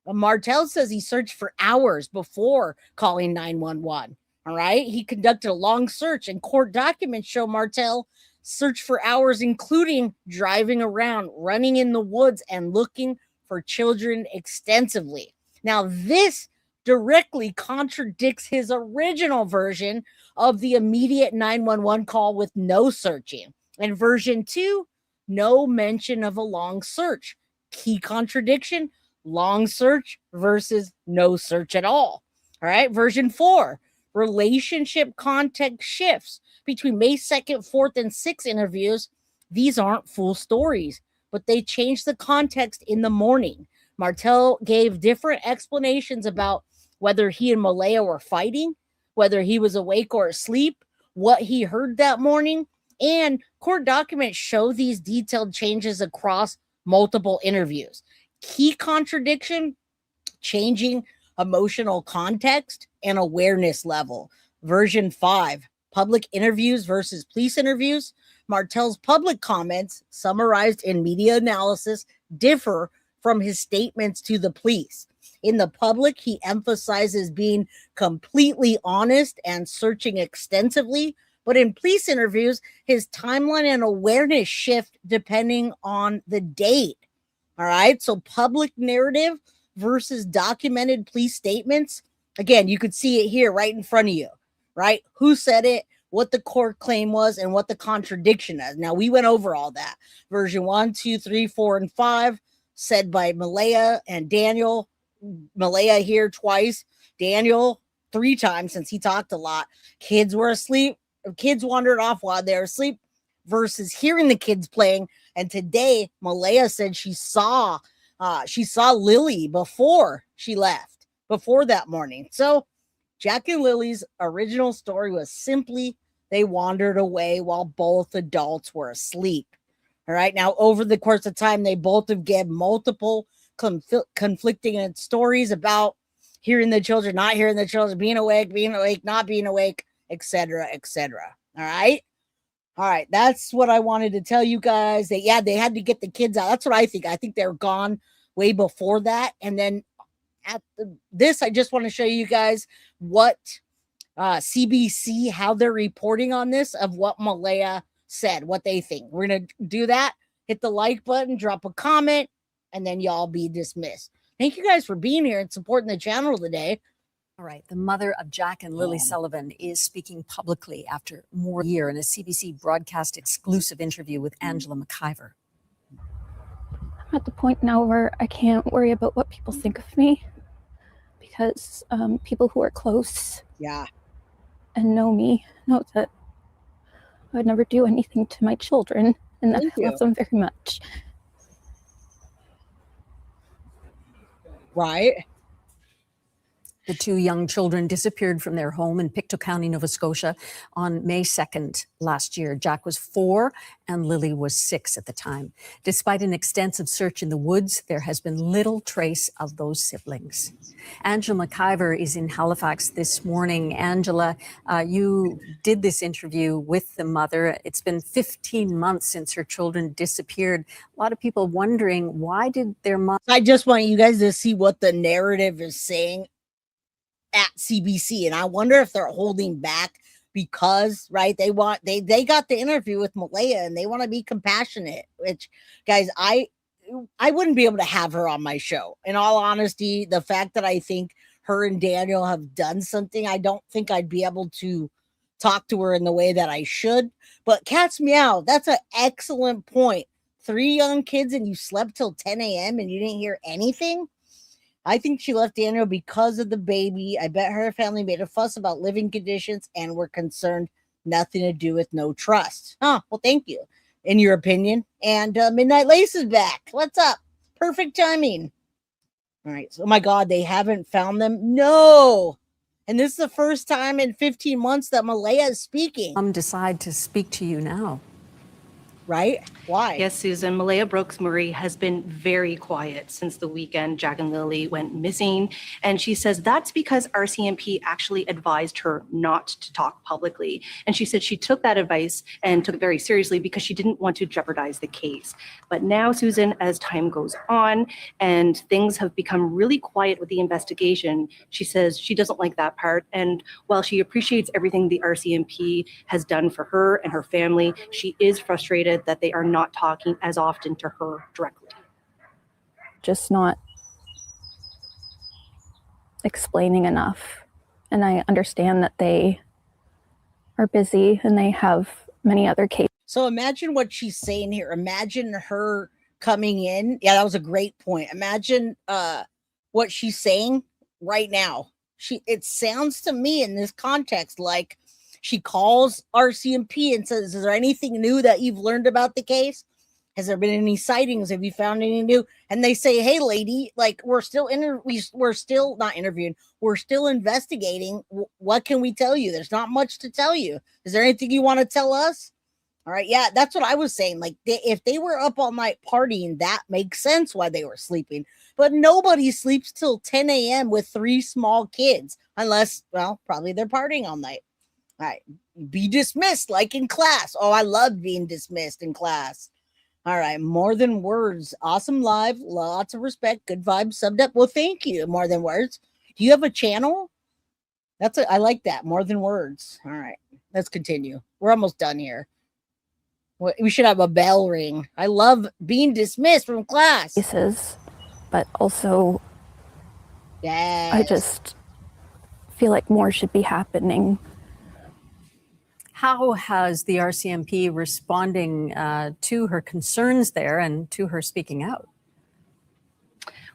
Martel says he searched for hours before calling 911. All right. He conducted a long search, and court documents show Martel searched for hours, including driving around, running in the woods, and looking for children extensively. Now, this directly contradicts his original version of the immediate 911 call with no searching. And version 2, no mention of a long search. Key contradiction, long search versus no search at all. All right. Version 4, relationship context shifts between May 2nd, 4th, and 6th interviews. These aren't full stories, but they change the context in the morning. Martel gave different explanations about whether he and Malehya were fighting, whether he was awake or asleep, what he heard that morning, and court documents show these detailed changes across multiple interviews. Key contradiction, changing emotional context and awareness level. Version 5, public interviews versus police interviews. Martel's public comments, summarized in media analysis, differ from his statements to the police. In the public, he emphasizes being completely honest and searching extensively. But in police interviews, his timeline and awareness shift depending on the date. All right. So public narrative versus documented police statements. Again, you could see it here right in front of you, right? Who said it, what the court claim was, and what the contradiction is. Now, we went over all that. Version 1, 2, 3, 4, and 5 said by Malehya and Daniel. Malehya here twice, Daniel 3 times, since he talked a lot. Kids were asleep. Kids wandered off while they were asleep versus hearing the kids playing. And today, Malehya said she saw Lilly before she left, before that morning. So Jack and Lily's original story was simply they wandered away while both adults were asleep. All right. Now, over the course of time, they both have given multiple conflicting stories about hearing the children, not hearing the children, being awake, not being awake, etc., etc. All right. All right. That's what I wanted to tell you guys. They had to get the kids out. That's what I think. I think they're gone way before that. And then at this, I just want to show you guys what CBC, how they're reporting on this, of what Malehya said, what they think. We're going to do that. Hit the like button, drop a comment, and then y'all be dismissed. Thank you guys for being here and supporting the channel today. All right. The mother of Jack and Lilly Sullivan is speaking publicly after more than a year in a CBC broadcast exclusive interview with Angela McIver. I'm at the point now where I can't worry about what people think of me, because people who are close and know me know that I would never do anything to my children, and that I love them very much. Right. The 2 young children disappeared from their home in Pictou County, Nova Scotia on May 2nd last year. Jack was 4 and Lilly was 6 at the time. Despite an extensive search in the woods, there has been little trace of those siblings. Angela McIver is in Halifax this morning. Angela, you did this interview with the mother. It's been 15 months since her children disappeared. A lot of people wondering, why did their mom... I just want you guys to see what the narrative is saying at CBC, and I wonder if they're holding back because, right, they got the interview with Malehya and they want to be compassionate, which, guys, I wouldn't be able to have her on my show. In all honesty, the fact that I think her and Daniel have done something, I don't think I'd be able to talk to her in the way that I should. But cat's meow, that's an excellent point. 3 young kids and you slept till 10 a.m. and you didn't hear anything? I think she left Daniel because of the baby. I bet her family made a fuss about living conditions and were concerned. Nothing to do with no trust. Well, thank you. In your opinion. And Midnight Lace is back. What's up? Perfect timing. All right. So, oh my God, they haven't found them. No. And this is the first time in 15 months that Malehya is speaking. Decide to speak to you now. Right? Why? Yes, Susan, Malehya Brooks-Murray has been very quiet since the weekend Jack and Lilly went missing. And she says that's because RCMP actually advised her not to talk publicly. And she said she took that advice and took it very seriously because she didn't want to jeopardize the case. But now, Susan, as time goes on and things have become really quiet with the investigation, she says she doesn't like that part. And while she appreciates everything the RCMP has done for her and her family, she is frustrated that they are not talking as often to her directly. Just not explaining enough. And I understand that they are busy and they have many other cases. So imagine what she's saying here. Imagine her coming in. Yeah, that was a great point. Imagine what she's saying right now. It sounds to me in this context like she calls RCMP and says, is there anything new that you've learned about the case? Has there been any sightings? Have you found any new? And they say, hey, lady, like we're still not interviewing. We're still investigating. What can we tell you? There's not much to tell you. Is there anything you want to tell us? All right. Yeah, that's what I was saying. Like if they were up all night partying, that makes sense why they were sleeping. But nobody sleeps till 10 a.m. with 3 small kids, unless, well, probably they're partying all night. All right. Be dismissed like in class. Oh, I love being dismissed in class. All right. More Than Words. Awesome live. Lots of respect. Good vibes. Subbed up. Well, thank you. More Than Words. Do you have a channel? I like that. More Than Words. All right. Let's continue. We're almost done here. We should have a bell ring. I love being dismissed from class. But also, yes. I just feel like more should be happening. How has the RCMP responding to her concerns there and to her speaking out?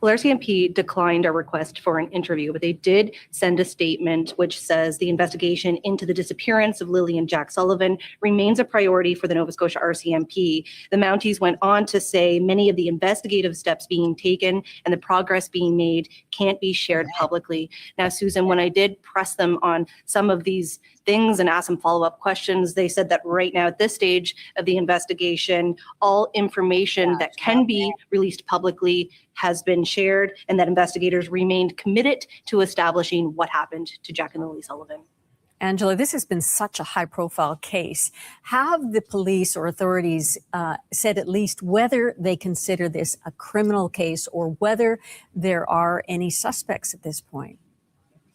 Well, RCMP declined our request for an interview, but they did send a statement which says the investigation into the disappearance of Lilly and Jack Sullivan remains a priority for the Nova Scotia RCMP. The Mounties went on to say many of the investigative steps being taken and the progress being made can't be shared publicly. Now, Susan, when I did press them on some of these things and ask some follow-up questions, they said that right now at this stage of the investigation, all information that can be released publicly has been shared and that investigators remained committed to establishing what happened to Jack and Lilly Sullivan. Angela, this has been such a high-profile case. Have the police or authorities said at least whether they consider this a criminal case or whether there are any suspects at this point?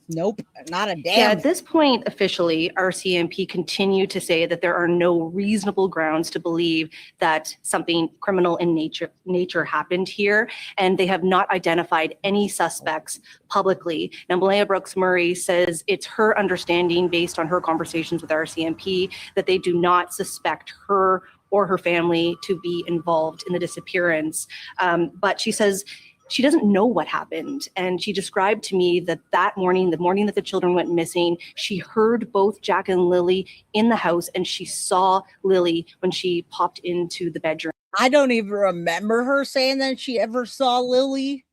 Nope, not a damn. Yeah, at this point, officially, RCMP continue to say that there are no reasonable grounds to believe that something criminal in nature happened here, and they have not identified any suspects publicly. Now, Malehya Brooks-Murray says it's her understanding, based on her conversations with RCMP, that they do not suspect her or her family to be involved in the disappearance. But she says she doesn't know what happened. And she described to me that that morning, the morning that the children went missing, she heard both Jack and Lilly in the house, and she saw Lilly when she popped into the bedroom. I don't even remember her saying that she ever saw Lilly.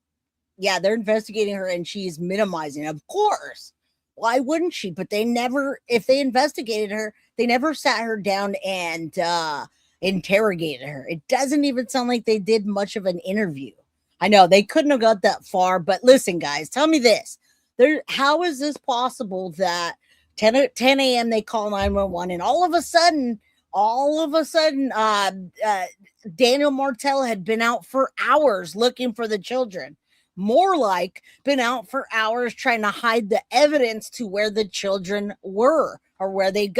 Yeah, they're investigating her and she's minimizing. Of course. Why wouldn't she? But they never, if they investigated her, they never sat her down and interrogated her. It doesn't even sound like they did much of an interview. I know they couldn't have got that far, but listen, guys, tell me this. How is this possible that 10 a.m. they call 911 and all of a sudden, Daniel Martel had been out for hours looking for the children. More like been out for hours trying to hide the evidence to where the children were or where they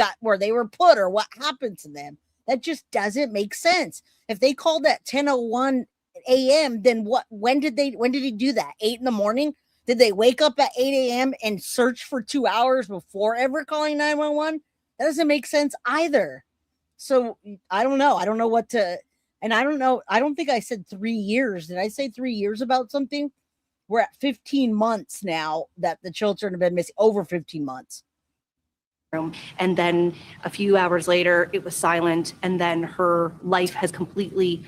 were put or what happened to them. That just doesn't make sense. If they called at 10:01 a.m., then when did he do that? 8 in the morning? Did they wake up at 8 a.m. and search for 2 hours before ever calling 911? That doesn't make sense either. So I don't know. I don't know what to, and I don't know. I don't think I said 3 years. Did I say 3 years about something? We're at 15 months now that the children have been missing, over 15 months. And then a few hours later, it was silent. And then her life has completely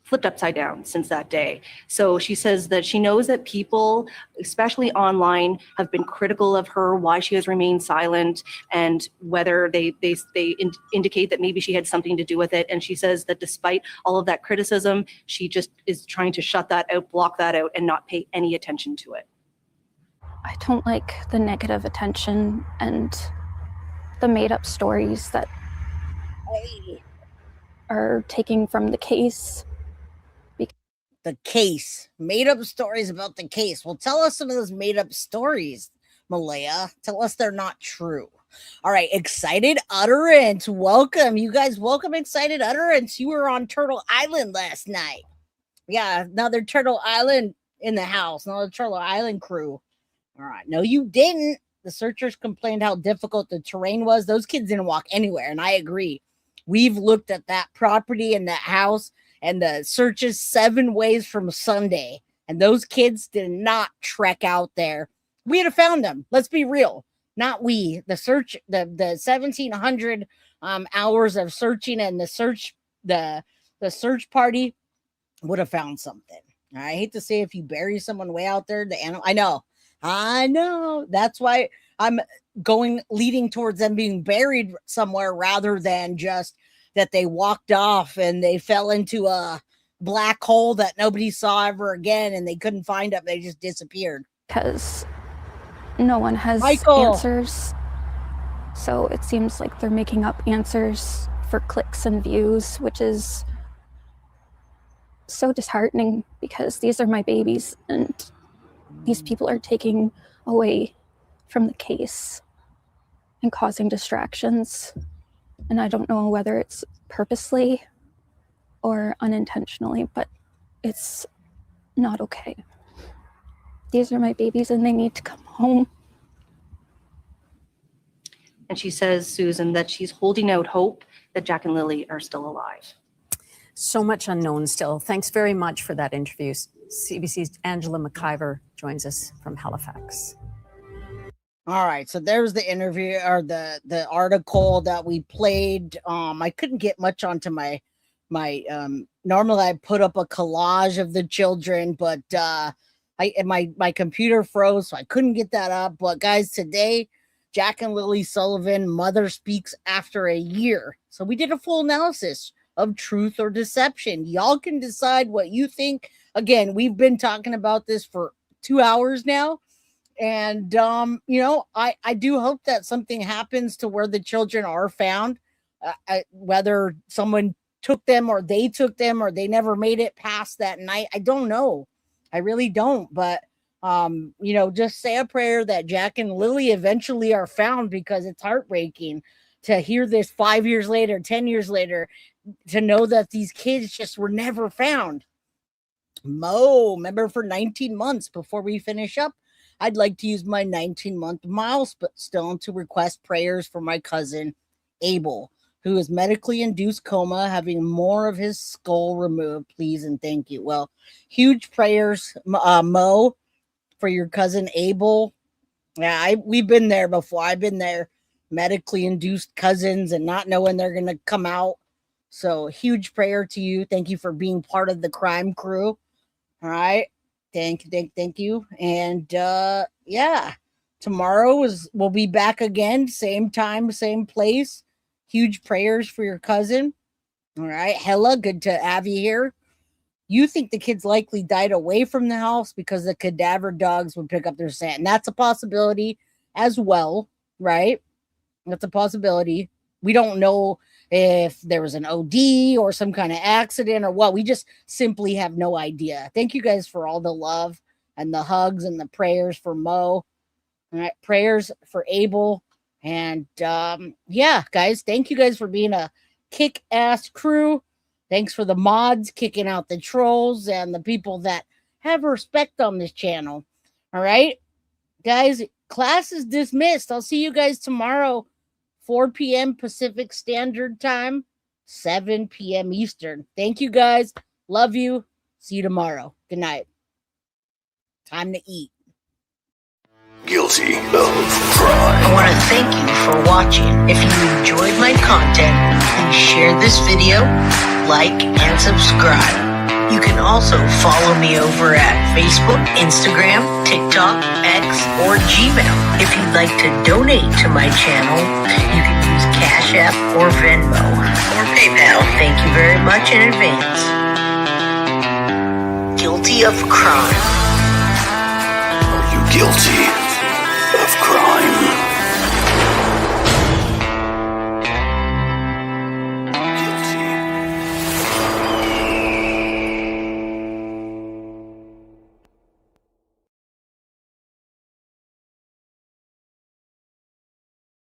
flipped upside down since that day. So she says that she knows that people, especially online, have been critical of her, why she has remained silent, and whether they indicate that maybe she had something to do with it. And she says that despite all of that criticism, she just is trying to shut that out, block that out, and not pay any attention to it. I don't like the negative attention and the made-up stories that are taking from the case. The case. Made up stories about the case. Well, tell us some of those made up stories, Malehya. Tell us they're not true. All right, Excited Utterance. Welcome. You guys, welcome, Excited Utterance. You were on Turtle Island last night. Yeah, another Turtle Island in the house. Another Turtle Island crew. All right. No, you didn't. The searchers complained how difficult the terrain was. Those kids didn't walk anywhere, and I agree. We've looked at that property and that house and the searches 7 ways from Sunday, and those kids did not trek out there. We'd have found them. Let's be real. Not we. The search, the 1,700 hours of searching and the search party would have found something. I hate to say, if you bury someone way out there, I know. That's why I'm leading towards them being buried somewhere rather than just that they walked off and they fell into a black hole that nobody saw ever again and they couldn't find them. They just disappeared. Because no one has Michael. answers. So it seems like they're making up answers for clicks and views, which is so disheartening because these are my babies and these people are taking away from the case and causing distractions. And I don't know whether it's purposely or unintentionally, but it's not okay. These are my babies and they need to come home. And she says, Susan, that she's holding out hope that Jack and Lily are still alive. So much unknown still. Thanks very much for that interview. CBC's Angela McIver joins us from Halifax. All right, so there's the interview or the article that we played. I couldn't get much onto my normally I put up a collage of the children, but my computer froze, so I couldn't get that up. But guys, today Jack and Lilly Sullivan, mother speaks after a year. So we did a full analysis of truth or deception. Y'all can decide what you think. Again, we've been talking about this for 2 hours now. And, I do hope that something happens to where the children are found, whether someone took them or they took them or they never made it past that night. I don't know. I really don't. But, just say a prayer that Jack and Lily eventually are found, because it's heartbreaking to hear this 5 years later, 10 years later, to know that these kids just were never found. Mo, remember, for 19 months before we finish up, I'd like to use my 19-month milestone to request prayers for my cousin, Abel, who is medically induced coma, having more of his skull removed. Please and thank you. Well, huge prayers, Mo, for your cousin, Abel. Yeah, we've been there before. I've been there, medically induced cousins and not knowing they're going to come out. So huge prayer to you. Thank you for being part of the crime crew. All right. Thank you. And tomorrow we'll be back again, same time, same place. Huge prayers for your cousin. All right, Hella, good to have you here. You think the kids likely died away from the house because the cadaver dogs would pick up their scent. And that's a possibility as well, right? That's a possibility. We don't know if there was an OD or some kind of accident or what. We just simply have no idea. Thank you guys for all the love and the hugs and the prayers for Mo. All right, prayers for Abel. And guys, thank you guys for being a kick-ass crew. Thanks for the mods kicking out the trolls and the people that have respect on this channel. All right, guys, class is dismissed. I'll see you guys tomorrow. 4 p.m. Pacific Standard Time, 7 p.m. Eastern. Thank you, guys. Love you. See you tomorrow. Good night. Time to eat. Guilty of crime. I want to thank you for watching. If you enjoyed my content, please share this video, like, and subscribe. You can also follow me over at Facebook, Instagram, TikTok, X, or Gmail. If you'd like to donate to my channel, you can use Cash App or Venmo or PayPal. Thank you very much in advance. Guilty of crime. Are you guilty of crime?